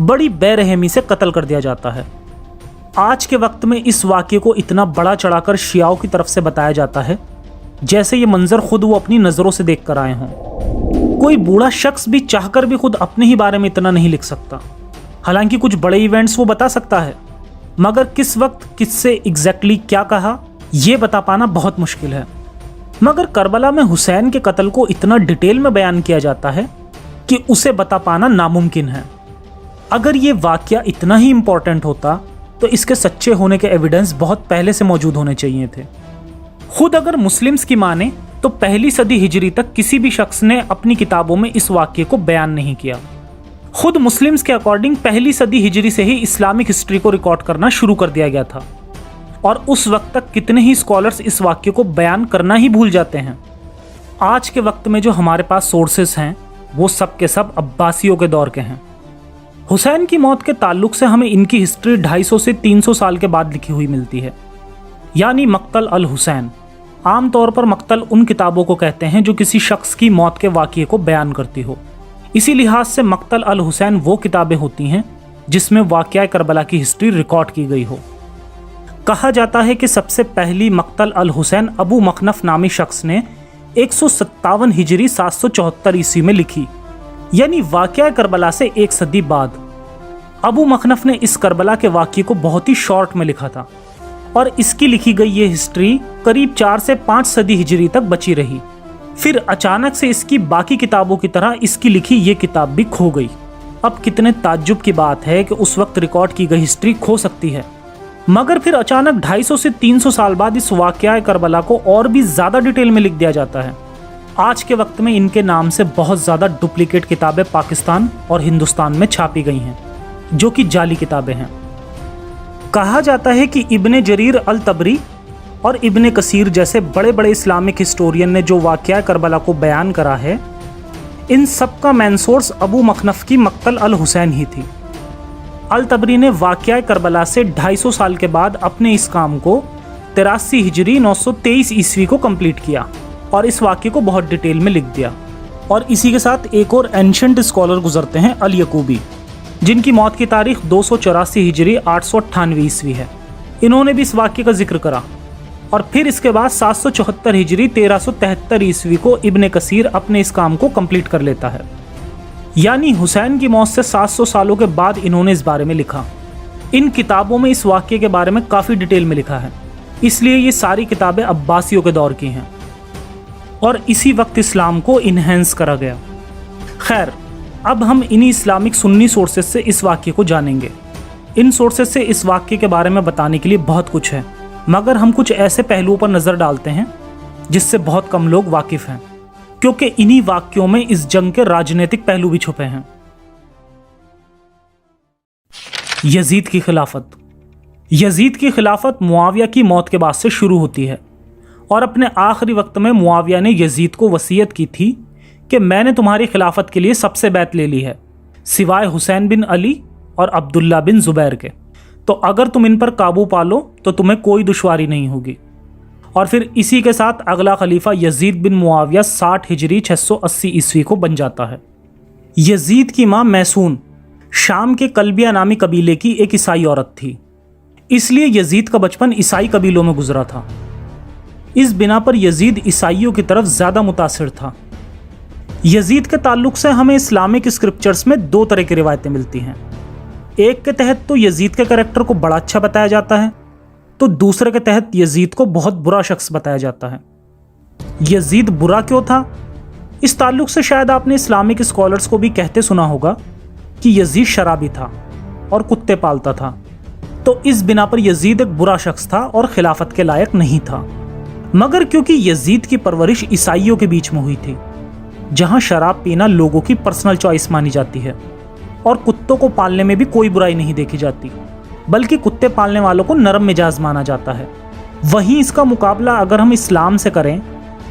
बड़ी बेरहमी से कत्ल कर दिया जाता है। आज के वक्त में इस वाक़ये को इतना बड़ा चढ़ाकर शियाओं की तरफ से बताया जाता है जैसे ये मंजर खुद वो अपनी नज़रों से देख कर आए हों। कोई बूढ़ा शख्स भी चाहकर भी खुद अपने ही बारे में इतना नहीं लिख सकता। हालांकि कुछ बड़े इवेंट्स वो बता सकता है, मगर किस वक्त किससे एग्जैक्टली क्या कहा ये बता पाना बहुत मुश्किल है। मगर करबला में हुसैन के कत्ल को इतना डिटेल में बयान किया जाता है कि उसे बता पाना नामुमकिन है। अगर ये वाक़या इतना ही इम्पोर्टेंट होता तो इसके सच्चे होने के एविडेंस बहुत पहले से मौजूद होने चाहिए थे। खुद अगर मुस्लिम्स की माने तो पहली सदी हिजरी तक किसी भी शख्स ने अपनी किताबों में इस वाक़ये को बयान नहीं किया। खुद मुस्लिम्स के अकॉर्डिंग पहली सदी हिजरी से ही इस्लामिक हिस्ट्री को रिकॉर्ड करना शुरू कर दिया गया था और उस वक्त तक कितने ही स्कॉलर्स इस वाक़ये को बयान करना ही भूल जाते हैं। आज के वक्त में जो हमारे पास सोर्सेस हैं वो सब के सब अब्बासियों के दौर के हैं। हुसैन की मौत के ताल्लुक से हमें इनकी हिस्ट्री 250 से 300 साल के बाद लिखी हुई मिलती है, यानी मक्तल अल हुसैन। आमतौर पर मक्तल उन किताबों को कहते हैं जो किसी शख्स की मौत के वाक़ये को बयान करती हो। इसी लिहाज से मक्तल अल हुसैन वो किताबें होती हैं जिसमें वाक़या करबला की हिस्ट्री रिकॉर्ड की गई हो। कहा जाता है कि सबसे पहली मक्तल अल हुसैन अबू मखनफ नामी शख्स ने 157 हिजरी 774 ईस्वी में लिखी, यानी वाक़या करबला से एक सदी बाद। अबू मखनफ ने इस करबला के वाक़ये को बहुत ही शॉर्ट में लिखा था और इसकी लिखी गई ये हिस्ट्री करीब 4 से 5 सदी हिजरी तक बची रही। फिर अचानक से इसकी बाकी किताबों की तरह इसकी लिखी ये किताब भी खो गई। अब कितने ताज्जुब की बात है कि उस वक्त रिकॉर्ड की गई हिस्ट्री खो सकती है, मगर फिर अचानक 250 से 300 साल बाद इस वाक़या करबला को और भी ज़्यादा डिटेल में लिख दिया जाता है। आज के वक्त में इनके नाम से बहुत ज़्यादा डुप्लीकेट किताबें पाकिस्तान और हिंदुस्तान में छापी गई हैं जो कि जाली किताबें हैं। कहा जाता है कि इब्ने जरीर अल तबरी और इब्ने कसीर जैसे बड़े बड़े इस्लामिक हिस्टोरियन ने जो वाक़या करबला को बयान करा है, इन सब का मेन सोर्स अबू मखनफ की मक्तल अल हुसैन ही थी। अल तबरी ने वाक़या करबला से 250 साल के बाद अपने इस काम को 83 हिजरी 923 ईस्वी को कंप्लीट किया और इस वाक़ये को बहुत डिटेल में लिख दिया। और इसी के साथ एक और एंशंट स्कॉलर गुजरते हैं, अल यकूबी, जिनकी मौत की तारीख 284 हिजरी 898 ईस्वी है। इन्होंने भी इस वाक़ये का जिक्र करा और फिर इसके बाद 774 हिजरी 1373 ईस्वी को इब्ने कसीर अपने इस काम को कंप्लीट कर लेता है। यानी हुसैन की मौत से 700 सालों के बाद इन्होंने इस बारे में लिखा। इन किताबों में इस वाक़ये के बारे में काफ़ी डिटेल में लिखा है, इसलिए ये सारी किताबें अब्बासियों के दौर की हैं और इसी वक्त इस्लाम को इन्हेंस करा गया। खैर, अब हम इन्हीं इस्लामिक सुन्नी सोर्सेज से इस वाक़ये को जानेंगे। इन सोर्सेज से इस वाक़ये के बारे में बताने के लिए बहुत कुछ है, मगर हम कुछ ऐसे पहलुओं पर नज़र डालते हैं जिससे बहुत कम लोग वाकिफ़ हैं, क्योंकि इन्हीं वाक़यों में इस जंग के राजनीतिक पहलू भी छुपे हैं। यजीद की खिलाफत। यजीद की खिलाफत मुआविया की मौत के बाद से शुरू होती है और अपने आखिरी वक्त में मुआविया ने यजीद को वसीयत की थी कि मैंने तुम्हारी खिलाफत के लिए सबसे बैत ले ली है, सिवाय हुसैन बिन अली और अब्दुल्ला बिन ज़ुबैर के। तो अगर तुम इन पर काबू पालो तो तुम्हें कोई दुश्वारी नहीं होगी। और फिर इसी के साथ अगला खलीफा यजीद बिन मुआविया 60 हिजरी 680 ईस्वी को बन जाता है। यजीद की माँ मैसून शाम के कल्बिया नामी कबीले की एक ईसाई औरत थी, इसलिए यजीद का बचपन ईसाई कबीलों में गुजरा था। इस बिना पर यजीद ईसाइयों की तरफ ज़्यादा मुतासिर था। यजीद के ताल्लुक से हमें इस्लामिक स्क्रिप्चर्स में 2 तरह की रिवायतें मिलती हैं। एक के तहत तो यजीद के कैरेक्टर को बड़ा अच्छा बताया जाता है, तो दूसरे के तहत यजीद को बहुत बुरा शख्स बताया जाता है। यजीद बुरा क्यों था इस ताल्लुक से शायद आपने इस्लामिक स्कॉलर्स को भी कहते सुना होगा कि यजीद शराबी था और कुत्ते पालता था, तो इस बिना पर यजीद एक बुरा शख्स था और खिलाफत के लायक नहीं था। मगर क्योंकि यजीद की परवरिश ईसाइयों के बीच में हुई थी, जहां शराब पीना लोगों की पर्सनल चॉइस मानी जाती है और कुत्तों को पालने में भी कोई बुराई नहीं देखी जाती, बल्कि कुत्ते पालने वालों को नरम मिजाज माना जाता है। वहीं इसका मुकाबला अगर हम इस्लाम से करें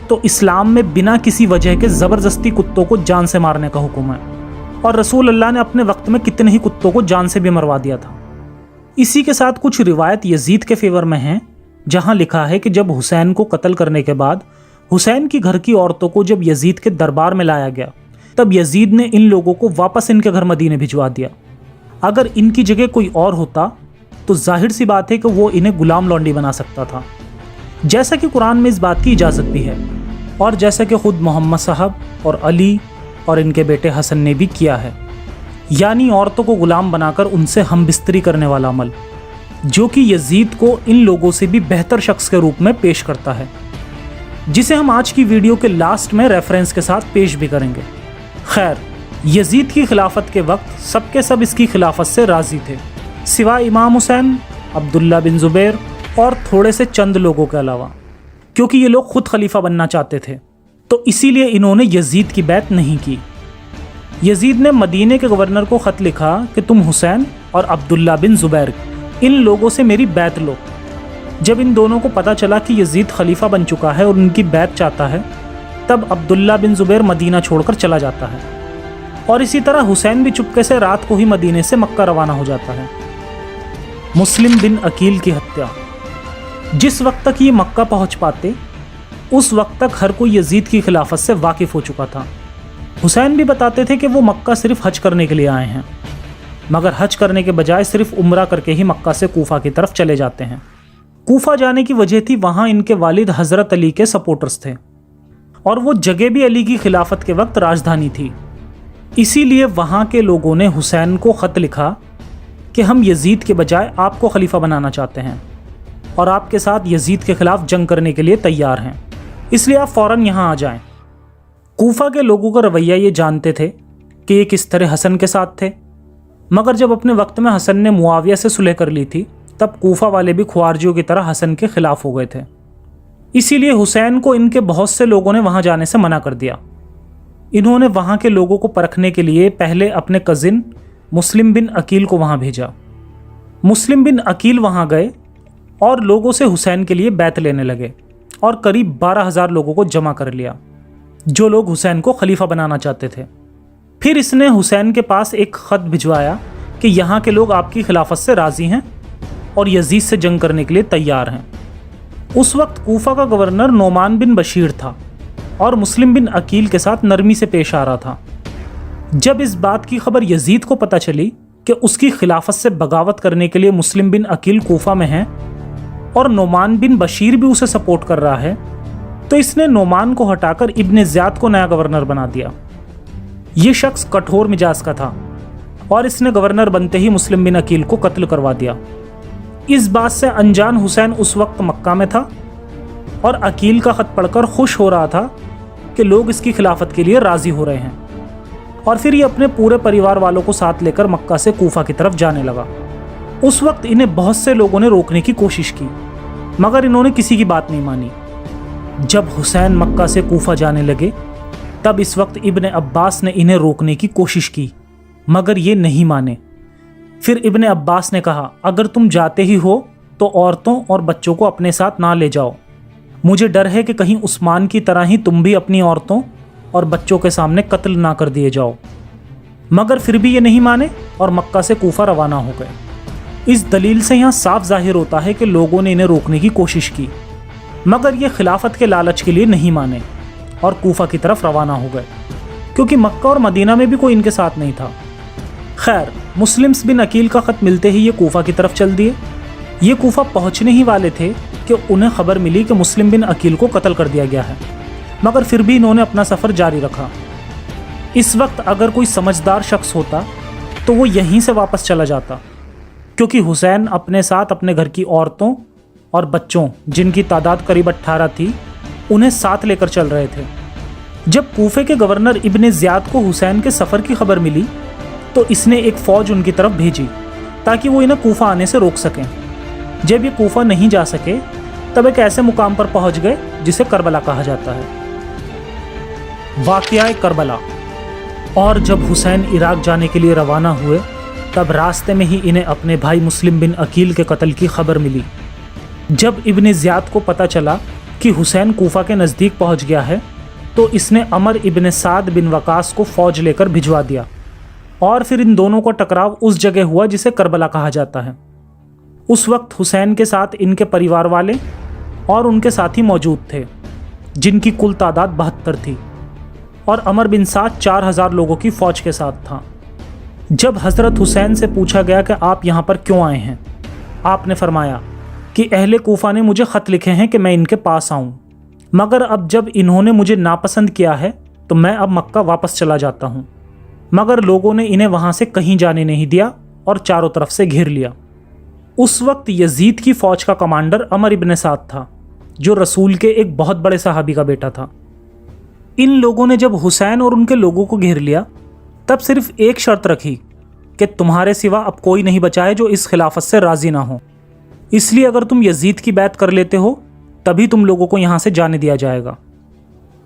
तो इस्लाम में बिना किसी वजह के ज़बरदस्ती कुत्तों को जान से मारने का हुक्म है, और रसूल अल्लाह ने अपने वक्त में कितने ही कुत्तों को जान से भी मरवा दिया था। इसी के साथ कुछ रिवायत यजीद के फेवर में हैं, जहां लिखा है कि जब हुसैन को कत्ल करने के बाद हुसैन की घर की औरतों को जब यजीद के दरबार में लाया गया, तब यजीद ने इन लोगों को वापस इनके घर मदीने भिजवा दिया। अगर इनकी जगह कोई और होता तो जाहिर सी बात है कि वो इन्हें गुलाम लौंडी बना सकता था, जैसा कि कुरान में इस बात की इजाज़त भी है, और जैसा कि खुद मोहम्मद साहब और अली और इनके बेटे हसन ने भी किया है, यानी औरतों को गुलाम बनाकर उनसे हम बिस्तरी करने वाला अमल, जो कि यजीद को इन लोगों से भी बेहतर शख्स के रूप में पेश करता है, जिसे हम आज की वीडियो के लास्ट में रेफरेंस के साथ पेश भी करेंगे। खैर, यजीद की खिलाफत के वक्त सबके सब इसकी खिलाफत से राज़ी थे, सिवाय इमाम हुसैन, अब्दुल्ला बिन ज़ुबैर और थोड़े से चंद लोगों के अलावा, क्योंकि ये लोग खुद खलीफा बनना चाहते थे, तो इसीलिए इन्होंने यजीद की बैत नहीं की। यजीद ने मदीने के गवर्नर को ख़त लिखा कि तुम हुसैन और अब्दुल्ला बिन ज़ुबैर इन लोगों से मेरी बैत लो। जब इन दोनों को पता चला कि यजीद खलीफा बन चुका है और उनकी बैत चाहता है, तब अब्दुल्ला बिन ज़ुबैर मदीना छोड़कर चला जाता है, और इसी तरह हुसैन भी चुपके से रात को ही मदीने से मक्का रवाना हो जाता है। मुस्लिम बिन अकील की हत्या। जिस वक्त तक ये मक्का पहुंच पाते, उस वक्त तक हर कोई यजीद की खिलाफत से वाकिफ़ हो चुका था। हुसैन भी बताते थे कि वो मक्का सिर्फ हज करने के लिए आए हैं, मगर हज करने के बजाय सिर्फ उम्रा करके ही मक्का से कूफा की तरफ चले जाते हैं। कूफा जाने की वजह थी वहाँ इनके वालिद हज़रत अली के सपोर्टर्स थे, और वो जगह भी अली की खिलाफत के वक्त राजधानी थी। इसीलिए वहाँ के लोगों ने हुसैन को ख़त लिखा कि हम यजीद के बजाय आपको खलीफा बनाना चाहते हैं और आपके साथ यजीद के खिलाफ जंग करने के लिए तैयार हैं, इसलिए आप फ़ौरन यहाँ आ जाएं। कूफा के लोगों का रवैया ये जानते थे कि ये किस तरह हसन के साथ थे, मगर जब अपने वक्त में हसन ने मुआविया से सुलह कर ली थी, तब कूफा वाले भी ख्वारजियों की तरह हसन के खिलाफ हो गए थे। इसीलिए हुसैन को इनके बहुत से लोगों ने वहाँ जाने से मना कर दिया। इन्होंने वहाँ के लोगों को परखने के लिए पहले अपने कज़िन मुस्लिम बिन अकील को वहाँ भेजा। मुस्लिम बिन अकील वहाँ गए और लोगों से हुसैन के लिए बैत लेने लगे, और करीब 12,000 लोगों को जमा कर लिया, जो लोग हुसैन को खलीफा बनाना चाहते थे। फिर इसने हुसैन के पास एक ख़त भिजवाया कि यहाँ के लोग आपकी खिलाफत से राज़ी हैं और यजीद से जंग करने के लिए तैयार हैं। उस वक्त कूफा का गवर्नर नोमान बिन बशीर था और मुस्लिम बिन अकील के साथ नरमी से पेश आ रहा था। जब इस बात की खबर यजीद को पता चली कि उसकी खिलाफत से बगावत करने के लिए मुस्लिम बिन अकील कूफा में हैं और नोमान बिन बशीर भी उसे सपोर्ट कर रहा है, तो इसने नोमान को हटाकर इब्न ज़ियाद को नया गवर्नर बना दिया। ये शख्स कठोर मिजाज का था और इसने गवर्नर बनते ही मुस्लिम बिन अकील को कत्ल करवा दिया। इस बात से अनजान हुसैन उस वक्त मक्का में था और अकील का ख़त पढ़कर खुश हो रहा था कि लोग इसकी खिलाफत के लिए राज़ी हो रहे हैं, और फिर ये अपने पूरे परिवार वालों को साथ लेकर मक्का से कूफा की तरफ जाने लगा। उस वक्त इन्हें बहुत से लोगों ने रोकने की कोशिश की, मगर इन्होंने किसी की बात नहीं मानी। जब हुसैन मक्का से कूफा जाने लगे, तब इस वक्त इब्न अब्बास ने इन्हें रोकने की कोशिश की, मगर ये नहीं माने। फिर इब्न अब्बास ने कहा, अगर तुम जाते ही हो तो औरतों और बच्चों को अपने साथ ना ले जाओ, मुझे डर है कि कहीं उस्मान की तरह ही तुम भी अपनी औरतों और बच्चों के सामने कत्ल ना कर दिए जाओ। मगर फिर भी ये नहीं माने और मक्का से कूफा रवाना हो गए। इस दलील से यहाँ साफ जाहिर होता है कि लोगों ने इन्हें रोकने की कोशिश की, मगर ये खिलाफत के लालच के लिए नहीं माने और कूफा की तरफ रवाना हो गए, क्योंकि मक्का और मदीना में भी कोई इनके साथ नहीं था। खैर, मुस्लिम बिन अकील का ख़त मिलते ही ये कूफा की तरफ चल दिए। ये कूफा पहुँचने ही वाले थे कि उन्हें खबर मिली कि मुस्लिम बिन अकील को कत्ल कर दिया गया है, मगर फिर भी इन्होंने अपना सफ़र जारी रखा। इस वक्त अगर कोई समझदार शख्स होता तो वो यहीं से वापस चला जाता, क्योंकि हुसैन अपने साथ अपने घर की औरतों और बच्चों, जिनकी तादाद करीब 18 थी, उन्हें साथ लेकर चल रहे थे। जब कूफे के गवर्नर इब्ने ज़ियाद को हुसैन के सफ़र की खबर मिली तो इसने एक फ़ौज उनकी तरफ भेजी ताकि वो इन्हें कूफा आने से रोक सकें। जब ये कूफा नहीं जा सके तब एक ऐसे मुकाम पर पहुंच गए जिसे करबला कहा जाता है। वाक़या करबला। और जब हुसैन इराक़ जाने के लिए रवाना हुए तब रास्ते में ही इन्हें अपने भाई मुस्लिम बिन अकील के कत्ल की खबर मिली। जब इब्ने ज़ियाद को पता चला कि हुसैन कूफा के नज़दीक पहुंच गया है तो इसने अमर इब्ने साद बिन वकास को फ़ौज लेकर भिजवा दिया और फिर इन दोनों का टकराव उस जगह हुआ जिसे करबला कहा जाता है। उस वक्त हुसैन के साथ इनके परिवार वाले और उनके साथी मौजूद थे जिनकी कुल तादाद 72 थी और अमर बिन साद 4000 लोगों की फ़ौज के साथ था। जब हज़रत हुसैन से पूछा गया कि आप यहाँ पर क्यों आए हैं, आपने फरमाया कि अहले कूफा ने मुझे ख़त लिखे हैं कि मैं इनके पास आऊँ, मगर अब जब इन्होंने मुझे नापसंद किया है तो मैं अब मक्का वापस चला जाता हूँ। मगर लोगों ने इन्हें वहाँ से कहीं जाने नहीं दिया और चारों तरफ से घेर लिया। उस वक्त यजीद की फ़ौज का कमांडर अमर इब्ने साद था जो रसूल के एक बहुत बड़े सहाबी का बेटा था। इन लोगों ने जब हुसैन और उनके लोगों को घेर लिया तब सिर्फ एक शर्त रखी कि तुम्हारे सिवा अब कोई नहीं बचा है जो इस खिलाफत से राज़ी ना हो, इसलिए अगर तुम यजीद की बैत कर लेते हो तभी तुम लोगों को यहाँ से जाने दिया जाएगा।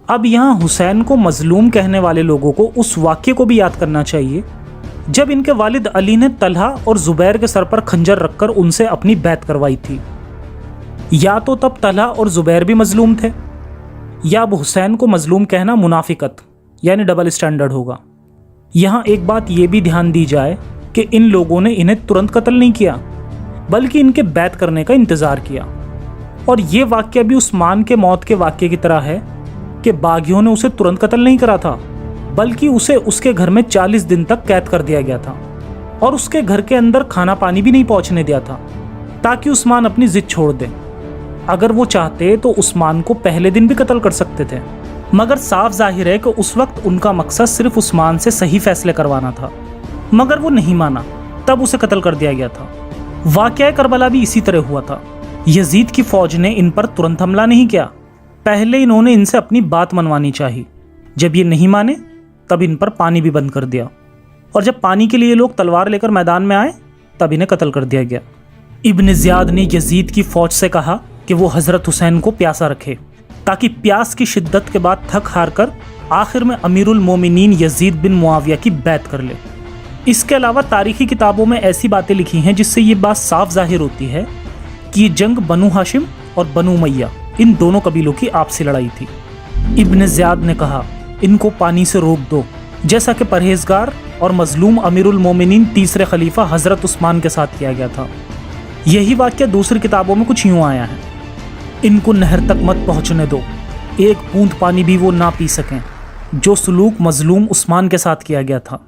अब यहाँ हुसैन को मजलूम कहने वाले लोगों को उस वाक़ये को भी याद करना चाहिए जब इनके वालिद अली ने तलहा और ज़ुबैर के सर पर खंजर रखकर उनसे अपनी बैत करवाई थी। या तो तब तलहा और ज़ुबैर भी मजलूम थे या अब हुसैन को मजलूम कहना मुनाफिकत यानी डबल स्टैंडर्ड होगा। यहाँ एक बात ये भी ध्यान दी जाए कि इन लोगों ने इन्हें तुरंत कत्ल नहीं किया बल्कि इनके बैत करने का इंतज़ार किया। और ये वाक़या भी उस्मान के मौत के वाक़ये की तरह है कि बागियों ने उसे तुरंत कत्ल नहीं करा था बल्कि उसे उसके घर में 40 दिन तक कैद कर दिया गया था और उसके घर के अंदर खाना पानी भी नहीं पहुंचने दिया था ताकि उस्मान अपनी जिद छोड़ दे। अगर वो चाहते तो उस्मान को पहले दिन भी कत्ल कर सकते थे, मगर साफ जाहिर है कि उस वक्त उनका मकसद सिर्फ उस्मान से सही फैसले करवाना था। मगर वो नहीं माना, तब उसे कत्ल कर दिया गया था। वाक़या करबला भी इसी तरह हुआ था। यजीद की फ़ौज ने इन पर तुरंत हमला नहीं किया, पहले इन्होंने इनसे अपनी बात मनवानी चाहिए। जब ये नहीं माने तब इन पर पानी भी बंद कर दिया और जब पानी के लिए लोग तलवार लेकर मैदान में आए तब इन्हें कत्ल कर दिया गया। इब्ने ज़ियाद ने यजीद की फ़ौज से कहा कि वो हज़रत हुसैन को प्यासा रखे ताकि प्यास की शिद्दत के बाद थक हार कर आखिर में अमीरुल मोमिनीन यजीद बिन मुआविया की बैत कर ले। इसके अलावा तारीख़ी किताबों में ऐसी बातें लिखी हैं जिससे ये बात साफ जाहिर होती है कि ये जंग बनु हाशिम और बनु उमैया इन दोनों कबीलों की आपसी लड़ाई थी। इब्ने ज़ियाद ने कहा, इनको पानी से रोक दो, जैसा कि परहेजगार और मजलूम अमीरुल मोमिनीन तीसरे खलीफा हज़रत उस्मान के साथ किया गया था। यही वाक़या दूसरी किताबों में कुछ यूँ आया है, इनको नहर तक मत पहुँचने दो, एक बूंद पानी भी वो ना पी सकें, जो सलूक मजलूम उस्मान के साथ किया गया था।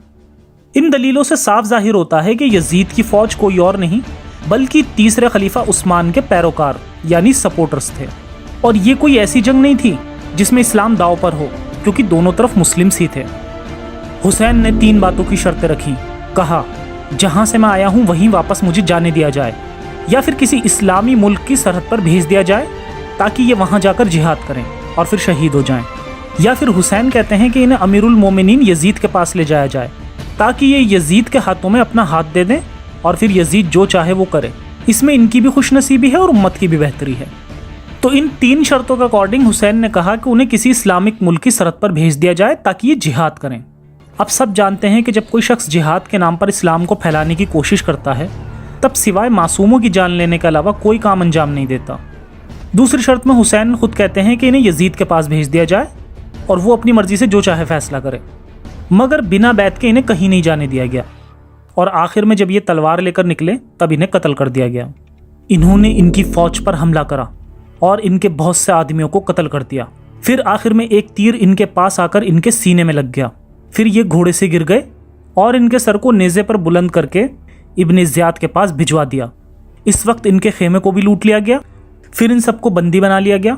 इन दलीलों से साफ जाहिर होता है कि यजीद की फ़ौज कोई और नहीं बल्कि तीसरे खलीफा उस्मान के पैरोकार यानी सपोर्टर्स थे। और ये कोई ऐसी जंग नहीं थी जिसमें इस्लाम दांव पर हो, क्योंकि दोनों तरफ मुस्लिम्स ही थे। हुसैन ने 3 बातों की शर्तें रखी। कहा, जहाँ से मैं आया हूँ वहीं वापस मुझे जाने दिया जाए या फिर किसी इस्लामी मुल्क की सरहद पर भेज दिया जाए ताकि ये वहाँ जाकर जिहाद करें और फिर शहीद हो जाएं। या फिर हुसैन कहते हैं कि इन्हें अमीरुल मोमिनीन यजीद के पास ले जाया जाए ताकि ये यजीद के हाथों में अपना हाथ दे दें और फिर यजीद जो चाहे वो करे। इसमें इनकी भी खुशनसीबी है और उम्मत की भी बेहतरी है। तो इन 3 शर्तों के अकॉर्डिंग हुसैन ने कहा कि उन्हें किसी इस्लामिक मुल्क की सरहद पर भेज दिया जाए ताकि ये जिहाद करें। अब सब जानते हैं कि जब कोई शख्स जिहाद के नाम पर इस्लाम को फैलाने की कोशिश करता है तब सिवाय मासूमों की जान लेने के अलावा कोई काम अंजाम नहीं देता। दूसरी शर्त में हुसैन खुद कहते हैं कि इन्हें यजीद के पास भेज दिया जाए और वो अपनी मर्जी से जो चाहे फैसला करे, मगर बिना बैत के इन्हें कहीं नहीं जाने दिया गया। और आखिर में जब ये तलवार लेकर निकले तब इन्हें कत्ल कर दिया गया। इन्होंने इनकी फ़ौज पर हमला करा और इनके बहुत से आदमियों को कत्ल कर दिया। फिर आखिर में एक तीर इनके पास आकर इनके सीने में लग गया। फिर ये घोड़े से गिर गए और इनके सर को नेज़े पर बुलंद करके इब्ने ज़ियाद के पास भिजवा दिया। इस वक्त इनके खेमे को भी लूट लिया गया। फिर इन सबको बंदी बना लिया गया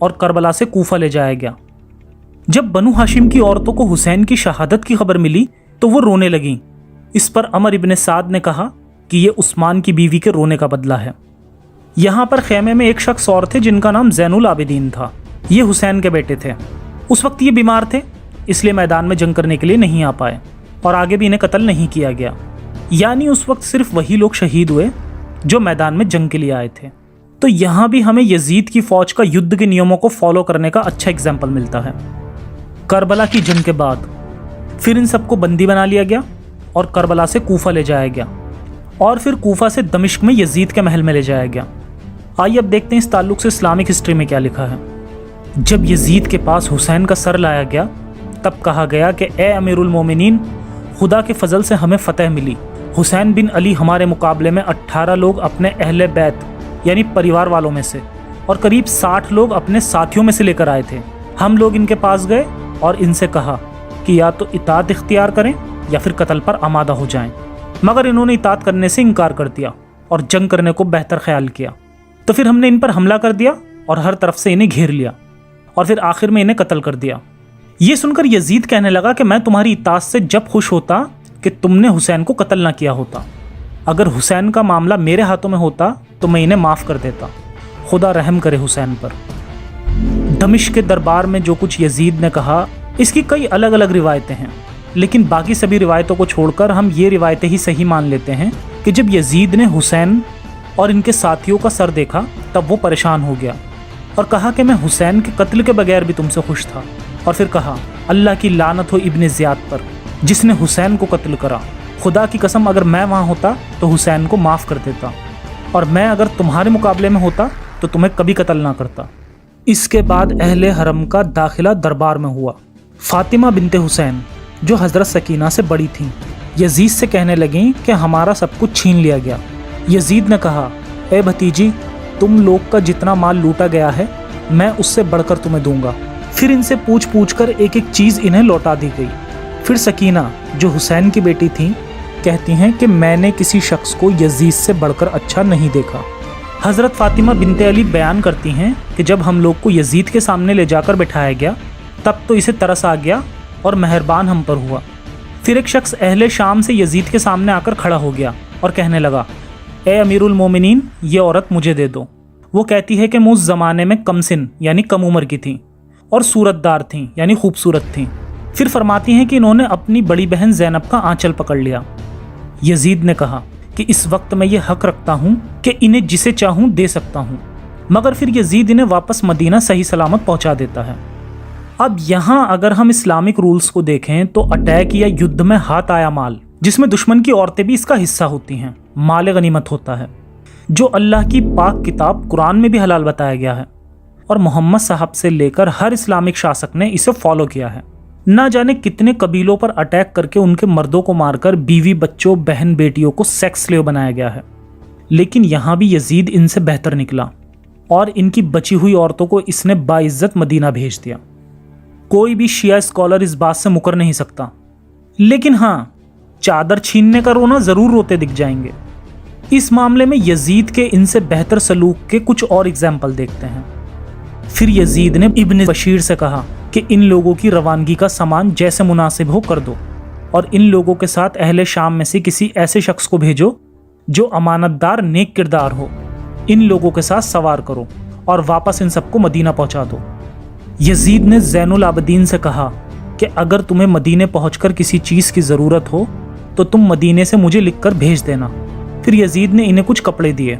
और करबला से कूफा ले जाया गया। जब बनु हाशिम की औरतों को हुसैन की शहादत की खबर मिली तो वो रोने लगीं। इस पर अमर इब्ने साद ने कहा कि ये उस्मान की बीवी के रोने का बदला है। यहाँ पर खेमे में एक शख्स और थे जिनका नाम ज़ैनुल आबिदीन था। ये हुसैन के बेटे थे। उस वक्त ये बीमार थे, इसलिए मैदान में जंग करने के लिए नहीं आ पाए और आगे भी इन्हें कत्ल नहीं किया गया। यानी उस वक्त सिर्फ वही लोग शहीद हुए जो मैदान में जंग के लिए आए थे। तो यहाँ भी हमें यजीद की फौज का युद्ध के नियमों को फॉलो करने का अच्छा एग्जाम्पल मिलता है। करबला की जंग के बाद फिर इन सबको बंदी बना लिया गया और करबला से कूफा ले जाया गया और फिर कूफा से दमिश्क में यजीद के महल में ले जाया गया। आइए अब देखते हैं इस ताल्लुक से इस्लामिक हिस्ट्री में क्या लिखा है। जब यजीद के पास हुसैन का सर लाया गया तब कहा गया कि ए अमीरुल मोमिनीन, खुदा के फजल से हमें फतह मिली। हुसैन बिन अली हमारे मुकाबले में 18 लोग अपने अहले बैत यानी परिवार वालों में से और करीब 60 लोग अपने साथियों में से लेकर आए थे। हम लोग इनके पास गए और इनसे कहा कि या तो इताअत इख्तियार करें या फिर कत्ल पर आमादा हो जाएं, मगर इन्होंने इताअत करने से इनकार कर दिया और जंग करने को बेहतर ख्याल किया। तो फिर हमने इन पर हमला कर दिया और हर तरफ से इन्हें घेर लिया और फिर आखिर में इन्हें कत्ल कर दिया। ये सुनकर यजीद कहने लगा कि मैं तुम्हारी इताअत से जब खुश होता कि तुमने हुसैन को कत्ल ना किया होता। अगर हुसैन का मामला मेरे हाथों में होता तो मैं इन्हें माफ़ कर देता। खुदा रहम करे हुसैन पर। दमिश्क के दरबार में जो कुछ यजीद ने कहा, इसकी कई अलग अलग रिवायतें हैं, लेकिन बाकी सभी रिवायतों को छोड़कर हम ये रिवायतें ही सही मान लेते हैं कि जब यजीद ने हुसैन और इनके साथियों का सर देखा तब वो परेशान हो गया और कहा कि मैं हुसैन के कत्ल के बगैर भी तुमसे खुश था। और फिर कहा, अल्लाह की लानत हो इब्न ज़ियाद पर जिसने हुसैन को कत्ल करा। खुदा की कसम अगर मैं वहाँ होता तो हुसैन को माफ़ कर देता और मैं अगर तुम्हारे मुकाबले में होता तो तुम्हें कभी कत्ल ना करता। इसके बाद अहले हरम का दाखिला दरबार में हुआ। फातिमा बिनते हुसैन जो हज़रत सकीना से बड़ी थीं, यजीद से कहने लगीं कि हमारा सब कुछ छीन लिया गया। यजीद ने कहा, ए भतीजी, तुम लोग का जितना माल लूटा गया है मैं उससे बढ़कर तुम्हें दूंगा। फिर इनसे पूछ पूछ कर एक एक चीज़ इन्हें लौटा दी गई। फिर सकीना जो हुसैन की बेटी थी कहती हैं कि मैंने किसी शख्स को यजीद से बढ़कर अच्छा नहीं देखा। हज़रत फ़ातिमा बिनते अली बयान करती हैं कि जब हम लोग को यजीद के सामने ले जाकर बिठाया गया तब तो इसे तरस आ गया और मेहरबान हम पर हुआ। फिर एक शख्स अहले शाम से यजीद के सामने आकर खड़ा हो गया और कहने लगा, ए अमीरुल मोमिनीन, ये औरत मुझे दे दो। वो कहती है कि मैं उस ज़माने में कमसिन यानी कम उम्र की थी और सूरतदार थी यानी खूबसूरत थी। फिर फरमाती हैं कि इन्होंने अपनी बड़ी बहन ज़ैनब का आंचल पकड़ लिया। यजीद ने कहा कि इस वक्त मैं ये हक रखता हूँ कि इन्हें जिसे चाहूँ दे सकता हूँ, मगर फिर यजीद इन्हें वापस मदीना सही सलामत पहुँचा देता है। अब यहाँ अगर हम इस्लामिक रूल्स को देखें तो अटैक या युद्ध में हाथ आया माल, जिसमें दुश्मन की औरतें भी इसका हिस्सा होती हैं, माल गनीमत होता है, जो अल्लाह की पाक किताब कुरान में भी हलाल बताया गया है और मोहम्मद साहब से लेकर हर इस्लामिक शासक ने इसे फॉलो किया है। ना जाने कितने कबीलों पर अटैक करके उनके मर्दों को मारकर बीवी बच्चों बहन बेटियों को सेक्स स्लेव बनाया गया है, लेकिन यहाँ भी यजीद इनसे बेहतर निकला और इनकी बची हुई औरतों को इसने बाइज्जत मदीना भेज दिया। कोई भी शिया स्कॉलर इस बात से मुकर नहीं सकता, लेकिन हाँ, चादर छीनने का रोना जरूर रोते दिख जाएंगे। इस मामले में यजीद के इनसे बेहतर सलूक के कुछ और एग्जाम्पल देखते हैं। फिर यजीद ने इब्न बशीर से कहा कि इन लोगों की रवानगी का सामान जैसे मुनासिब हो कर दो और इन लोगों के साथ अहले शाम में से किसी ऐसे शख्स को भेजो जो अमानतदार नेक किरदार हो। इन लोगों के साथ सवार करो और वापस इन सबको मदीना पहुंचा दो। यजीद ने ज़ैनुल आबदीन से कहा कि अगर तुम्हें मदीने पहुंचकर किसी चीज़ की ज़रूरत हो तो तुम मदीने से मुझे लिखकर भेज देना। फिर यजीद ने इन्हें कुछ कपड़े दिए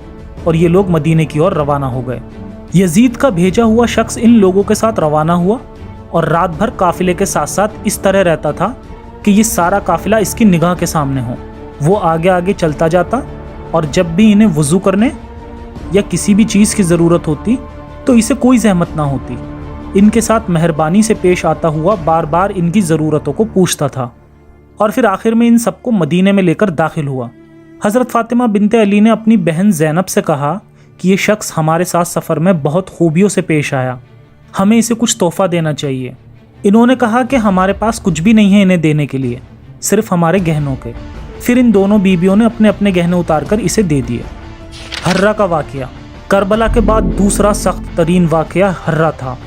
और ये लोग मदीने की ओर रवाना हो गए। यजीद का भेजा हुआ शख्स इन लोगों के साथ रवाना हुआ और रात भर काफिले के साथ साथ इस तरह रहता था कि ये सारा काफिला इसकी निगाह के सामने हो। वो आगे आगे चलता जाता और जब भी इन्हें वज़ू करने या किसी भी चीज़ की ज़रूरत होती तो इसे कोई ज़हमत ना होती। इनके साथ मेहरबानी से पेश आता हुआ बार बार इनकी ज़रूरतों को पूछता था और फिर आखिर में इन सबको मदीने में लेकर दाखिल हुआ। हज़रत फ़ातिमा बिनते अली ने अपनी बहन ज़ैनब से कहा कि ये शख्स हमारे साथ सफ़र में बहुत खूबियों से पेश आया, हमें इसे कुछ तोहफ़ा देना चाहिए। इन्होंने कहा कि हमारे पास कुछ भी नहीं है इन्हें देने के लिए, सिर्फ हमारे गहनों के। फिर इन दोनों बीबियों ने अपने अपने गहने उतार कर इसे दे दिए। हर्रा का वाक़या। करबला के बाद दूसरा सख्त तरीन वाक़या हर्रा था,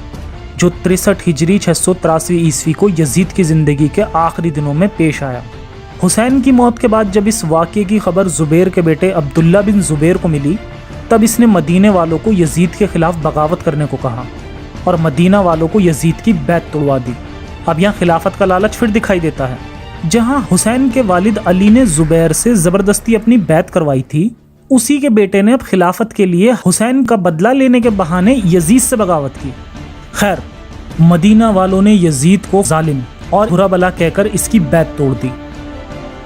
जो 63 हिजरी 683 ईस्वी को यजीद की ज़िंदगी के आखिरी दिनों में पेश आया। हुसैन की मौत के बाद जब इस वाक़े की खबर ज़ुबैर के बेटे अब्दुल्ला बिन ज़ुबैर को मिली तब इसने मदीने वालों को यजीद के ख़िलाफ़ बगावत करने को कहा। اور مدینہ والوں کو یزید کی بیعت توڑوا دی۔ اب یہاں خلافت کا لالچ پھر دکھائی دیتا ہے۔ جہاں حسین کے والد علی نے زبیر سے زبردستی اپنی بیعت کروائی تھی، اسی کے بیٹے نے اب خلافت کے لیے حسین کا بدلہ لینے کے بہانے یزید سے بغاوت کی۔ خیر، مدینہ والوں نے یزید کو ظالم اور برا بلا کہہ کر اس کی بیعت توڑ دی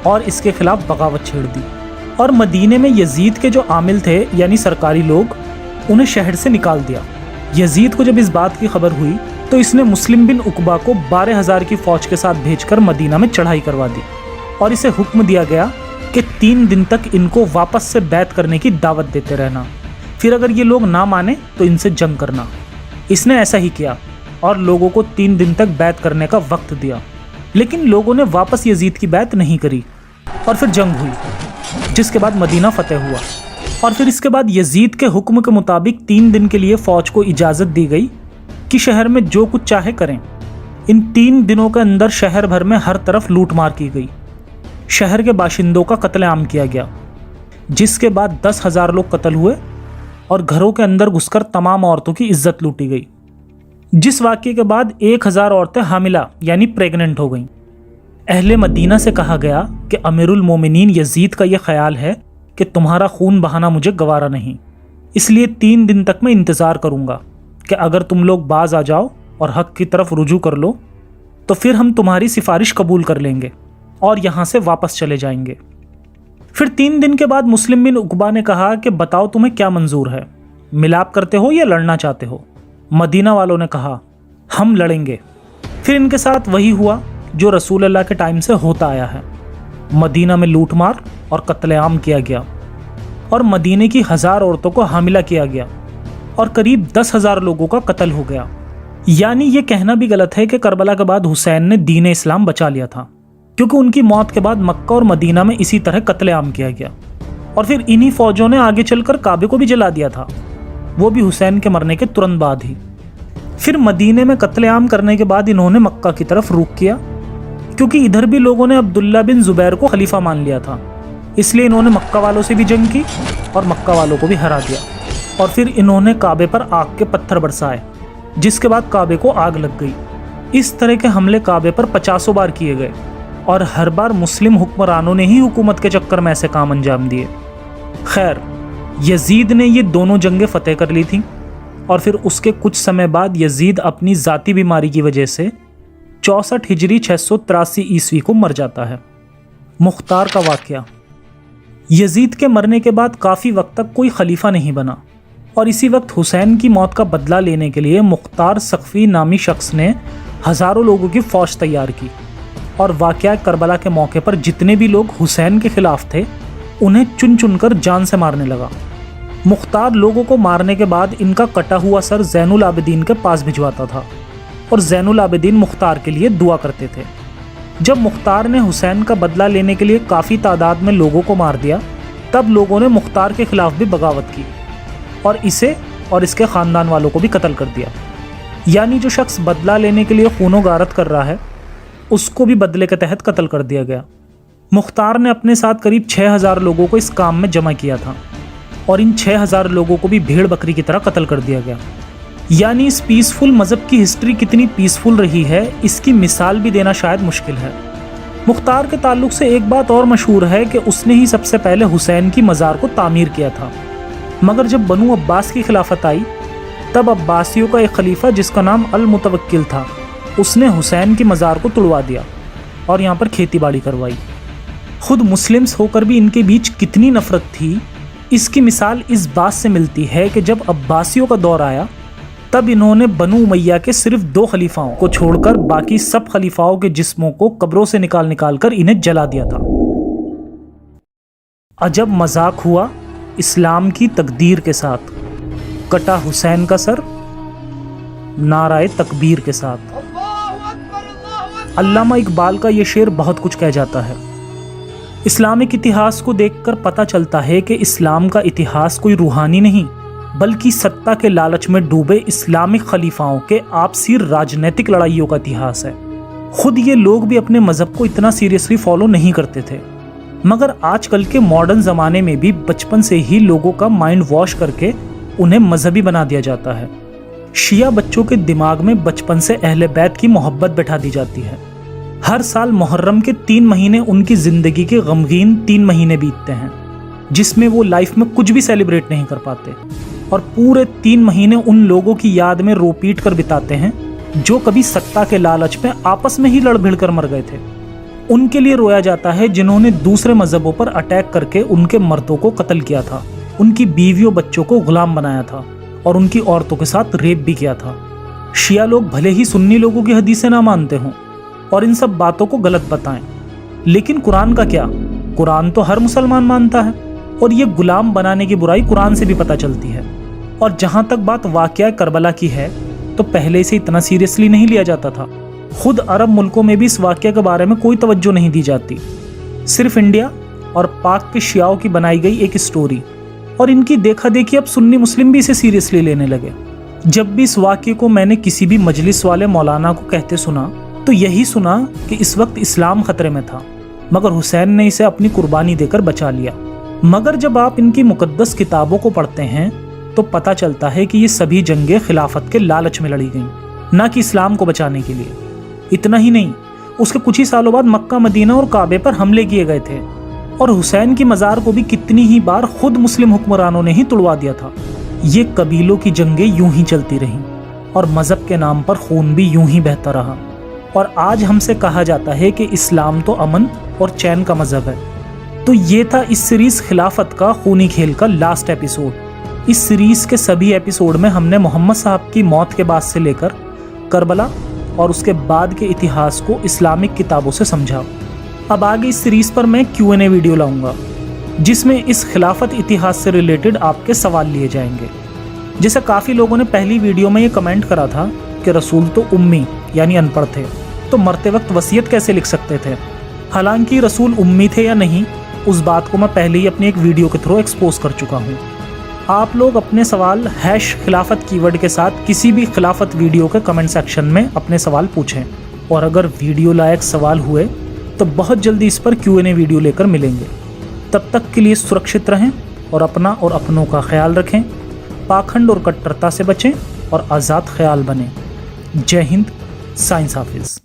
اور اس کے خلاف بغاوت چھیڑ دی، اور مدینے میں یزید کے جو عامل تھے یعنی سرکاری لوگ، انہیں شہر سے نکال دیا۔ یزید کو جب اس بات کی خبر ہوئی تو اس نے مسلم بن عقبہ کو 12,000 کی فوج کے ساتھ بھیج کر مدینہ میں چڑھائی کروا دی، اور اسے حکم دیا گیا کہ 3 دن تک ان کو واپس سے بیعت کرنے کی دعوت دیتے رہنا، پھر اگر یہ لوگ نہ مانے تو ان سے جنگ کرنا۔ اس نے ایسا ہی کیا اور لوگوں کو 3 دن تک بیعت کرنے کا وقت دیا، لیکن لوگوں نے واپس یزید کی بیعت نہیں کری، اور پھر جنگ ہوئی، جس کے بعد مدینہ فتح ہوا، اور پھر اس کے بعد یزید کے حکم کے مطابق 3 دن کے لیے فوج کو اجازت دی گئی کہ شہر میں جو کچھ چاہے کریں۔ ان 3 دنوں کے اندر شہر بھر میں ہر طرف لوٹ مار کی گئی، شہر کے باشندوں کا قتل عام کیا گیا، جس کے بعد 10,000 لوگ قتل ہوئے اور گھروں کے اندر گھس کر تمام عورتوں کی عزت لوٹی گئی، جس واقعے کے بعد 1,000 عورتیں حاملہ یعنی پریگننٹ ہو گئیں۔ اہل مدینہ سے کہا گیا کہ امیر المومنین یزید کا یہ خیال ہے کہ تمہارا خون بہانا مجھے گوارا نہیں، اس لیے 3 دن تک میں انتظار کروں گا کہ اگر تم لوگ باز آ جاؤ اور حق کی طرف رجوع کر لو تو پھر ہم تمہاری سفارش قبول کر لیں گے اور یہاں سے واپس چلے جائیں گے۔ پھر 3 دن کے بعد مسلم بن عقبہ نے کہا کہ بتاؤ تمہیں کیا منظور ہے، ملاپ کرتے ہو یا لڑنا چاہتے ہو؟ مدینہ والوں نے کہا ہم لڑیں گے۔ پھر ان کے ساتھ وہی ہوا جو رسول اللہ کے ٹائم سے ہوتا آیا ہے، مدینہ میں لوٹ مار اور قتل عام کیا گیا، اور مدینے کی 1000 عورتوں کو حاملہ کیا گیا، اور قریب 10,000 لوگوں کا قتل ہو گیا۔ یعنی یہ کہنا بھی غلط ہے کہ کربلا کے بعد حسین نے دین اسلام بچا لیا تھا، کیونکہ ان کی موت کے بعد مکہ اور مدینہ میں اسی طرح قتل عام کیا گیا، اور پھر انہی فوجوں نے آگے چل کر کعبے کو بھی جلا دیا تھا، وہ بھی حسین کے مرنے کے ترنت بعد ہی۔ پھر مدینے میں قتل عام کرنے کے بعد انہوں نے مکہ کی طرف رخ کیا، کیونکہ ادھر بھی لوگوں نے عبداللہ بن زبیر کو خلیفہ مان لیا تھا، اس لیے انہوں نے مکہ والوں سے بھی جنگ کی اور مکہ والوں کو بھی ہرا دیا، اور پھر انہوں نے کعبے پر آگ کے پتھر برسائے، جس کے بعد کعبے کو آگ لگ گئی۔ اس طرح کے حملے کعبے پر 50 بار کیے گئے، اور ہر بار مسلم حکمرانوں نے ہی حکومت کے چکر میں ایسے کام انجام دیے۔ خیر، یزید نے یہ دونوں جنگیں فتح کر لی تھیں، اور پھر اس کے کچھ سمے بعد یزید اپنی ذاتی بیماری کی وجہ سے 64 ہجری 683 عیسوی کو مر جاتا ہے۔ مختار کا واقعہ۔ یزید کے مرنے کے بعد کافی وقت تک کوئی خلیفہ نہیں بنا، اور اسی وقت حسین کی موت کا بدلہ لینے کے لیے مختار ثقفی نامی شخص نے ہزاروں لوگوں کی فوج تیار کی، اور واقعہ کربلا کے موقع پر جتنے بھی لوگ حسین کے خلاف تھے انہیں چن چن کر جان سے مارنے لگا۔ مختار لوگوں کو مارنے کے بعد ان کا کٹا ہوا سر زین العابدین کے پاس بھجواتا تھا، اور زین العابدین مختار کے لیے دعا کرتے تھے۔ جب مختار نے حسین کا بدلہ لینے کے لیے کافی تعداد میں لوگوں کو مار دیا، تب لوگوں نے مختار کے خلاف بھی بغاوت کی اور اسے اور اس کے خاندان والوں کو بھی قتل کر دیا۔ یعنی جو شخص بدلہ لینے کے لیے خون و غارت کر رہا ہے اس کو بھی بدلے کے تحت قتل کر دیا گیا۔ مختار نے اپنے ساتھ قریب 6,000 لوگوں کو اس کام میں جمع کیا تھا، اور ان 6,000 لوگوں کو بھی بھیڑ بکری کی طرح قتل کر دیا گیا۔ یعنی اس پیسفل مذہب کی ہسٹری کتنی پیسفل رہی ہے اس کی مثال بھی دینا شاید مشکل ہے۔ مختار کے تعلق سے ایک بات اور مشہور ہے کہ اس نے ہی سب سے پہلے حسین کی مزار کو تعمیر کیا تھا، مگر جب بنو عباس کی خلافت آئی تب عباسیوں کا ایک خلیفہ جس کا نام المتوکل تھا، اس نے حسین کی مزار کو توڑوا دیا اور یہاں پر کھیتی باڑی کروائی۔ خود مسلمز ہو کر بھی ان کے بیچ کتنی نفرت تھی، اس کی مثال اس بات سے ملتی ہے کہ جب عباسیوں کا دور آیا تب انہوں نے بنو امیہ کے صرف 2 خلیفاؤں کو چھوڑ کر باقی سب خلیفاؤں کے جسموں کو قبروں سے نکال کر انہیں جلا دیا تھا۔ عجب مذاق ہوا اسلام کی تقدیر کے ساتھ، کٹا حسین کا سر نعرہ تکبیر کے ساتھ۔ علامہ اقبال کا یہ شعر بہت کچھ کہہ جاتا ہے۔ اسلامک اتہاس کو دیکھ کر پتہ چلتا ہے کہ اسلام کا اتہاس کوئی روحانی نہیں بلکہ ستہ کے لالچ میں ڈوبے اسلامک خلیفاؤں کے آپسی راجنیتک لڑائیوں کا اتہاس ہے۔ خود یہ لوگ بھی اپنے مذہب کو اتنا سیریسلی فالو نہیں کرتے تھے، مگر آج کل کے ماڈرن زمانے میں بھی بچپن سے ہی لوگوں کا مائنڈ واش کر کے انہیں مذہبی بنا دیا جاتا ہے۔ शिया बच्चों के दिमाग में बचपन से अहले बैत की मोहब्बत बैठा दी जाती है। हर साल मुहर्रम के 3 महीने उनकी जिंदगी के गमगीन 3 महीने बीतते हैं, जिसमें वो लाइफ में कुछ भी सेलिब्रेट नहीं कर पाते और पूरे 3 महीने उन लोगों की याद में रो पीट कर बिताते हैं जो कभी सत्ता के लालच में आपस में ही लड़ भिड़ कर मर गए थे। उनके लिए रोया जाता है जिन्होंने दूसरे मजहबों पर अटैक करके उनके मर्दों को कत्ल किया था, उनकी बीवियों बच्चों को गुलाम बनाया था और उनकी औरतों के साथ रेप भी किया था। शिया लोग भले ही सुन्नी लोगों की हदीसें ना मानते हों और इन सब बातों को गलत बताएं, लेकिन कुरान का क्या? कुरान तो हर मुसलमान मानता है और ये गुलाम बनाने की बुराई कुरान से भी पता चलती है। और जहां तक बात वाकया करबला की है तो पहले से इतना सीरियसली नहीं लिया जाता था। खुद अरब मुल्कों में भी इस वाकया के बारे में कोई तवज्जो नहीं दी जाती, सिर्फ इंडिया और पाक के शियाओं की बनाई गई एक स्टोरी, और इनकी देखा देखी अब सुन्नी मुस्लिम भी इसे सीरियसली लेने लगे। जब भी इस वाकये को मैंने किसी भी मजलिस वाले मौलाना को कहते सुना तो यही सुना कि इस वक्त इस्लाम खतरे में था, मगर हुसैन ने इसे अपनी कुर्बानी देकर बचा लिया। मगर जब आप इनकी मुकद्दस किताबों को पढ़ते हैं तो पता चलता है कि ये सभी जंगें खिलाफत के लालच में लड़ी गईं, ना कि इस्लाम को बचाने के लिए। इतना ही नहीं, उसके कुछ ही सालों बाद मक्का, मदीना और काबे पर हमले किए गए थे और हुसैन की मज़ार को भी कितनी ही बार खुद मुस्लिम हुक्मरानों ने ही तुड़वा दिया था। ये कबीलों की जंगें यूं ही चलती रहीं और मज़हब के नाम पर खून भी यूं ही बहता रहा। और आज हमसे कहा जाता है कि इस्लाम तो अमन और चैन का मज़हब है। तो ये था इस सीरीज़ खिलाफत का खूनी खेल का लास्ट एपिसोड। इस सीरीज़ के सभी एपिसोड में हमने मोहम्मद साहब की मौत के बाद से लेकर करबला और उसके बाद के इतिहास को इस्लामिक किताबों से समझा। अब आगे इस सीरीज़ पर मैं Q&A वीडियो लाऊंगा जिसमें इस खिलाफत इतिहास से रिलेटेड आपके सवाल लिए जाएंगे। जैसे काफ़ी लोगों ने पहली वीडियो में ये कमेंट करा था कि रसूल तो उम्मी यानी अनपढ़ थे, तो मरते वक्त वसीयत कैसे लिख सकते थे। हालांकि रसूल उम्मी थे या नहीं, उस बात को मैं पहले ही अपनी एक वीडियो के थ्रू एक्सपोज कर चुका हूँ। आप लोग अपने सवाल #खिलाफत कीवर्ड के साथ किसी भी खिलाफत वीडियो के कमेंट सेक्शन में अपने सवाल पूछें, और अगर वीडियो लायक सवाल हुए तो बहुत जल्दी इस पर Q&A वीडियो लेकर मिलेंगे। तब तक के लिए सुरक्षित रहें और अपना और अपनों का ख्याल रखें, पाखंड और कट्टरता से बचें और आज़ाद ख्याल बनें। जय हिंद, साइंस हाफिज़।